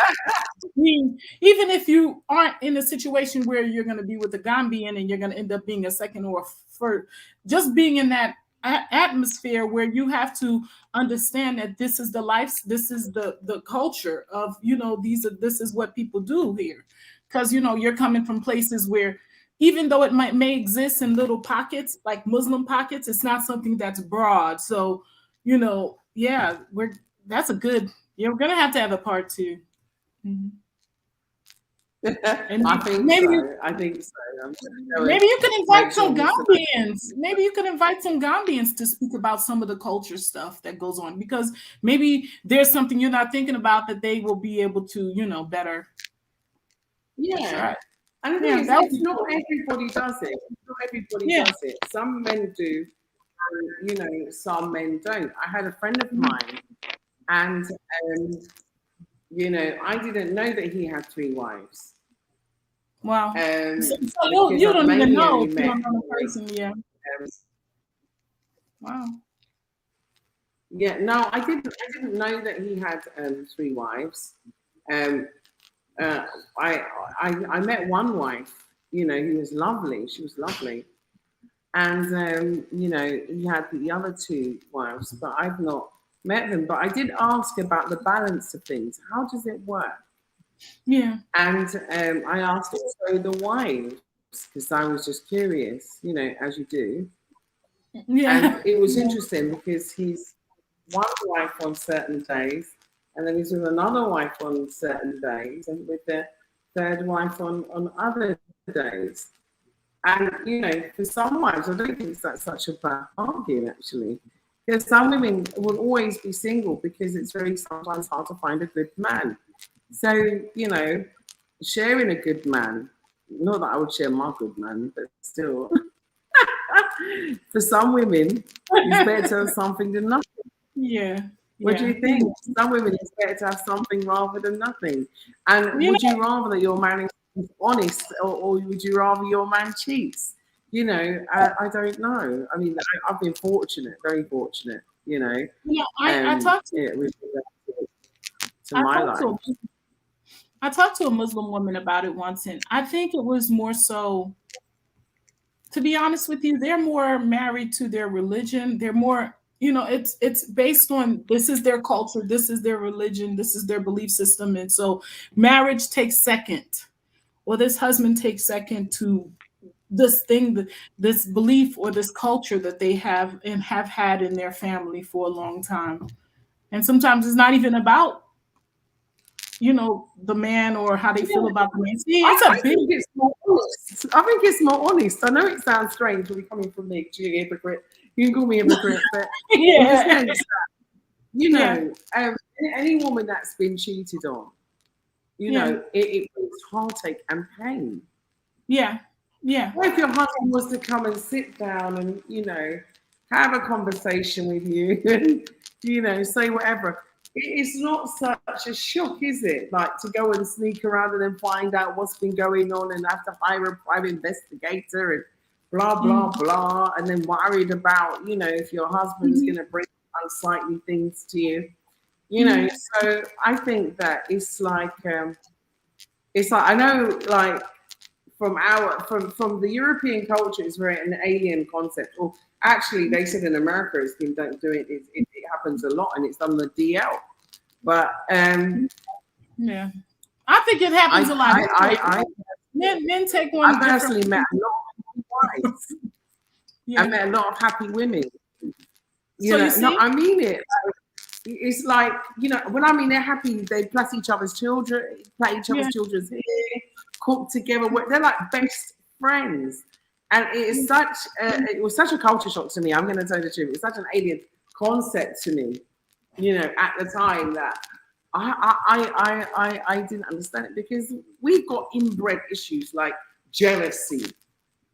Even if you aren't in a situation where you're going to be with a Gambian and you're going to end up being a second or first, just being in that atmosphere where you have to understand that this is the life, this is the culture of, you know, this is what people do here. Because, you know, you're coming from places where even though it may exist in little pockets, like Muslim pockets, it's not something that's broad. So, you know, yeah, that's a good, you're going to have a part 2. Mm-hmm. I think so. Maybe you can invite some Gambians. Maybe you can invite some Gambians to speak about some of the culture stuff that goes on, because maybe there's something you're not thinking about that they will be able to, you know, better. Yeah. And it's not everybody does it. Not everybody does it. Some men do, and, you know, some men don't. I had a friend of mine, and you know, I didn't know that he had 3 wives. Wow. So you don't even know. You don't know the person, yeah. Wow. Yeah, no, I didn't know that he had 3 wives. I met one wife, You know, he was lovely. She was lovely. And, you know, he had the other two wives, but I've not met them. But I did ask about the balance of things. How does it work? Yeah. And I asked also the wives, because I was just curious, you know, as you do. Yeah. And it was interesting because he's one wife on certain days, and then he's with another wife on certain days, and with the third wife on other days. And you know, for some wives, I don't think that's such a bad bargain actually, because some women will always be single because it's very sometimes hard to find a good man. So you know, sharing a good man, not that I would share my good man, but still, for some women, it's better to have something than nothing. Yeah. What do Yeah. you think? Some women, it's better to have something rather than nothing. And Yeah. would you rather that your man is honest, or would you rather your man cheats? You know, I don't know. I mean, I've been fortunate, very fortunate. You know, Yeah. I talked to yeah, with regard to I my talked life. to I talked to a Muslim woman about it once, and I think it was more so, to be honest with you, they're more married to their religion. They're more, you know, it's based on, this is their culture, this is their religion, this is their belief system. And so marriage takes second, or this husband takes second to this thing, this belief or this culture that they have and have had in their family for a long time. And sometimes it's not even about, you know, the man or how they feel about the man. See, it's I a big, think it's more honest. I think it's more honest. I know it sounds strange to be coming from me, you're a hypocrite. You can call me a hypocrite, but in the yeah, sense that, you yeah, know, any woman that's been cheated on, you yeah, know, it brings heartache and pain. yeah, yeah, What if your husband was to come and sit down and, you know, have a conversation with you and, you know, say whatever? It's not such a shock, is it? Like to go and sneak around and then find out what's been going on and have to hire a private investigator and blah, blah, blah. And then worried about, you know, if your husband's going to bring unsightly things to you. You know, so I think that it's like I know like from the European culture, it's very an alien concept. Or actually, they said in America, it's been don't do it. It happens a lot, and it's done the DL. But yeah. I think it happens a lot. I Men take one personally different. met a lot of happy wives. Yeah. I met a lot of happy women. You So know, you see, no, I mean it. It's like, you know, when I mean they're happy, they play each other's children, play each other's children's hair, cook together. They're like best friends. And it is such it was such a culture shock to me. I'm going to tell you the truth. It's such an alien concept to me, you know, at the time that I didn't understand it, because we've got inbred issues like jealousy,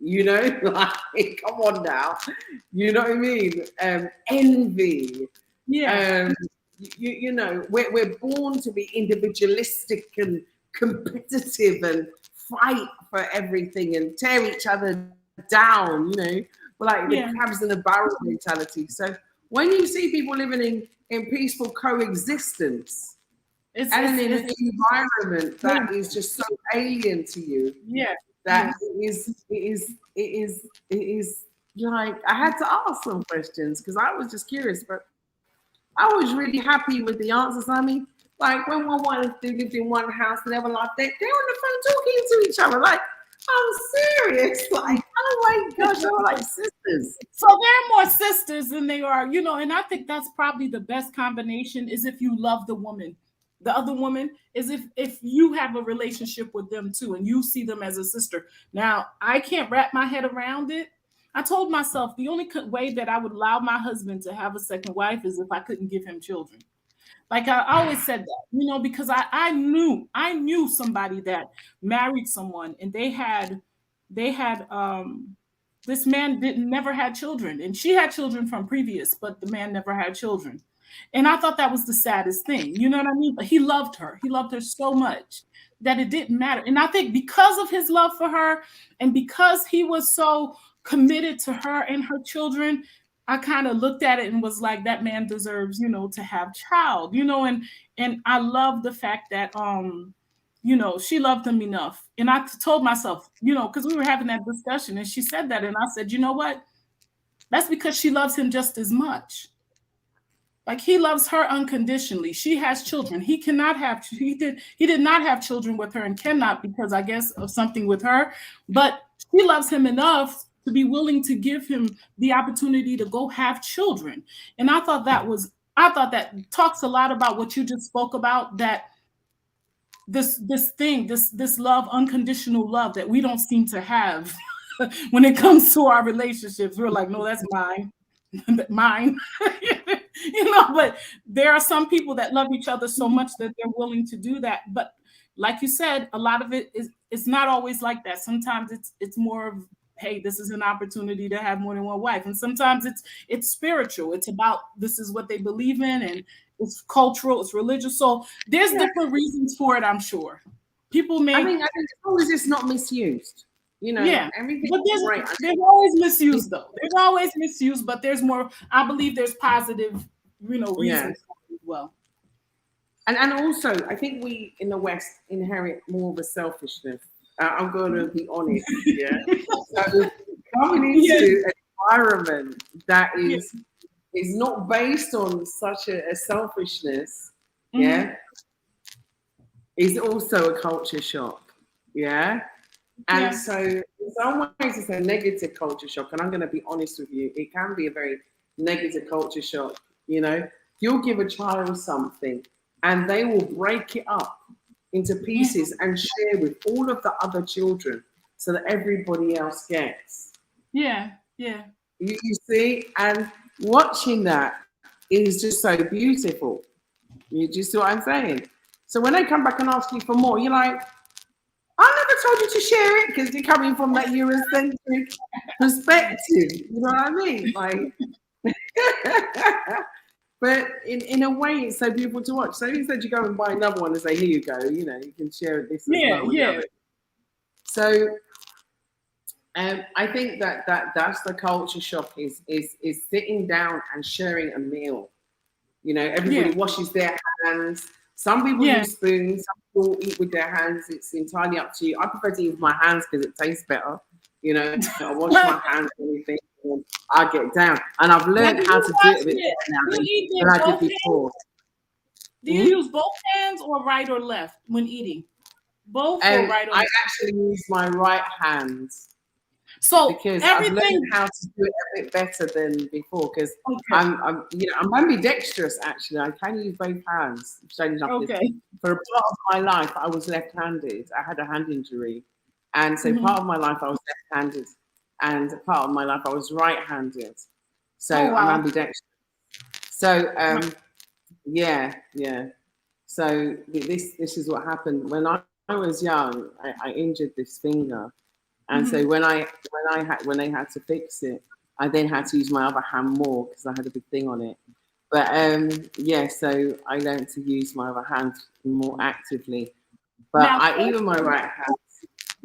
you know, like come on now, you know what I mean? Envy. yeah, You know, we're born to be individualistic and competitive and fight for everything and tear each other down, you know, like the yeah. crabs in a barrel mentality. So when you see people living in peaceful coexistence It's and in it's, an environment that is just so alien to you, yeah, that it is like I had to ask some questions because I was just curious, but I was really happy with the answers. I mean, like when one wanted to lived in one house and they were like they're on the phone talking to each other. Like, I'm serious. Like, oh my gosh, they were like sisters. So they're more sisters than they are, you know, and I think that's probably the best combination, is if you love the woman. The other woman is if you have a relationship with them too and you see them as a sister. Now, I can't wrap my head around it. I told myself the only way that I would allow my husband to have a second wife is if I couldn't give him children. Like I always said that, you know, because I knew somebody that married someone and they had this man didn't never had children, and she had children from previous, but the man never had children. And I thought that was the saddest thing. You know what I mean? But he loved her. He loved her so much that it didn't matter. And I think because of his love for her and because he was so committed to her and her children, I kind of looked at it and was like, that man deserves, you know, to have child, you know, and I love the fact that you know, she loved him enough. And I told myself, you know, because we were having that discussion and she said that. And I said, you know what? That's because she loves him just as much. Like he loves her unconditionally. She has children. He did not have children with her and cannot because I guess of something with her, but she loves him enough to be willing to give him the opportunity to go have children. And I thought that talks a lot about what you just spoke about, that this love, unconditional love that we don't seem to have when it comes to our relationships. We're like, no, that's mine. Mine. You know, but there are some people that love each other so much that they're willing to do that. But like you said, a lot of it is, it's not always like that. Sometimes it's more of, hey, this is an opportunity to have more than one wife. And sometimes it's spiritual. It's about, this is what they believe in, and it's cultural, it's religious. So there's different reasons for it, I'm sure. People may, I think as long as it's not misused, you know, everything. But great. there's always misuse though. There's always misuse, but there's more, I believe there's positive, you know, reasons for it as well. And also, I think we in the West inherit more of a selfishness. I'm going to be honest, yeah. So coming into an environment that is not based on such a selfishness, is also a culture shock, yeah. And so in some ways it's a negative culture shock, and I'm going to be honest with you, it can be a very negative culture shock. You know, you'll give a child something and they will break it up into pieces and share with all of the other children so that everybody else gets. You see, and watching that is just so beautiful. You just see what I'm saying? So when they come back and ask you for more, you're like, I never told you to share it, because you're coming from that Eurocentric perspective. You know what I mean? Like, but in a way, it's so beautiful to watch. So instead, you go and buy another one and say, "Here you go. You know, you can share this." So, I think that's the culture shock is sitting down and sharing a meal. You know, everybody washes their hands. Some people use spoons. Some people eat with their hands. It's entirely up to you. I prefer to eat with my hands because it tastes better. You know, I wash my hands and everything. And I get down, and I've learned how to do it a bit better now than I did before. Do you use both hands or right or left when eating? Both or right or left? I actually use my right hand. So because I've learned how to do it a bit better than before. Because I'm ambidextrous. Actually, I can use both hands. For a part of my life, I was left-handed. I had a hand injury, and so part of my life I was left-handed, and part of my life I was right-handed. So I'm ambidextrous. So So this is what happened when I was young. I injured this finger. And so when they had to fix it, I then had to use my other hand more because I had a big thing on it. But so I learned to use my other hand more actively. But I even my right hand.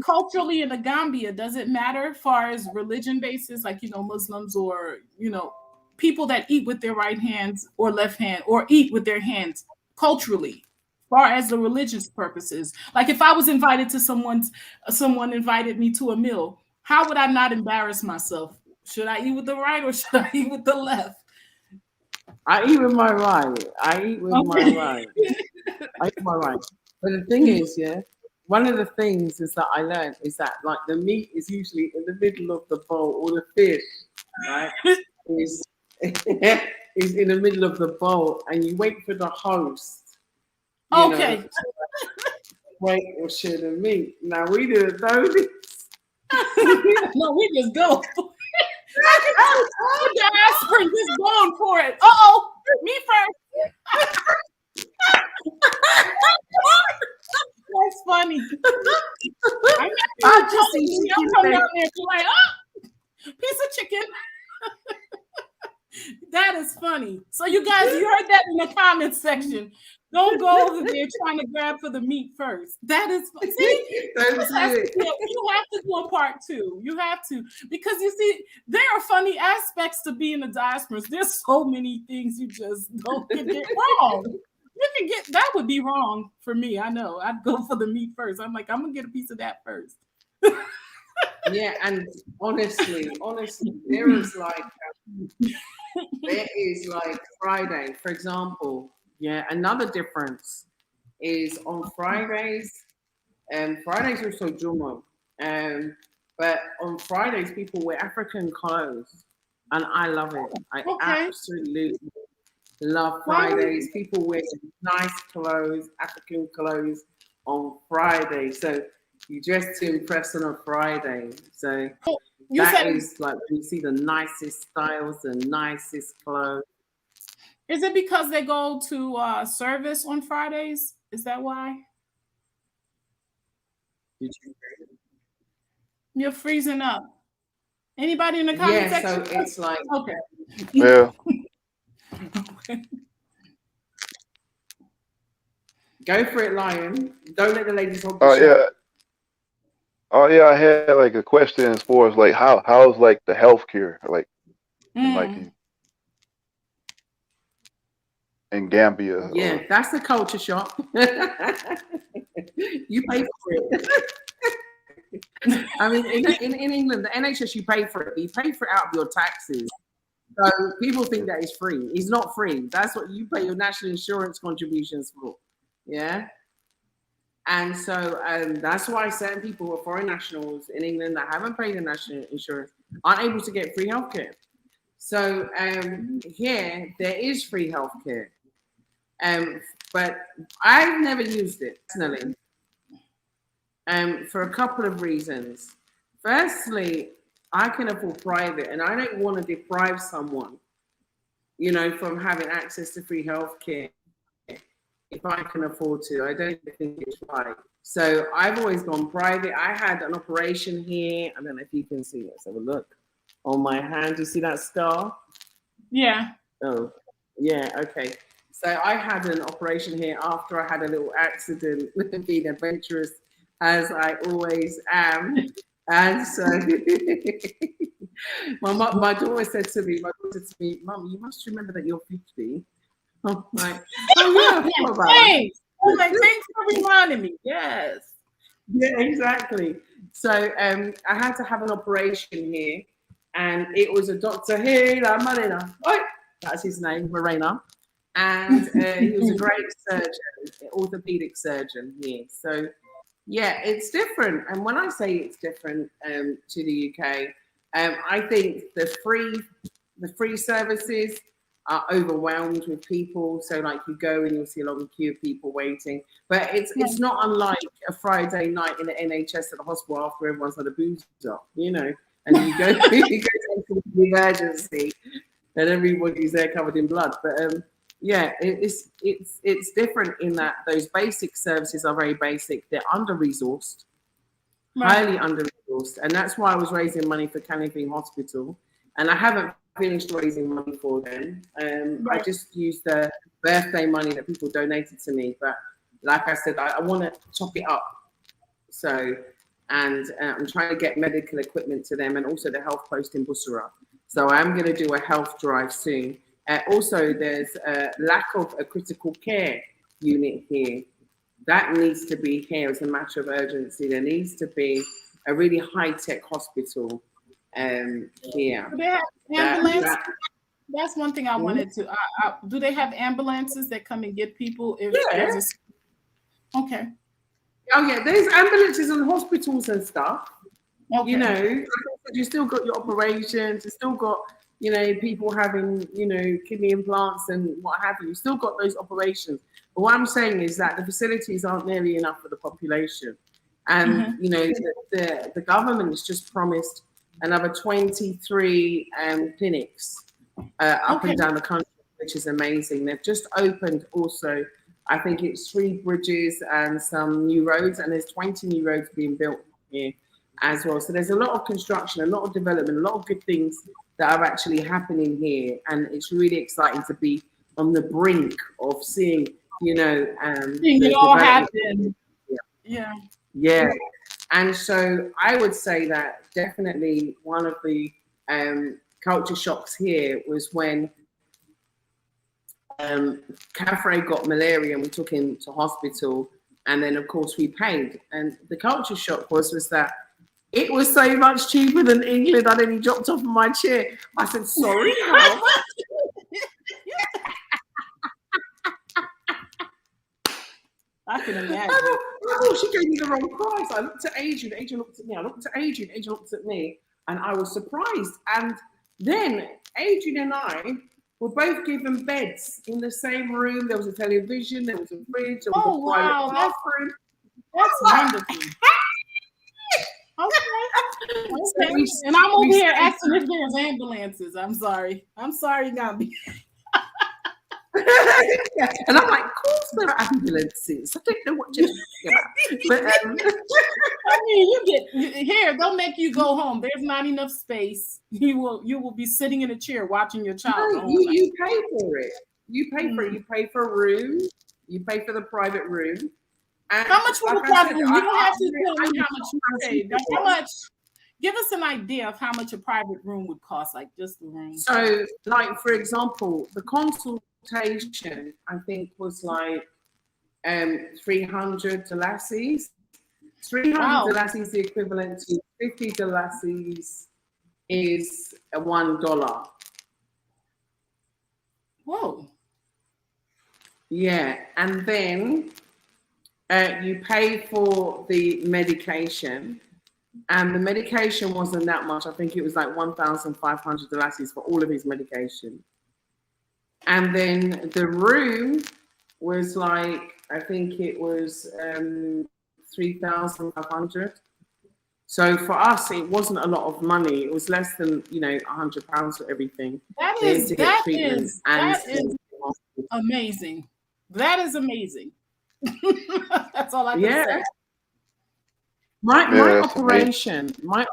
Culturally in the Gambia, does it matter as far as religion basis, like, you know, Muslims or, you know, people that eat with their right hands or left hand or eat with their hands culturally? Far as the religious purposes, like if I was invited to someone invited me to a meal, how would I not embarrass myself? Should I eat with the right or should I eat with the left? I eat with my right. I eat with my right. But the thing is, one of the things is that I learned is that like the meat is usually in the middle of the bowl, or the fish, right? is in the middle of the bowl, and you wait for the host. Wait or share the meat. Now we didn't know this. No, we just go. The aspirin, just going for it. Uh-oh, me first. That's funny. I just see you come down there and like, piece of chicken. That is funny. So you guys, you heard that in the comments section. Don't go over there trying to grab for the meat first. That is, see, you have to do a part two. You have to, because you see, there are funny aspects to being a diaspora. There's so many things you just don't get wrong. You can get that would be wrong for me. I know. I'd go for the meat first. I'm like, I'm gonna get a piece of that first. Yeah, and honestly, there is like Friday, for example. Yeah, another difference is on Fridays. Fridays also Jumo. But on Fridays, people wear African clothes, and I love it. I Okay. absolutely love Why would- Fridays. People wear nice clothes, African clothes on Friday. So you dress to impress on a Friday. So You that said, is like we see the nicest styles, the nicest clothes. is it because they go to service on Fridays? Is that why? Did you- You're freezing up. Anybody in the comment Yeah, so section? it's like Okay. Yeah. go for it, Lion. Don't let the ladies hold Oh the show. yeah. Oh yeah. I had like a question as far as like how's like the healthcare like in Mm. in Gambia Yeah, or that's the culture shock. You pay for it. I mean, in England, the NHS, you pay for it. You pay for it out of your taxes. So people think that it's free. It's not free. That's what you pay your national insurance contributions for. Yeah. And so that's why certain people who are foreign nationals in England that haven't paid their national insurance aren't able to get free healthcare. So here, there is free healthcare. But I've never used it personally. For a couple of reasons. Firstly, I can afford private, and I don't want to deprive someone, from having access to free healthcare if I can afford to. I don't think it's right. So I've always gone private. I had an operation here. I don't know if you can see. Let's have a look on my hand. You see that scar? Yeah. Oh, yeah. Okay. So I had an operation here after I had a little accident with being adventurous, as I always am. And so my daughter said to me, Mum, you must remember that you're 50. I'm like, oh yeah, I forgot about that. Thanks. I'm like, thanks for reminding me. Yes. Yeah, exactly. So I had to have an operation here, and it was a doctor here, Marina. Oh, that's his name, Morena. And he was a great surgeon, orthopedic surgeon here. So yeah, it's different. And when I say it's different to the UK, I think the free services are overwhelmed with people. So like you go and you'll see a long queue of people waiting. But it's not unlike a Friday night in the NHS at the hospital after everyone's had a booze up, and you go to the emergency and everybody's there covered in blood. But yeah, it's different in that those basic services are very basic. They're under-resourced, highly under-resourced, and that's why I was raising money for Canning Hospital, and I haven't finished raising money for them. I just used the birthday money that people donated to me, but like I said, I want to top it up. So, and I'm trying to get medical equipment to them, and also the health post in Bussorah. So I'm going to do a health drive soon. Also, there's a lack of a critical care unit here. That needs to be here as a matter of urgency. There needs to be a really high-tech hospital here. Do they have ambulance? That's one thing I wanted to. Do they have ambulances that come and get people? If there's okay. Oh yeah, there's ambulances and hospitals and stuff. Okay. You still got your operations. You still got people having kidney implants and what have you. You still got those operations. But what I'm saying is that the facilities aren't nearly enough for the population, and the government has just promised another 23 clinics up and down the country, which is amazing. They've just opened also, I think it's 3 bridges and some new roads, and there's 20 new roads being built here as well. So there's a lot of construction, a lot of development, a lot of good things that are actually happening here, and it's really exciting to be on the brink of seeing, seeing it all happen. Yeah. And so I would say that definitely one of the culture shocks here was when Caffrey got malaria and we took him to hospital, and then of course we paid. And the culture shock was that it was so much cheaper than England. I nearly dropped off of my chair. I said, sorry, how much? I can imagine. Oh, she gave me the wrong price. I looked at Adrian. Adrian looked at me. I looked at Adrian. Adrian looked at me, and I was surprised. And then Adrian and I were both given beds in the same room. There was a television. There was a fridge. There was a private bathroom. That's wonderful. Okay. And I'm over here asking if there's ambulances. I'm sorry, Gambi. And I'm like, of course there are ambulances. I don't know what you're talking about. But I mean, you get here. They'll make you go home. There's not enough space. You will be sitting in a chair watching your child. No, you pay for it. You pay for it. You pay for a room. You pay for the private room. And how much for the private room? You don't have to tell me how much you paid. How much? Give us an idea of how much a private room would cost, like just the room. So, like for example, the consultation I think was like 300 Dalassis. 300 Dalassis is the equivalent to 50 Dalassis is $1. Whoa. Yeah, and then you pay for the medication, and the medication wasn't that much. I think it was like 1,500 Dalassis for all of his medication. And then the room was like, I think it was 3,500. So for us, it wasn't a lot of money. It was less than, £100 for everything. That is amazing. That is amazing. That's all I can say. My operation was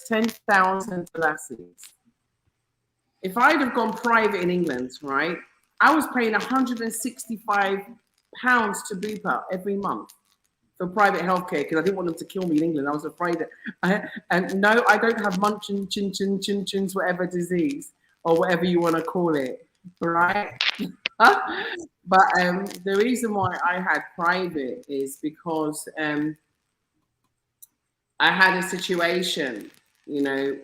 10,000 Dalassis. If I'd have gone private in England, right, I was paying £165 to Bupa every month for private healthcare because I didn't want them to kill me in England. I was afraid that, and no, I don't have Munchausen's whatever disease or whatever you want to call it, right? But the reason why I had private is because I had a situation,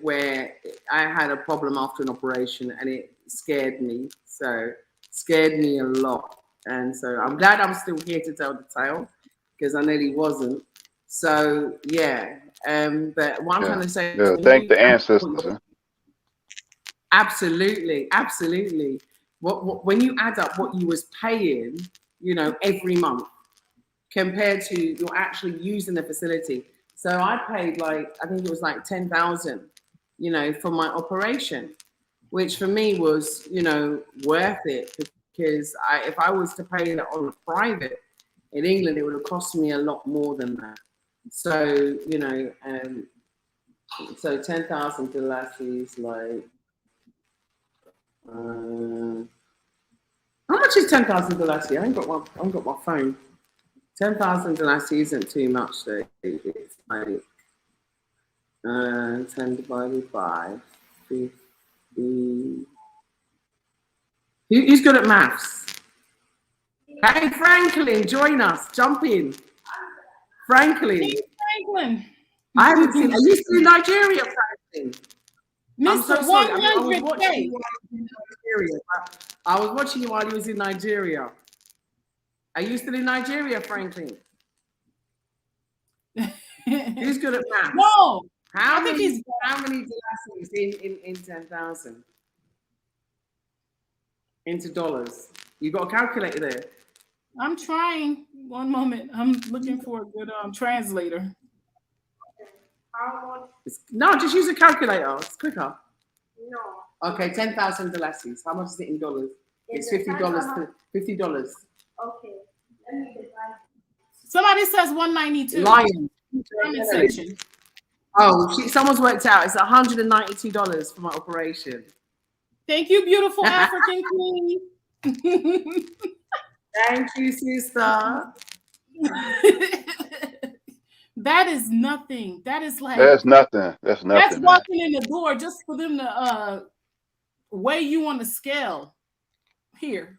where I had a problem after an operation and it scared me. So scared me a lot. And so I'm glad I'm still here to tell the tale because I nearly wasn't. So yeah. But what I'm trying to say thank the ancestors. Absolutely. When you add up what you was paying, every month compared to you're actually using the facility. So I paid I think it was like 10,000, for my operation, which for me was, worth it because if I was to pay that on a private in England, it would have cost me a lot more than that. So, so 10,000 Dalassis, how much is 10,000 Dalassis? I ain't got my phone. 10,000 Dalassis isn't too much though. It's like 10 divided by 50. Who's good at maths? Hey Franklin, join us. Jump in. Franklin. Hey, Franklin. I haven't seen. Are you still in Nigeria, Franklin? I'm so Mr. sorry. 100K. I was watching you while you was in Nigeria. Are you still in Nigeria, Franklin? Who's good at maths? No. How many Dalassis in 10,000 into dollars? You got a calculator there? I'm trying. One moment. I'm looking for a good translator. No, just use a calculator. It's quicker. No. Okay, 10,000 Dalassis. How much is it in dollars? It's $50. $50. Okay. Let me divide. Somebody says 192. Lion. Comment section. Oh, someone's worked out. It's $192 for my operation. Thank you, beautiful African queen. Thank you, sister. That is nothing. That is like That's nothing. That's That's walking in the door just for them to weigh you on the scale. Here,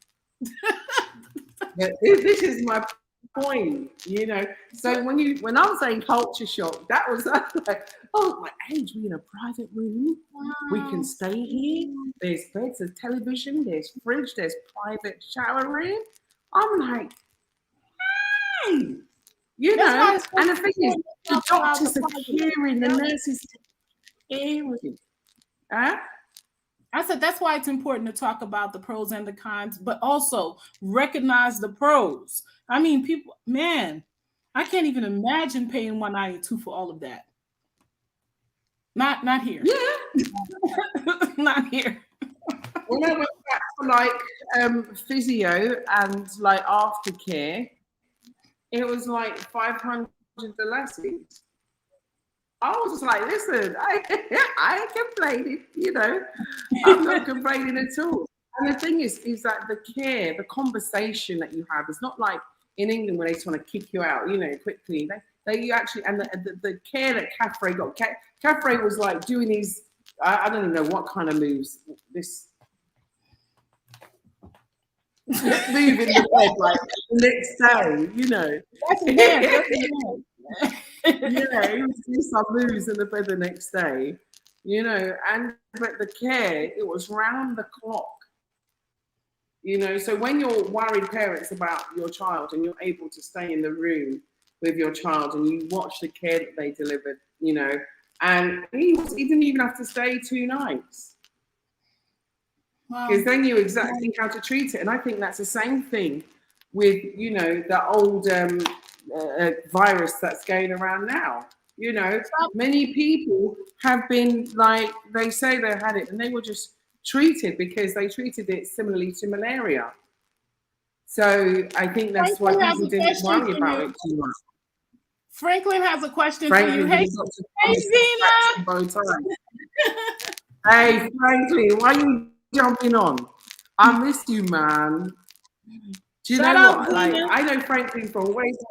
But this is my point, you know. So when I was saying culture shock, that was like, oh, my age, we in a private room. We can stay here. There's beds, there's television, there's fridge, there's private shower room. I'm like, hey, you know. And the thing is, the doctors are caring, the nurses are caring. Huh? I said that's why it's important to talk about the pros and the cons, but also recognize the pros. I mean, people, man, I can't even imagine paying $192 for all of that. Not here. Yeah. Not here. When I went back for like physio and like aftercare, it was like 500 the lessons. I was just like, listen, I ain't complaining, you know. I'm not complaining at all. And the thing is that the care, the conversation that you have, it's not like in England where they just want to kick you out, you know, quickly. They actually, and the care that Caffrey got, Caffrey was like doing these, I don't even know what kind of moves, this moving the bed like the next day, you know. That's a man. That's a man. Yeah, he was doing some moves in the bed the next day, you know, but the care, it was round the clock, you know. So when you're worried parents about your child and you're able to stay in the room with your child and you watch the care that they delivered, you know, and he didn't even have to stay 2 nights. Because then you exactly think how to treat it. And I think that's the same thing with, you know, the old virus that's going around now. You know, many people have been like, they say they had it and they were just treated because they treated it similarly to malaria. So I think that's why people didn't worry about it too much. Franklin has a question for you. Hey, Zena. Hey, Franklin, why are you jumping on? I miss you, man. Do you know what? Like, I know Franklin from way ago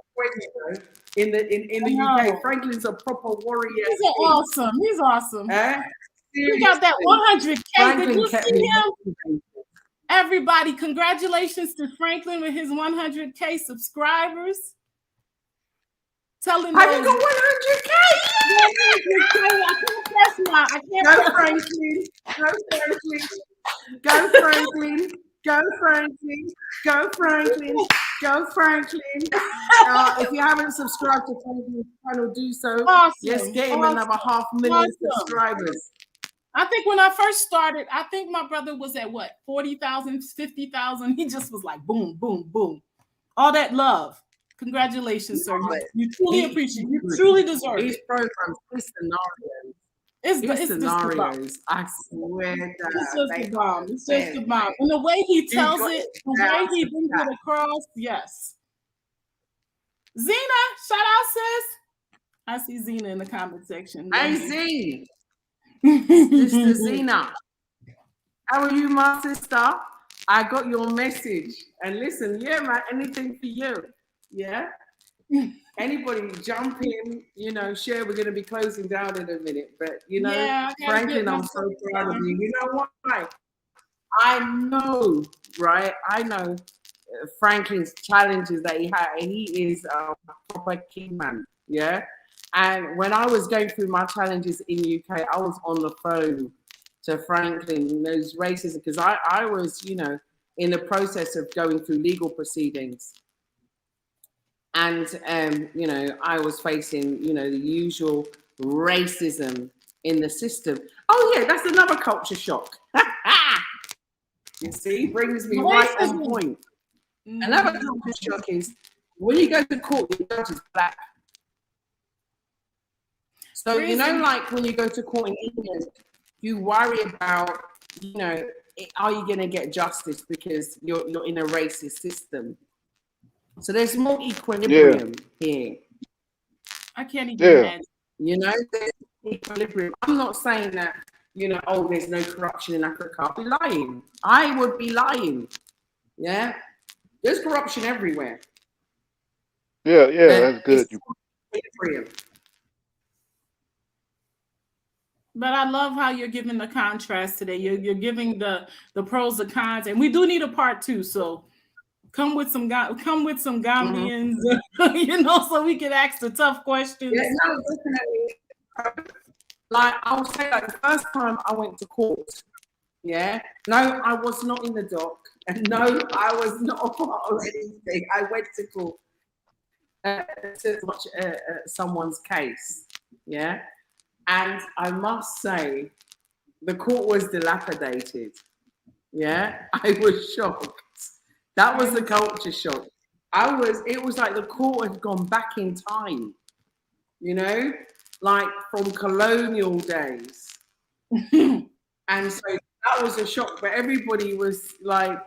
in the UK. Franklin's a proper warrior. He's awesome. He's awesome. He got that 100K. Did you see him? Everybody, congratulations to Franklin with his 100K subscribers. Tell him. Have you got 100K? I can't Go, Franklin. Go, Franklin. Go, Franklin. Go, Franklin. Go, Franklin. Go, Franklin. If you haven't subscribed to Franklin's channel, do so. Awesome. Let's get him another 500,000 subscribers. I think when I first started, I think my brother was at what, 40,000, 50,000. He just was like, boom, boom, boom. All that love. Congratulations, sir. You truly appreciate it. You truly deserve it. These programs, these scenarios. It's scenarios. I swear that it's just the bomb. It's just the bomb. And the way he tells it, the way he brings it across, yes. Zena, shout out, sis. I see Zena in the comment section. Hey, Z. Sister Zena. How are you, my sister? I got your message. And listen, yeah, man, anything for you. Yeah. Anybody jump in, you know, share. We're going to be closing down in a minute, but you know, yeah, Franklin, I'm so proud of you. You know what? I know, right? I know Franklin's challenges that he had. He is a proper king man, yeah. And when I was going through my challenges in UK, I was on the phone to Franklin, those races, because I was, you know, in the process of going through legal proceedings. And, you know, I was facing, you know, the usual racism in the system. Oh, yeah, that's another culture shock. You see, brings me right on point. Another culture shock is when you go to court, the judge is black. So, you know, like when you go to court in England, you worry about, you know, are you going to get justice because you're in a racist system? So there's more equilibrium here. I can't even imagine. You know, there's equilibrium. I'm not saying that, you know, oh, there's no corruption in Africa. I'll be lying. I would be lying. Yeah. There's corruption everywhere. Yeah, that's good. Equilibrium. But I love how you're giving the contrast today. You're giving the pros, the cons, and we do need a part 2. So come with some Gambians, you know, so we can ask the tough questions. Yeah, no, definitely. Like I'll say, like the first time I went to court, yeah, no, I was not in the dock, and no, I was not a part of anything. I went to court to watch someone's case, yeah, and I must say, the court was dilapidated. Yeah, I was shocked. That was the culture shock. It was like the court had gone back in time, you know, like from colonial days. And so that was a shock, but everybody was like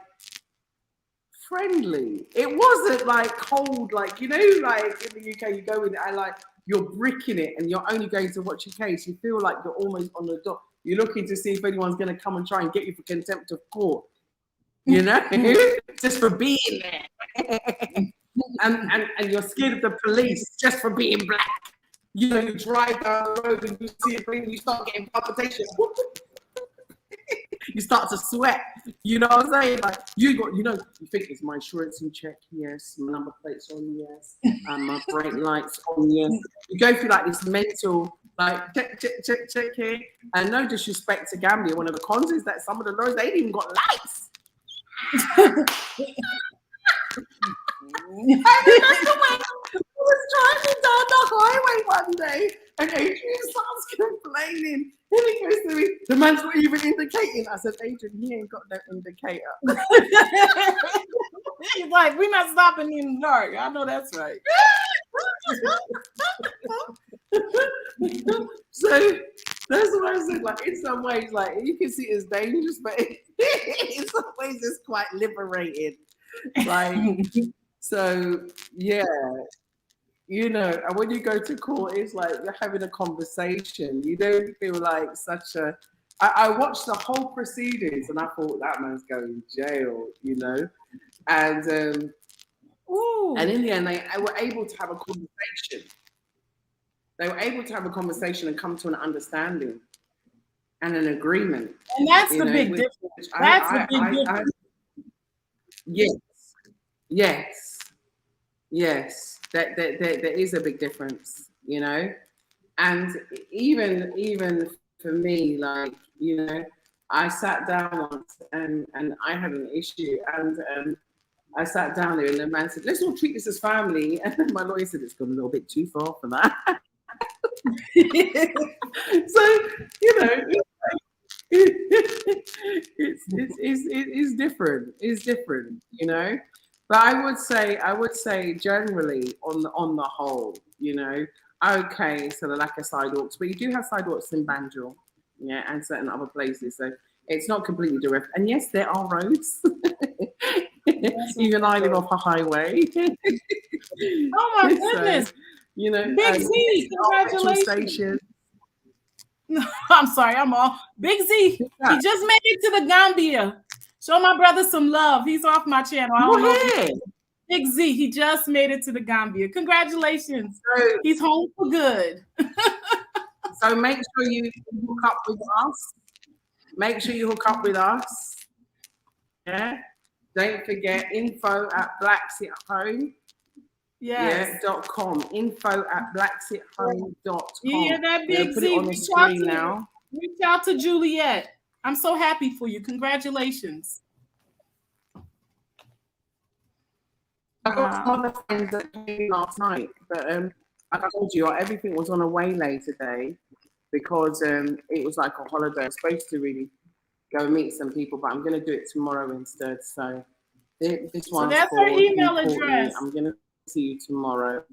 friendly. It wasn't like cold, like, you know, like in the UK, you go in and like you're bricking it and you're only going to watch your case. You feel like you're almost on the dot. You're looking to see if anyone's going to come and try and get you for contempt of court, you know, just for being there. and you're scared of the police just for being black. You know, you drive down the road and you see it and you start getting palpitations. You start to sweat. You know what I'm saying? Like you think, is my insurance in check? Yes. My number plate's on, yes. My brake lights on, yes. You go through like this mental, like check here. And no disrespect to Gambia, one of the cons is that some of the roads, they ain't even got lights. I was driving down the highway one day and Adrian starts complaining. And he goes to me, the man's not even indicating. I said, Adrian, he ain't got no indicator. He's like, we're not stopping in the dark. I know that's right. So that's what I said. Like in some ways, like you can see it's dangerous, but in some ways it's quite liberating. Like so, yeah. You know, and when you go to court, it's like you're having a conversation. You don't feel like such a. I watched the whole proceedings and I thought that man's going to jail, you know, and and in the end they were able to have a conversation. They were able to have a conversation and come to an understanding and an agreement. And that's the big difference. That's the big difference. Yes. There is a big difference, you know, and even for me, like, you know, I sat down once and I had an issue and I sat down there and the man said, let's all treat this as family. And then my lawyer said, it's gone a little bit too far for that. So, you know, it's different. It's different, you know. But I would say generally on the whole, you know, okay, so the lack of sidewalks, but you do have sidewalks in Banjul, yeah, and certain other places. So it's not completely direct. And yes, there are roads. Even I live off a highway. Oh my goodness. So, you know, Big Z, congratulations. I'm sorry, I'm all Big Z. He just made it to the Gambia. Show my brother some love. He's off my channel. I don't know. Big Z, he just made it to the Gambia. Congratulations. So, he's home for good. So make sure you hook up with us. Make sure you hook up with us. Yeah. Don't forget info@blaxithome. Yes. Yeah, .com. info@blaxithome.com. Yeah, that Big put Z. it on the screen now. Reach out to Juliet. I'm so happy for you. Congratulations. I got some other friends that came last night, but like I told you, everything was on a waylay today because it was like a holiday. I was supposed to really go meet some people, but I'm going to do it tomorrow instead. So this one's that's her email address. I'm going to see you tomorrow.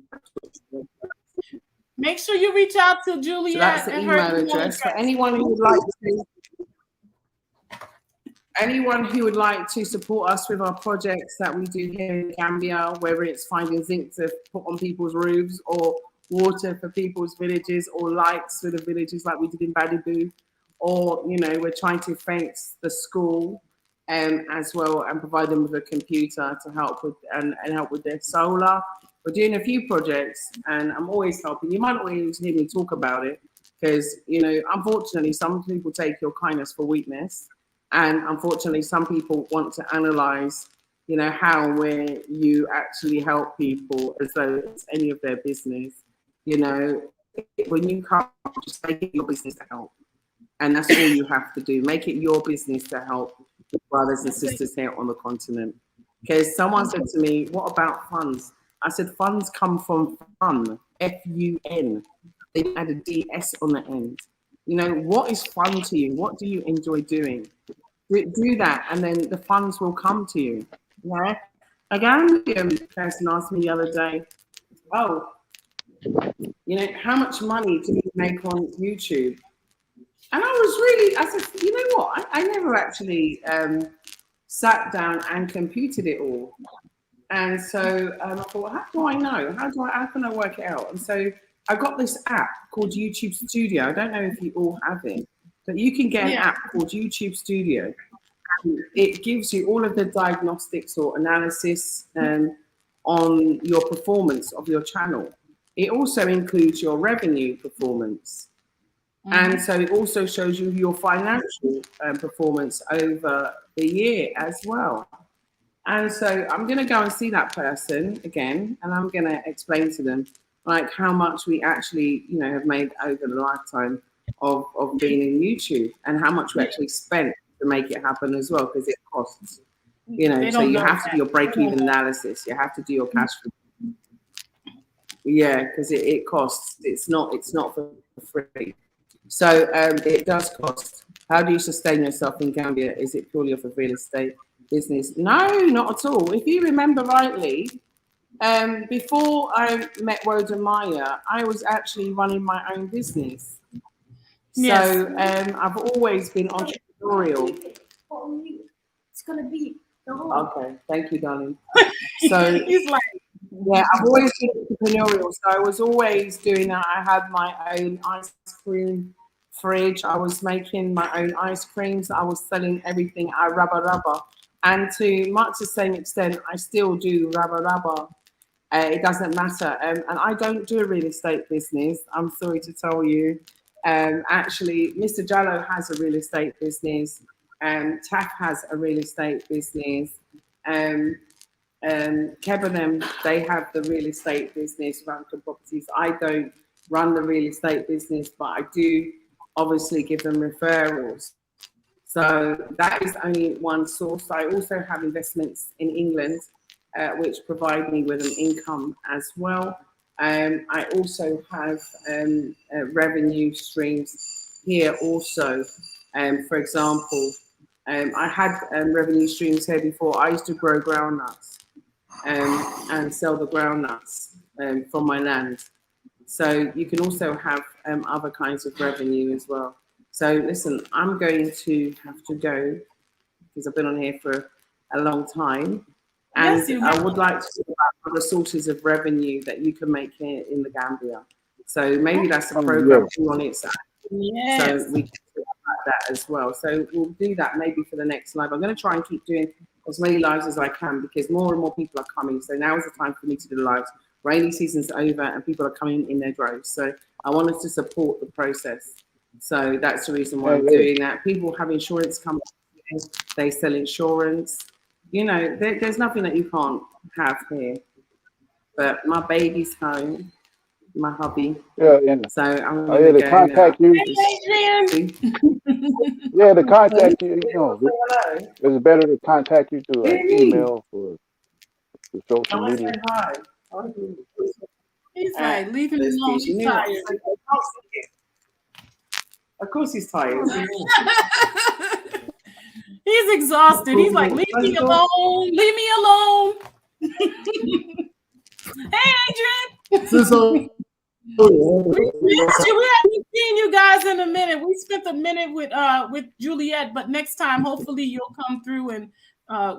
Make sure you reach out to Juliet. So that's the email address for anyone who would like to. Anyone who would like to support us with our projects that we do here in Gambia, whether it's finding zinc to put on people's roofs or water for people's villages or lights for the villages like we did in Badiboo, or, you know, we're trying to fence the school as well and provide them with a computer to help with and help with their solar. We're doing a few projects and I'm always helping. You might not always hear me talk about it because, you know, unfortunately, some people take your kindness for weakness. And unfortunately, some people want to analyze, you know, how where you actually help people as though it's any of their business. You know, when you come, just make it your business to help. And that's all you have to do. Make it your business to help brothers and sisters here on the continent. Because someone said to me, what about funds? I said, funds come from fun, F-U-N. They add a D-S on the end. You know, what is fun to you? What do you enjoy doing? Do that, and then the funds will come to you. Yeah. A Gambian person asked me the other day, oh, you know, how much money do you make on YouTube? And I said, you know what? I never actually sat down and computed it all. And so I thought, how do I know? How can I work it out? And so I got this app called YouTube Studio. I don't know if you all have it, but you can get an app called YouTube Studio. It gives you all of the diagnostics or analysis on your performance of your channel. It also includes your revenue performance. And so it also shows you your financial performance over the year as well. And so I'm going to go and see that person again, and I'm going to explain to them like how much we actually, you know, have made over the lifetime of being in YouTube, and how much we actually spent to make it happen as well, because it costs. You know, so you have to do your break-even analysis. You have to do your cash flow. Yeah, because it costs. It's not for free. So it does cost. How do you sustain yourself in Gambia? Is it purely off of real estate business? No, not at all. If you remember rightly, before I met Woda Maya, I was actually running my own business. Yes. So I've always been entrepreneurial. It's gonna be the whole. Okay, thank you, darling. So He's like, yeah, I've always been entrepreneurial. So I was always doing that. I had my own ice cream fridge. I was making my own ice creams. I was selling everything at rubber. And to much the same extent, I still do rubber. It doesn't matter. And I don't do a real estate business. I'm sorry to tell you. Actually, Mr. Jallo has a real estate business. Taf has a real estate business. Kebanem, they have the real estate business, Rankin Properties. I don't run the real estate business, but I do obviously give them referrals. So that is only one source. I also have investments in England, which provide me with an income as well. I also have revenue streams here also. For example, I had revenue streams here before. I used to grow groundnuts and sell the groundnuts from my land. So you can also have other kinds of revenue as well. So listen, I'm going to have to go because I've been on here for a long time. And yes, I would like to talk about other sources of revenue that you can make here in the Gambia. So maybe that's a program on its own. Yes. So we can talk about that as well. So we'll do that maybe for the next live. I'm going to try and keep doing as many lives as I can because more and more people are coming. So now is the time for me to do the lives. Rainy season's over and people are coming in their droves. So I wanted to support the process. So that's the reason why I'm doing that. People have insurance companies, they sell insurance. You know, there's nothing that you can't have here. But my baby's home, my hubby. Yeah, and so I'm going to to contact you. Yeah, to contact you, you know, it's better to contact you through like email or social media. Hi. He's like, leave him alone. He's tired. Of course he's tired. He's exhausted. He's like, leave me alone. Leave me alone. Hey, Adrian. We missed you. We haven't seen you guys in a minute. We spent a minute with Juliet, but next time, hopefully, you'll come through and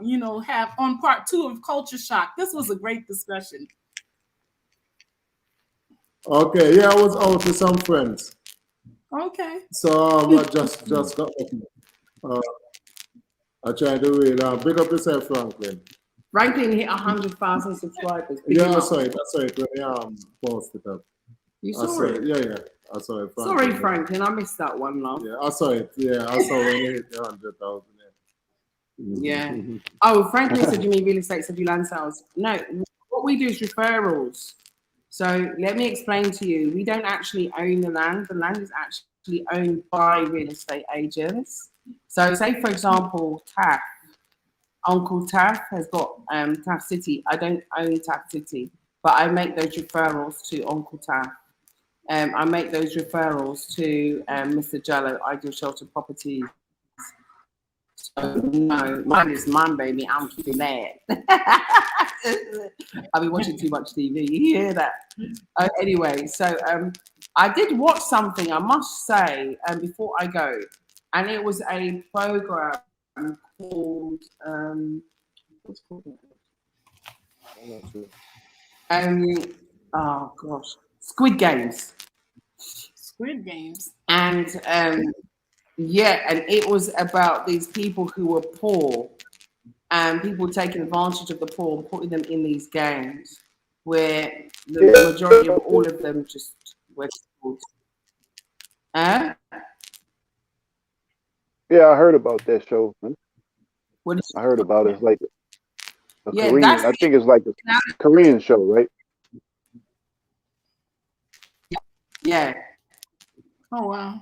you know, have on part 2 of Culture Shock. This was a great discussion. Okay, yeah, I was out with some friends. Okay. So I just got I tried to read. Big up yourself, Franklin. Franklin hit 100,000 subscribers. Yeah, I saw it when they posted it up. You saw it? Yeah, I saw it. Sorry, Franklin, I missed that one, love. Yeah, I saw it. Yeah, I saw when it hit 100,000. Yeah. Oh, Franklin said, you mean real estate? Said you land sales? No, what we do is referrals. So let me explain to you. We don't actually own the land. The land is actually owned by real estate agents. So say, for example, Taff, Uncle Taff has got Taff City. I don't own Taff City, but I make those referrals to Uncle Taff. I make those referrals to Mr. Jello, Ideal Shelter Properties. So, no, mine is mine, baby. I'm keeping that. I've been watching too much TV. You hear that? Anyway, so I did watch something, I must say, before I go. And it was a program called, what's it called? Oh gosh, Squid Games. Squid Games. And yeah, and it was about these people who were poor and people taking advantage of the poor and putting them in these games where the majority of all of them just were killed. Huh? Yeah, I heard about that show. Man. What is I heard about it. It's like a Yeah, Korean. that's I think it's like a Korean show, right? yeah. Oh wow.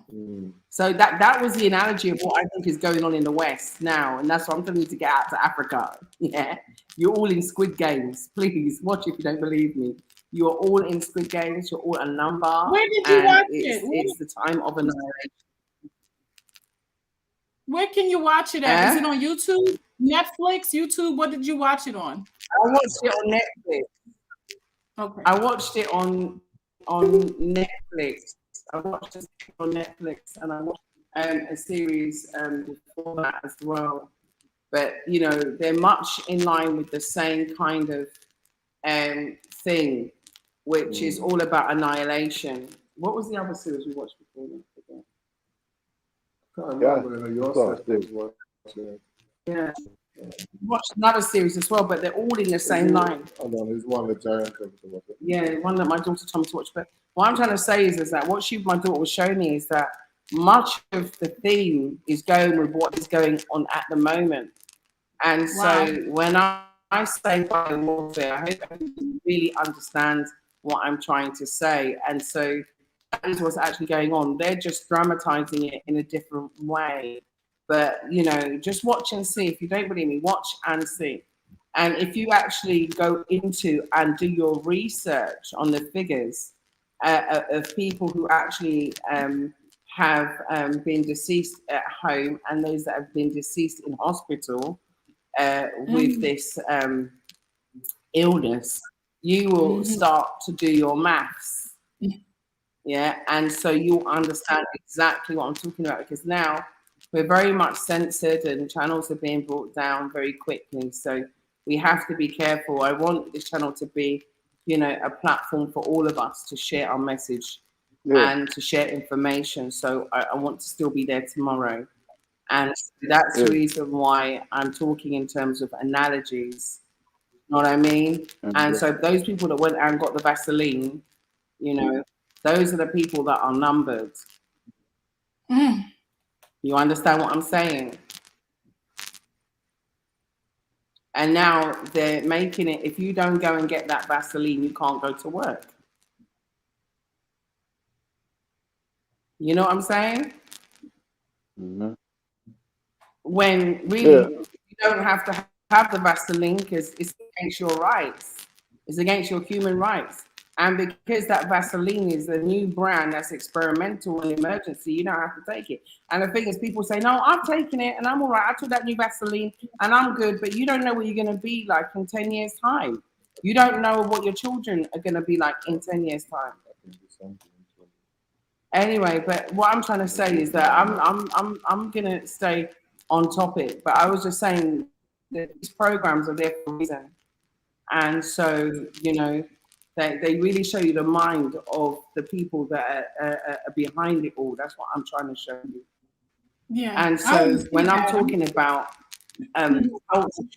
So that was the analogy of what I think is going on in the West now, and that's why I'm telling you to get out to Africa. Yeah, you're all in Squid Games. Please watch if you don't believe me. You are all in Squid Games. You're all a number. Where did you and watch it's, it? It's the time of annihilation. Where can you watch it at? Is it Eh? on YouTube, Netflix, YouTube? What did you watch it on? I watched it on Netflix. Okay. I watched it on Netflix. I watched it on Netflix, and I watched a series before that as well. But you know, they're much in line with the same kind of thing, which is all about annihilation. What was the other series we watched before that? Can't Yeah. remember, you know, your Sorry, sister was watching. Yeah. Watched another series as well, but they're all in the same line. Hold on, there's one with Giant Company. Yeah, one that my daughter told me to watch. But what I'm trying to say is that what my daughter was showing me is that much of the theme is going with what is going on at the moment. And Wow. so when I say bio warfare, I hope everyone really understands what I'm trying to say. And so that is what's actually going on. They're just dramatizing it in a different way. But, you know, just watch and see. If you don't believe me, watch and see. And if you actually go into and do your research on the figures of people who actually have been deceased at home and those that have been deceased in hospital with this illness, you will start to do your maths. Yeah, and so you'll understand exactly what I'm talking about, because now we're very much censored and channels are being brought down very quickly. So we have to be careful. I want this channel to be, you know, a platform for all of us to share our message and to share information. So I want to still be there tomorrow. And that's the reason why I'm talking in terms of analogies. You know what I mean? And so those people that went and got the Vaseline, you know, those are the people that are numbered. You understand what I'm saying? And now they're making it, if you don't go and get that Vaseline, you can't go to work. You know what I'm saying? Mm-hmm. When really you don't have to have the Vaseline because it's against your rights. It's against your human rights. And because that Vaseline is a new brand that's experimental and emergency, you don't have to take it. And the thing is, people say, no, I've taken it and I'm all right. I took that new Vaseline and I'm good. But you don't know what you're going to be like in 10 years' time. You don't know what your children are going to be like in 10 years' time. Anyway, but what I'm trying to say is that I'm going to stay on topic. But I was just saying that these programs are there for a reason. And so, you know, they really show you the mind of the people that are behind it all. That's what I'm trying to show you. Yeah. And so when I'm talking about culture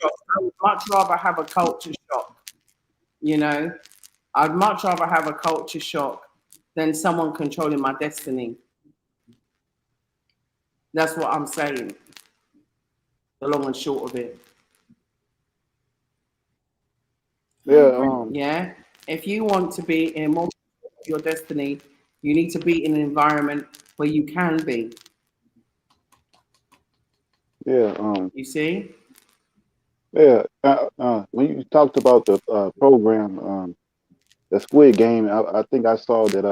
shock, I would much rather have a culture shock. You know, I'd much rather have a culture shock than someone controlling my destiny. That's what I'm saying. the long and short of it. Yeah, Yeah. If you want to be in more of your destiny, you need to be in an environment where you can be. yeah, You see? yeah. When you talked about the program, the Squid Game, I think I saw that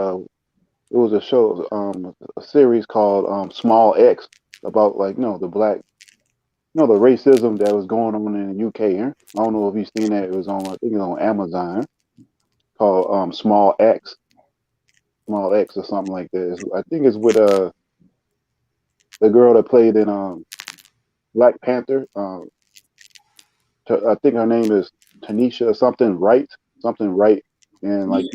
it was a show, a series called Small X about like the black, the racism that was going on in the UK. Here. I don't know if you've seen that. It was on, I think it was on Amazon, called Small X or something like that. I think it's with the girl that played in Black Panther. I think her name is Tanisha something right, and like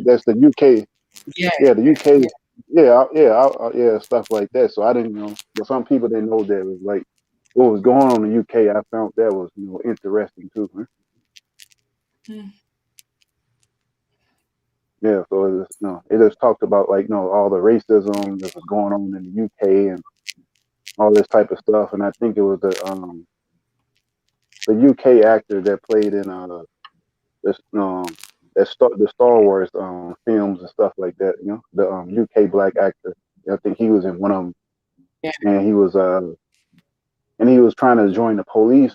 that's the UK. Yeah. Yeah, the Yeah. UK. Yeah, yeah, stuff like that. So I didn't know, but some people didn't know that it was like what was going on in the UK. I found that was interesting too. Huh? Mm. Yeah, so it just talked about like all the racism that was going on in the UK and all this type of stuff. And I think it was the UK actor that played in this the Star Wars films and stuff like that. The UK black actor. I think he was in one of them, Yeah. and he was trying to join the police.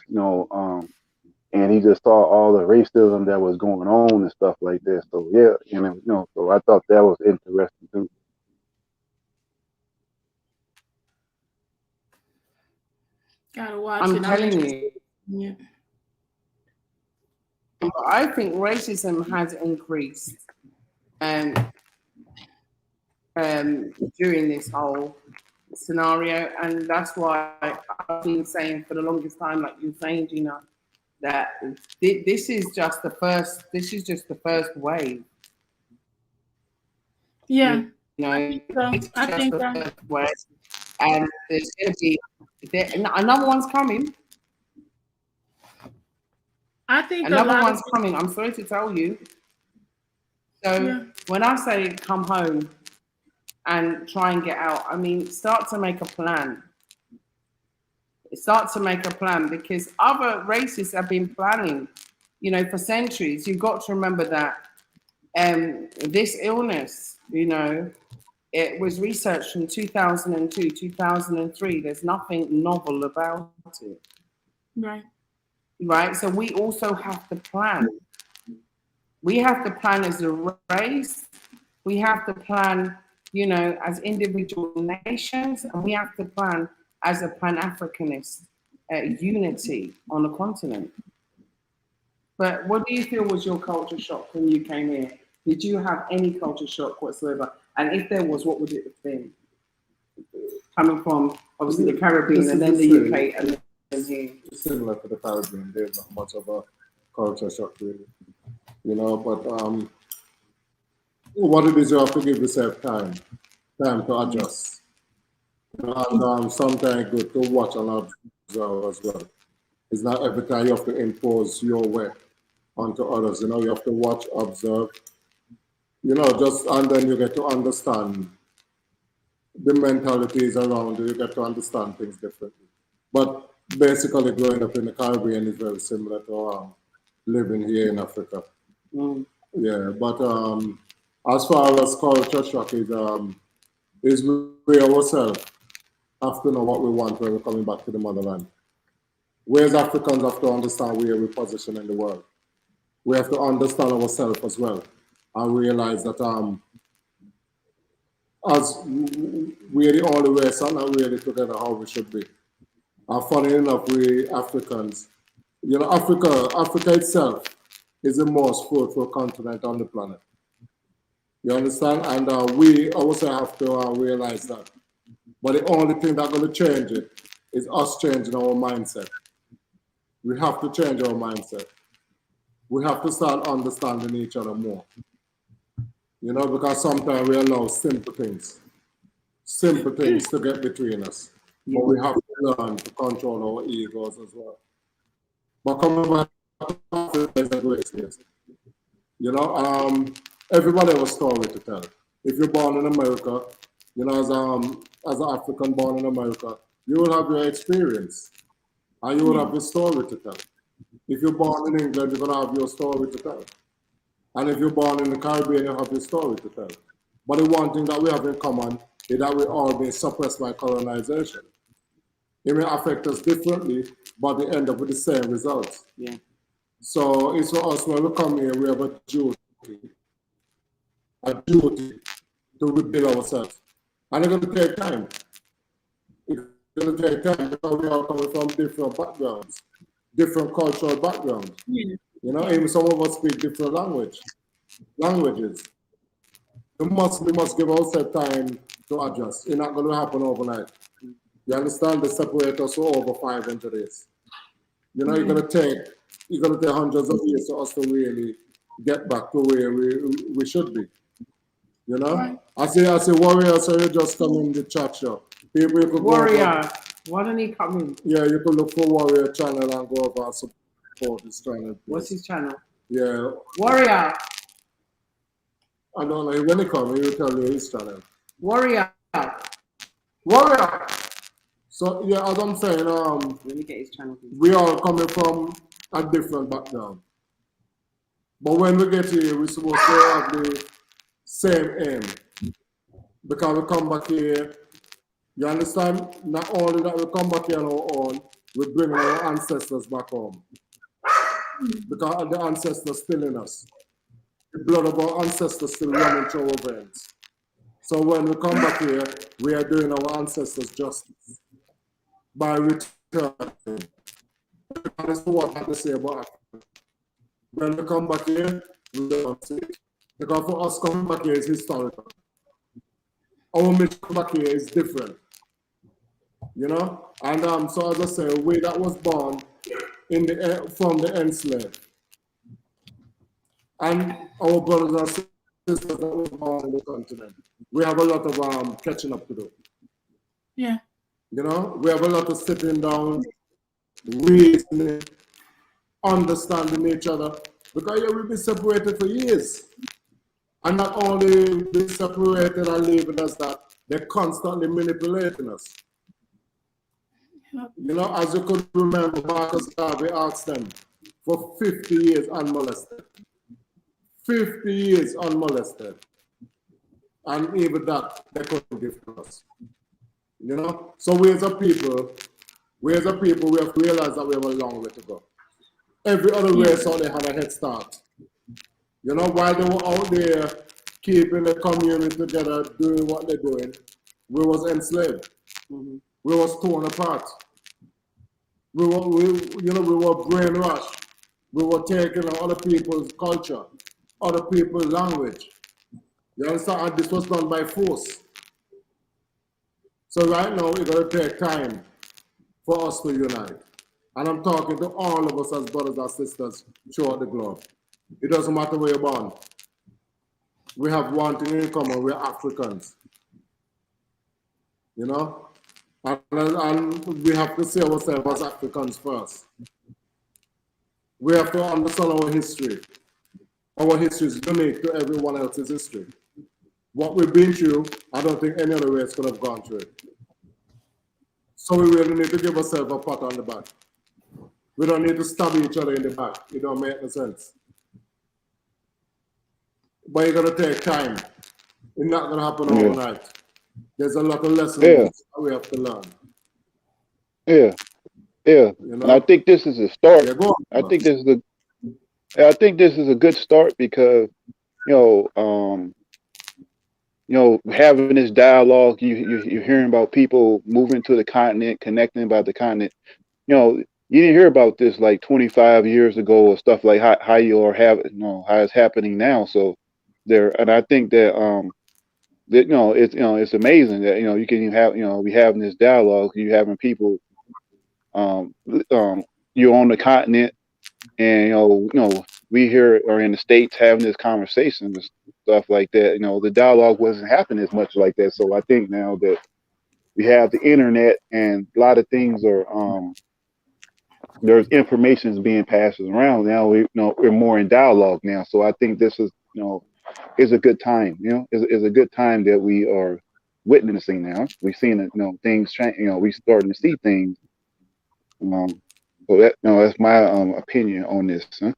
And he just saw all the racism that was going on and stuff like that. So yeah, so I thought that was interesting too. Gotta watch I'm it. telling you. Yeah. I think racism has increased during this whole scenario, and that's why I've been saying for the longest time, like you're saying, Gina, that this is just the first. This is just the first wave. Yeah. You know, it's I just think the that. first wave, and there's going to be another one's coming. I think Another one's coming. I'm sorry to tell you. So Yeah. when I say come home and try and get out, I mean start to make a plan. Start to make a plan, because other races have been planning, for centuries. You've got to remember that this illness, it was researched from 2002, 2003. There's nothing novel about it. Right. Right? So we also have to plan. We have to plan as a race. We have to plan, as individual nations, and we have to plan as a Pan-Africanist unity on the continent. But what do you feel was your culture shock when you came here? Did you have any culture shock whatsoever? And if there was, what would it have been? Coming from, obviously, the Caribbean and then the UK and then here. Similar to the Caribbean, there's not much of a culture shock really. But what it is, you have to give yourself time to adjust. And sometimes good to watch and observe as well. It's not every time you have to impose your way onto others. You have to watch, observe, and then you get to understand the mentalities around you. You get to understand things differently. But basically, growing up in the Caribbean is very similar to living here in Africa. Yeah, but as far as culture shock is we ourselves have to know what we want when we're coming back to the motherland. We as Africans have to understand where we position in the world. We have to understand ourselves as well and realize that as we're the only race and not really together how we should be. And funny enough, we Africans, Africa itself is the most fruitful continent on the planet. You understand? And we also have to realize that. But the only thing that's going to change it is us changing our mindset. We have to change our mindset. We have to start understanding each other more. Because sometimes we allow simple things to get between us. But we have to learn to control our egos as well. But coming back to Africa is a great place. Everybody has a story to tell. If you're born in America, as an African born in America, you will have your experience. and you will have your story to tell. If you're born in England, you're gonna have your story to tell. And if you're born in the Caribbean, you have your story to tell. But the one thing that we have in common is that we're all being suppressed by colonization. It may affect us differently, but they end up with the same results. Yeah. So it's for us when we come here, we have a duty to rebuild ourselves. And it's going to take time. It's going to take time because we are coming from different backgrounds, different cultural backgrounds. Yeah. You know, even some of us speak different languages. We must give ourselves time to adjust. It's not going to happen overnight. You understand? They separate us for over 500 years. You know, it's going to take hundreds of years for us to really get back to where we should be. You know? Right. I say warrior, so you just come in the chat show. People you could Warrior. Why don't he come in? Yeah, you could look for Warrior channel and go over and support this channel. What's his channel? Yeah. Warrior. I don't know. When he comes, he will tell you his channel. Warrior. Warrior. So yeah, as I'm saying, Let me get his channel, please. we all coming from a different background. But when we get here, we're supposed to have the same aim. Because we come back here, you understand? Not only that we come back here on our own, we bring our ancestors back home. Because the ancestors still in us. The blood of our ancestors still running through our veins. So when we come back here, we are doing our ancestors justice by returning. That's what I have to say about Africa. When we come back here, we don't see it. Because for us, coming back here is historical. Our mission back here is different. You know? And so as I say, we that was born from the enslaved. And our brothers and sisters that were born in the continent. We have a lot of catching up to do. Yeah. You know, we have a lot of sitting down, reasoning, understanding each other. Because yeah, we've been separated for years. And not only being separated and leaving us that, they're constantly manipulating us. You know, as you could remember, Marcus Garvey asked them for 50 years unmolested. 50 years unmolested. And even that, they couldn't give to us. You know? So we as a people, we have to realize that we have a long way to go. Every other race out there had a head start. You know, while they were out there keeping the community together, doing what they're doing, we was enslaved. We was torn apart. We were brainwashed. We were taking other people's culture, other people's language. You understand? And this was done by force. So right now, it's going to take time for us to unite. And I'm talking to all of us as brothers and sisters throughout the globe. It doesn't matter where you're born. We have one thing in common, we're Africans. You know? And we have to see ourselves as Africans first. We have to understand our history. Our history is unique to everyone else's history. What we've been through, I don't think any other race could have gone through it. So we really need to give ourselves a pat on the back. We don't need to stab each other in the back. It don't make no sense. But it's going to take time. It's not going to happen overnight. There's a lot of lessons that we have to learn. Yeah. You know? And I think this is a start. Yeah, go on. I think this is a good start because, having this dialogue, you're hearing about people moving to the continent, connecting about the continent. You didn't hear about this like 25 years ago or stuff like how how it's happening now. So and I think that it's amazing that you can have we having this dialogue, you having people you're on the continent, and we here are in the States having this conversation and stuff like that. The dialogue wasn't happening as much like that. So I think now that we have the internet and a lot of things are there's information being passed around now. We're more in dialogue now. So I think this is is a good time. Is a good time that we are witnessing now. We've seen it. Things change. We're starting to see things So that's my opinion on this. Huh?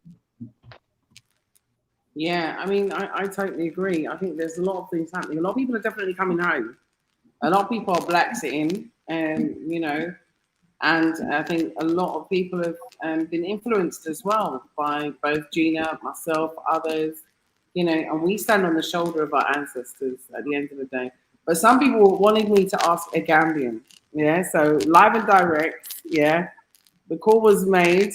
Yeah, I mean, I totally agree. I think there's a lot of things happening. A lot of people are definitely coming home. A lot of people are Black sitting, you know, and I think a lot of people have been influenced as well by both Gina, myself, others, you know, and we stand on the shoulder of our ancestors at the end of the day. But some people wanted me to ask a Gambian, yeah, so live and direct, yeah. The call was made,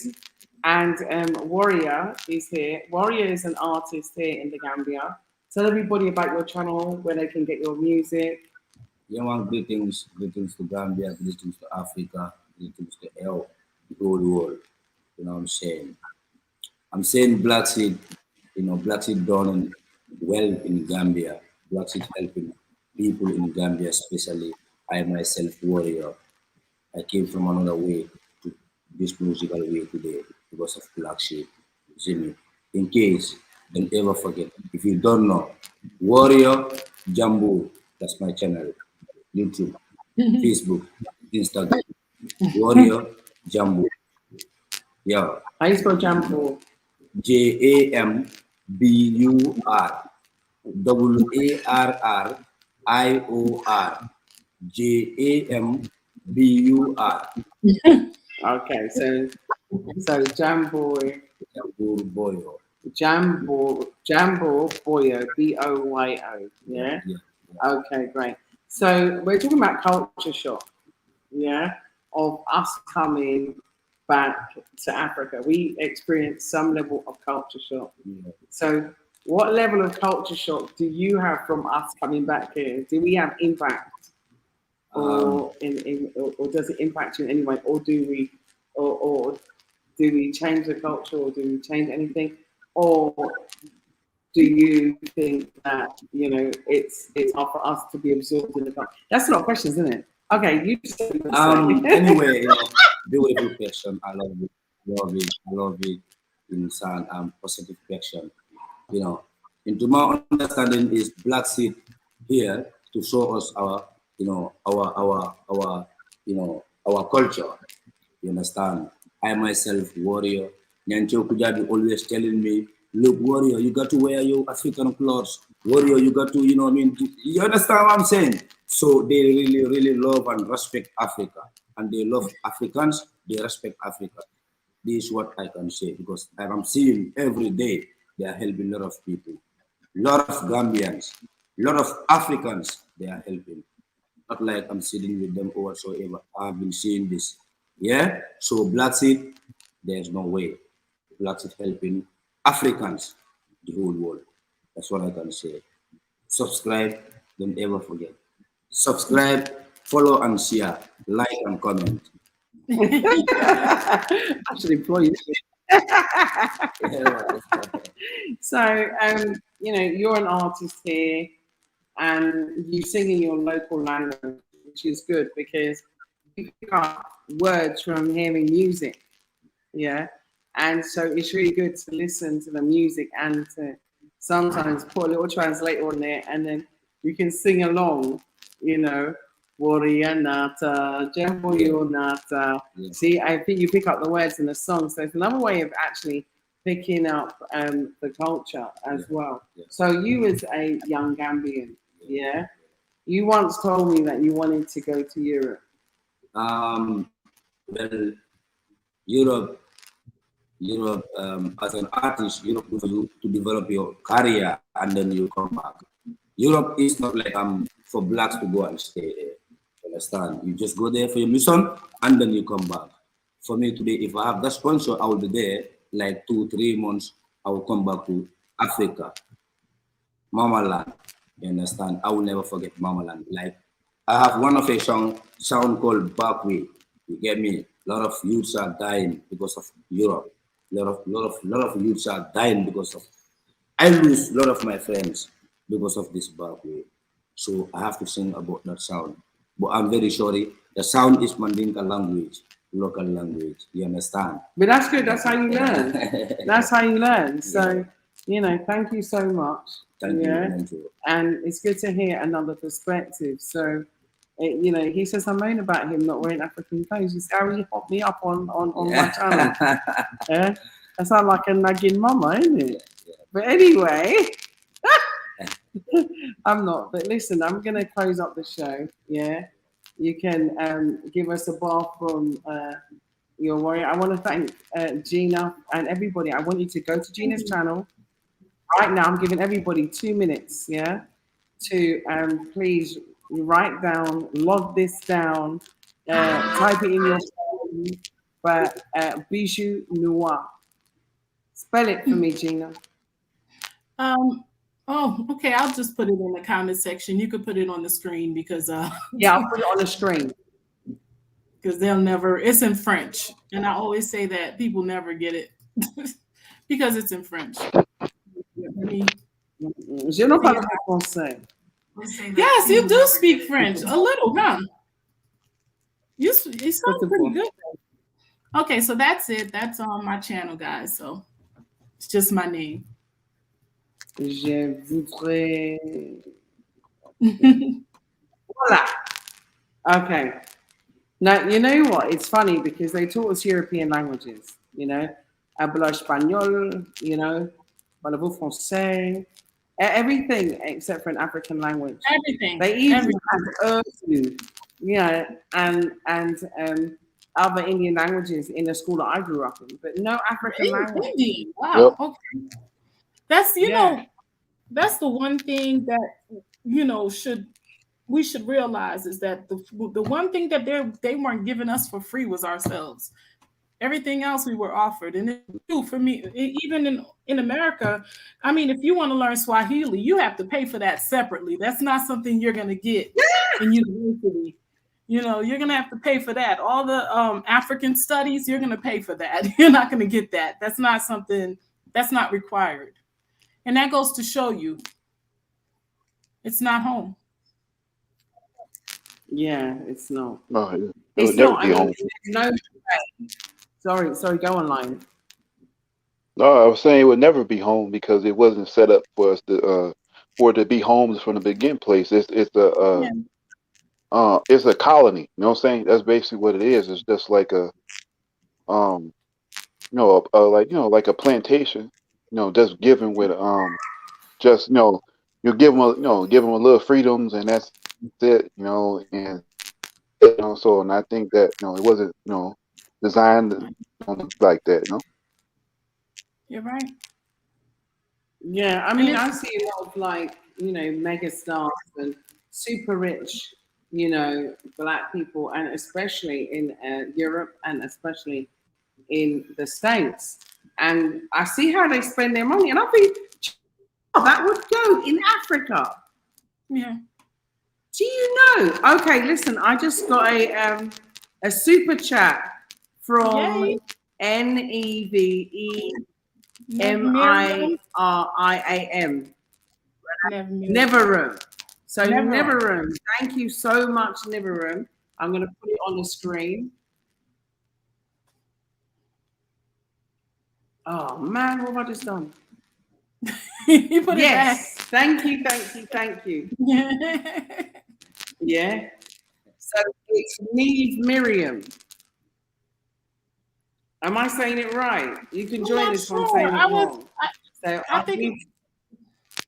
and Warrior is here. Warrior is an artist here in the Gambia. Tell everybody about your channel, where they can get your music. Yeah, man, greetings to Gambia, greetings to Africa, greetings to the whole world. You know what I'm saying? I'm saying Black Seed, Black Seed done well in Gambia. Black Seed helping people in Gambia, especially I myself, Warrior. I came from another way to this musical way today because of Black Sheep. You see me? In case, don't ever forget. If you don't know, Warrior Jambo, that's my channel. YouTube, Facebook, Instagram. Warrior Jambo. Yeah. How you spell Jambo? JAMBUR. WARRIOR. JAMBUR. Okay, so Jambo, Boyo. Jambo Boyo, BOYO. Yeah. Yeah. Okay, great. So we're talking about culture shock, yeah, of us coming back to Africa. We experienced some level of culture shock. Yeah. So what level of culture shock do you have from us coming back here? Do we have impact, or or does it impact you in any way, or do we, or do we change the culture, or do we change anything, or do you think that it's hard for us to be absorbed in the culture? That's a lot of questions, isn't it? Okay, you just Anyway, beautiful question. I love it. I love it in some positive question. Into my understanding is Black Seed here to show us our our culture. You understand? I myself, Warrior, Nyancho Kujabi always telling me, look, Warrior, you got to wear your African clothes. Warrior, you got to, you understand what I'm saying? So they really, really love and respect Africa. And they love Africans, they respect Africa. This is what I can say because I'm seeing every day they are helping a lot of people. A lot of Gambians, a lot of Africans, they are helping. Not like I'm sitting with them or whatsoever. I've been seeing this. Yeah? So Black Seed, there's no way. Black Seed helping Africans, the whole world. That's what I can say. Subscribe, don't ever forget. Subscribe, follow and share, like and comment. I should employ you. So, you're an artist here, and you sing in your local language, which is good because you pick up words from hearing music. Yeah, and so it's really good to listen to the music and to sometimes put a little translator on there, and then you can sing along. Warrior Nata, Jambo Nata. See, I think you pick up the words in the song, so it's another way of actually picking up the culture as well. So you as a young Gambian, yeah, you once told me that you wanted to go to Europe. Well, Europe, as an artist, Europe for you to develop your career and then you come back. Europe is not like for blacks to go and stay there. Understand? You just go there for your mission and then you come back. For me today, if I have that sponsor, I will be there like 2-3 months. I will come back to Africa, Mama Land. You understand? I will never forget Mama Land. Like I have one of a sound called Backway. You get me? A lot of youths are dying because of Europe. A lot of youths are dying because of. I lose a lot of my friends because of this Backway. So I have to sing about that sound. But I'm very sorry. The sound is Mandinka language, local language. You understand? But that's good. That's how you learn. That's how you learn. So, thank you so much. Thank you. And it's good to hear another perspective. So, You know, he says I moan about him not wearing African clothes. You see how he hopped me up on my channel. Yeah, I sound like a nagging mama, isn't it? But anyway, I'm not. But listen, I'm gonna close up the show. Yeah, you can give us a bar from your warrior. I want to thank Gina and everybody. I want you to go to Gina's channel right now. I'm giving everybody 2 minutes. Yeah, to please write down, log this down, type it in your phone. But Bijou Noir. Spell it for me, Gina. Oh, okay. I'll just put it in the comment section. You could put it on the screen because Yeah, I'll put it on the screen. Because they'll never. It's in French, and I always say that people never get it because it's in French. Je ne parle pas français. Yes, you do speak French a little, huh? You sound pretty good. Okay, so that's it. That's on my channel, guys. So it's just my name. Je voudrais. Voila. Okay. Now, you know what? It's funny because they taught us European languages, you know. Hablo español, you know. Parlez-vous français? Everything except for an African language. Everything. They even have Urdu, you know, and other Indian languages in the school that I grew up in, but no African language. Indian. Wow. Yep. Okay. That's know, that's the one thing that we should realize is that the one thing that they weren't giving us for free was ourselves. Everything else we were offered. And for me, even in America, I mean, if you want to learn Swahili, you have to pay for that separately. That's not something you're going to get in university. You know, you're going to have to pay for that. All the African studies, you're going to pay for that. You're not going to get that. That's not something that's not required. And that goes to show you it's not home. Yeah, it's not. No, it It's would never not. be I mean, home. no. Sorry, go online. No, I was saying it would never be home because it wasn't set up for us to for it to be homes from the beginning place. It's a colony. You know what I'm saying? That's basically what it is. It's just like a like a plantation. You know, just given with just you give them a little freedoms and that's it. You know, and so and I think that it wasn't designed like that. You know. You're right. Yeah, I mean, I see a lot of like, mega stars and super rich, Black people, and especially in Europe and especially in the States. And I see how they spend their money. And I think, that would go in Africa. Yeah. Do you know? Okay, listen, I just got a super chat from NEVERIAM. Neverum. So Neverum. Thank you so much, Neverum. I'm going to put it on the screen. Oh man, what have I just done? You put it back. Thank you. Yeah. So it's Neve Miriam. Am I saying it right? You can join us on saying it wrong. I think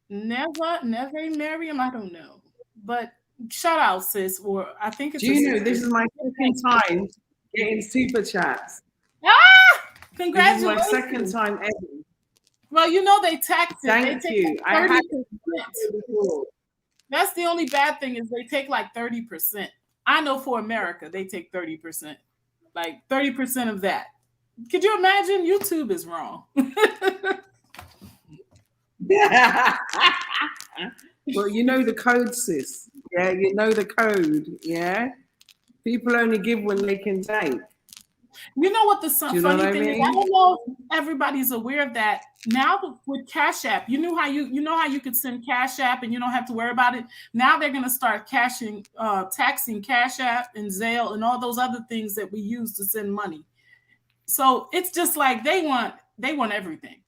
never Miriam. I don't know, but shout out, sis. Or I think it's. Do you know this is my second time getting super chats? Congratulations! This is my second time ever. Well, they tax it. Thank you. Like 30%. That's the only bad thing is they take like 30%. I know for America they take 30%, like 30% of that. Could you imagine? YouTube is wrong. Well, you know the code, sis. Yeah, you know the code. Yeah, people only give when they can take. You know what the funny thing is? I don't know if everybody's aware of that. Now with Cash App, you know how you could send Cash App and you don't have to worry about it. Now they're gonna start taxing Cash App and Zelle and all those other things that we use to send money. So it's just like they want everything.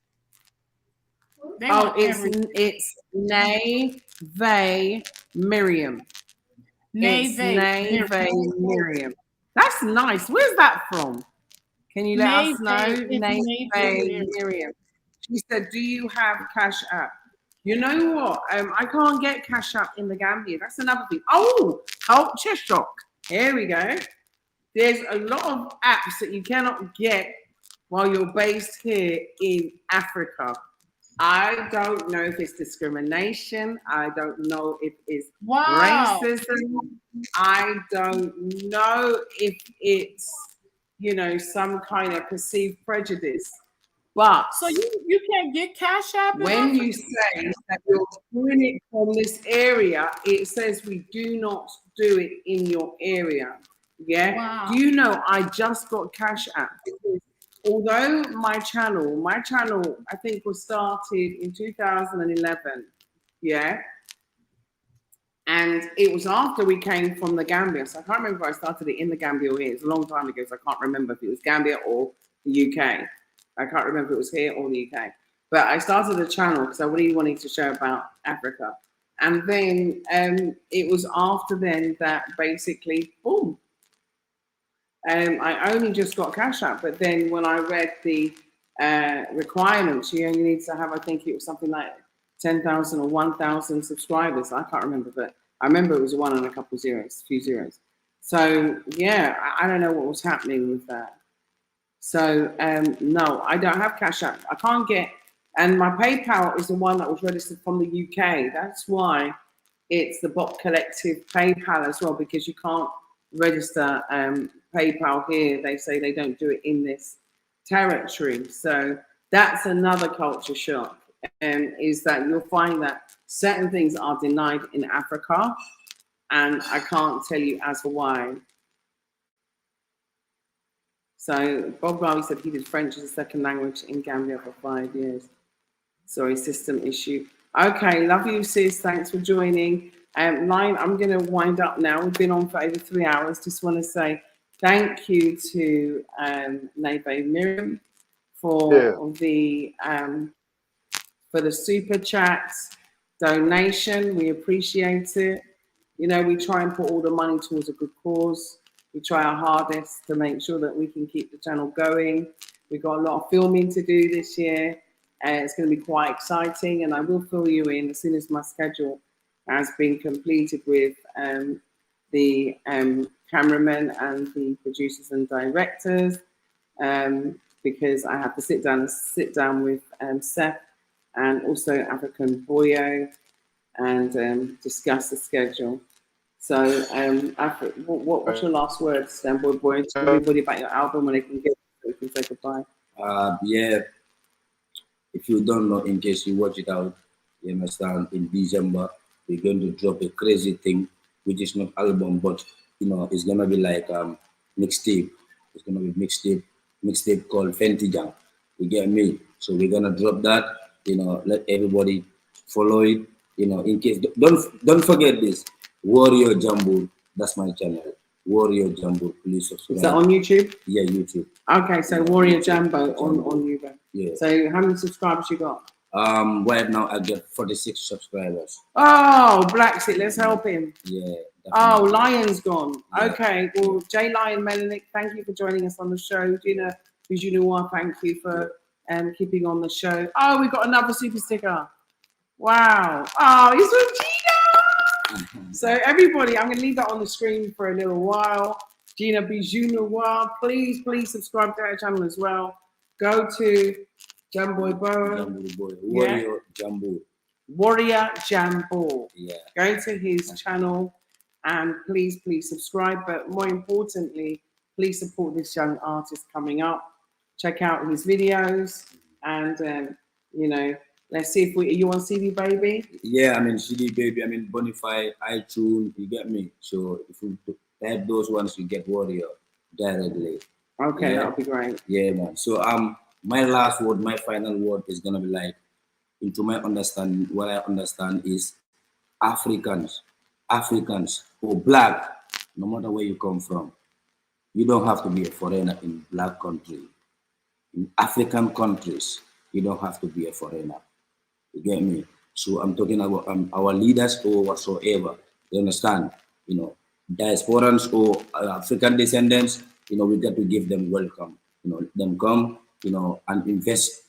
It's Neve Miriam. It's Nave. Nave Miriam. That's nice. Where's that from? Can you let us know? Nave Nave Miriam. She said, do you have Cash App? You know what? I can't get Cash App in the Gambia. That's another thing. Oh, culture shock. Here we go. There's a lot of apps that you cannot get while you're based here in Africa. I don't know if it's discrimination. I don't know if it's racism. I don't know if it's, you know, some kind of perceived prejudice. But So you can't get Cash App when you say that you're doing it from this area, it says we do not do it in your area. Yeah. Wow. Do you know I just got Cash App? Because although my channel, I think was started in 2011. Yeah. And it was after we came from the Gambia. So I can't remember if I started it in the Gambia or here. It's a long time ago, so I can't remember if it was Gambia or the UK. I can't remember if it was here or the UK. But I started a channel because I really wanted to share about Africa. And then it was after then that basically, boom. I only just got Cash App. But then when I read the requirements, you only need to have, I think it was something like 10,000 or 1,000 subscribers. I can't remember, but I remember it was one and a couple zeros, few zeros. So yeah, I don't know what was happening with that. So no, I don't have Cash App. I can't get, and my PayPal is the one that was registered from the UK. That's why it's the Bot Collective PayPal as well, because you can't register PayPal here. They say they don't do it in this territory. So that's another culture shock. Is that you'll find that certain things are denied in Africa, and I can't tell you as to why. So Bob Garvey said he did French as a second language in Gambia for 5 years. Sorry, system issue. Okay, love you, sis. Thanks for joining. Line, I'm going to wind up now. We've been on for over 3 hours. Just want to say thank you to Nave Miriam for the super chats, donation. We appreciate it. You know, we try and put all the money towards a good cause. We try our hardest to make sure that we can keep the channel going. We've got a lot of filming to do this year. It's going to be quite exciting, and I will fill you in as soon as my schedule has been completed with the cameramen and the producers and directors, because I have to sit down with Seth and also African Boyo and discuss the schedule. So, what's your last words, Boy? Tell everybody about your album when they can get it, so we can say goodbye. Yeah, if you don't know, in case you watch it out, you understand, in December, we're going to drop a crazy thing, which is not album, but, you know, it's going to be like mixtape. It's going to be mixtape called Fenty Jam. You get me? So we're going to drop that, you know, let everybody follow it, you know, in case, don't forget this, Warrior Jumbo, that's my channel. Warrior Jumbo, please subscribe. Is that on YouTube? Yeah, YouTube. Okay, so Warrior Jumbo on YouTube. Yeah. So how many subscribers you got? Right now I get 46 subscribers. Oh, Bla Xit, let's help him. Yeah. Definitely. Oh, Lion's gone. Yeah. Okay, well, J Lion Melanik, thank you for joining us on the show. Gina Bijunua, thank you for keeping on the show. Oh, we got another super sticker. Wow. Oh, it's from Gina. So everybody, I'm going to leave that on the screen for a little while. Gina Bijunua, please subscribe to her channel as well. Go to Jamboy Warrior Jumbo. Warrior Jambo. Yeah. Go to his channel and please subscribe. But more importantly, please support this young artist coming up. Check out his videos and you know, let's see if are you on CD Baby? Yeah, I'm in CD Baby. I'm in Bonify, iTunes. You get me? So if you type those ones, you get Warrior directly. Okay, yeah. that'll be great. Yeah, man. So my last word, my final word is gonna be like, into my understanding, what I understand is Africans or black, no matter where you come from, you don't have to be a foreigner in black country. In African countries, you don't have to be a foreigner. You get me? So I'm talking about our leaders or whatsoever. You understand? You know, diasporans or African descendants, you know, we got to give them welcome. You know, them come, you know, and invest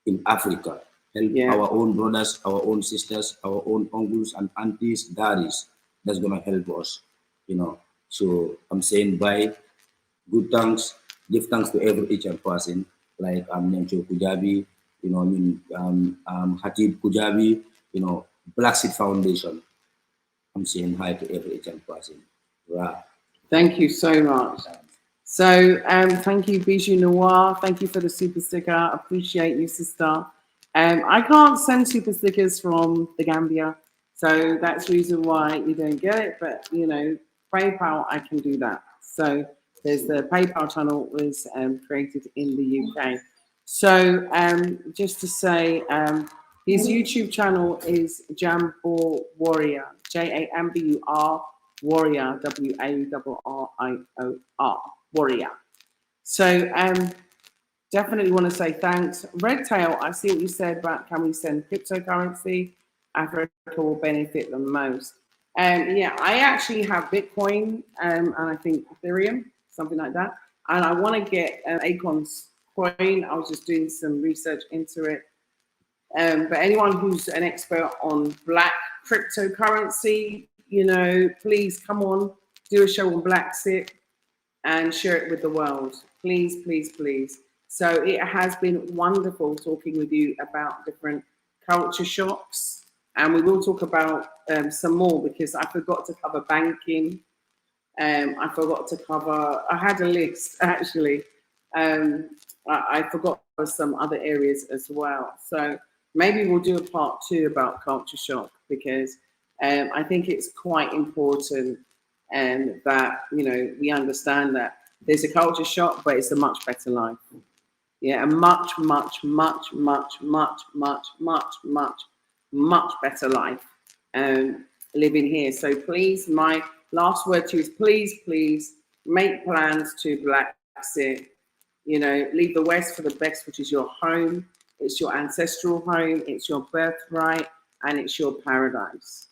in Africa. Help our own brothers, our own sisters, our own uncles and aunties, daddies. That's gonna help us, you know. So I'm saying bye, good thanks, give thanks to every each and person, like Nyancho Kujabi, you know, Hatib Kujabi, you know, Bla Xit Foundation. I'm saying hi to every each and person. Right. Thank you so much. So thank you, Bijou Noir. Thank you for the super sticker. Appreciate you, sister. I can't send super stickers from the Gambia, so that's the reason why you don't get it. But you know, PayPal, I can do that. So there's the PayPal channel was created in the UK. So just to say, his YouTube channel is Jambor Warrior, Jambur Warrior, WARRIOR, Warrior. So definitely want to say thanks. Redtail, I see what you said about can we send cryptocurrency? Africa will benefit the most. Yeah, I actually have Bitcoin and I think Ethereum, something like that. And I want to get Acon's coin. I was just doing some research into it. But anyone who's an expert on black cryptocurrency, you know, please come on, do a show on Bla Xit and share it with the world. Please, please, please. So it has been wonderful talking with you about different culture shocks. And we will talk about some more because I forgot to cover banking. I forgot to cover, I had a list actually. I forgot some other areas as well. So maybe we'll do a part 2 about culture shock because I think it's quite important that, you know, we understand that there's a culture shock, but it's a much better life. Yeah, a much, much, much, much, much, much, much, much, much better life living here. So please, my last word to you is please, please make plans to Bla Xit. You know, leave the West for the best, which is your home. It's your ancestral home. It's your birthright, and it's your paradise.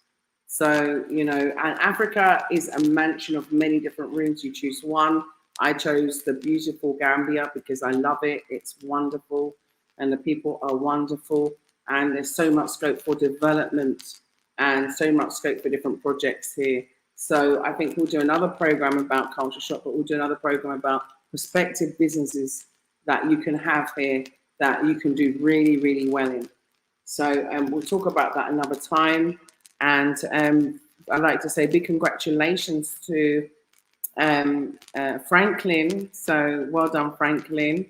So, you know, and Africa is a mansion of many different rooms. You choose one. I chose the beautiful Gambia because I love it. It's wonderful, and the people are wonderful, and there's so much scope for development and so much scope for different projects here. So I think we'll do another program about culture shock, but we'll do another program about prospective businesses that you can have here that you can do really, really well in. So we'll talk about that another time. And I'd like to say big congratulations to Franklin. So well done, Franklin.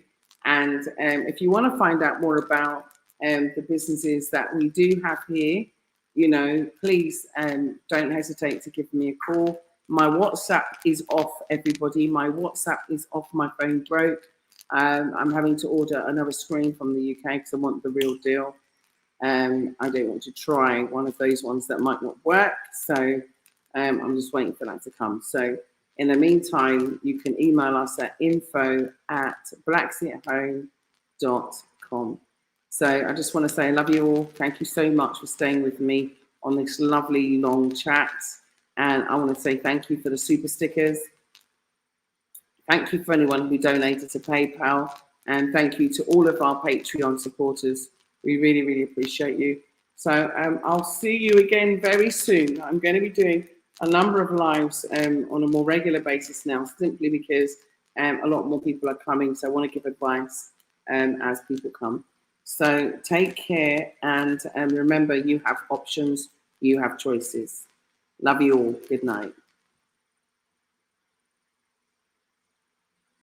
And if you want to find out more about the businesses that we do have here, you know, please don't hesitate to give me a call. My WhatsApp is off, everybody. My WhatsApp is off. My phone broke. I'm having to order another screen from the UK because I want the real deal. I don't want to try one of those ones that might not work. So I'm just waiting for that to come. So in the meantime, you can email us at info@blaxithome.com. So I just want to say I love you all. Thank you so much for staying with me on this lovely long chat. And I want to say thank you for the super stickers. Thank you for anyone who donated to PayPal. And thank you to all of our Patreon supporters. We really, really appreciate you. So I'll see you again very soon. I'm going to be doing a number of lives on a more regular basis now, simply because a lot more people are coming. So I want to give advice as people come. So take care, and remember, you have options, you have choices. Love you all. Good night.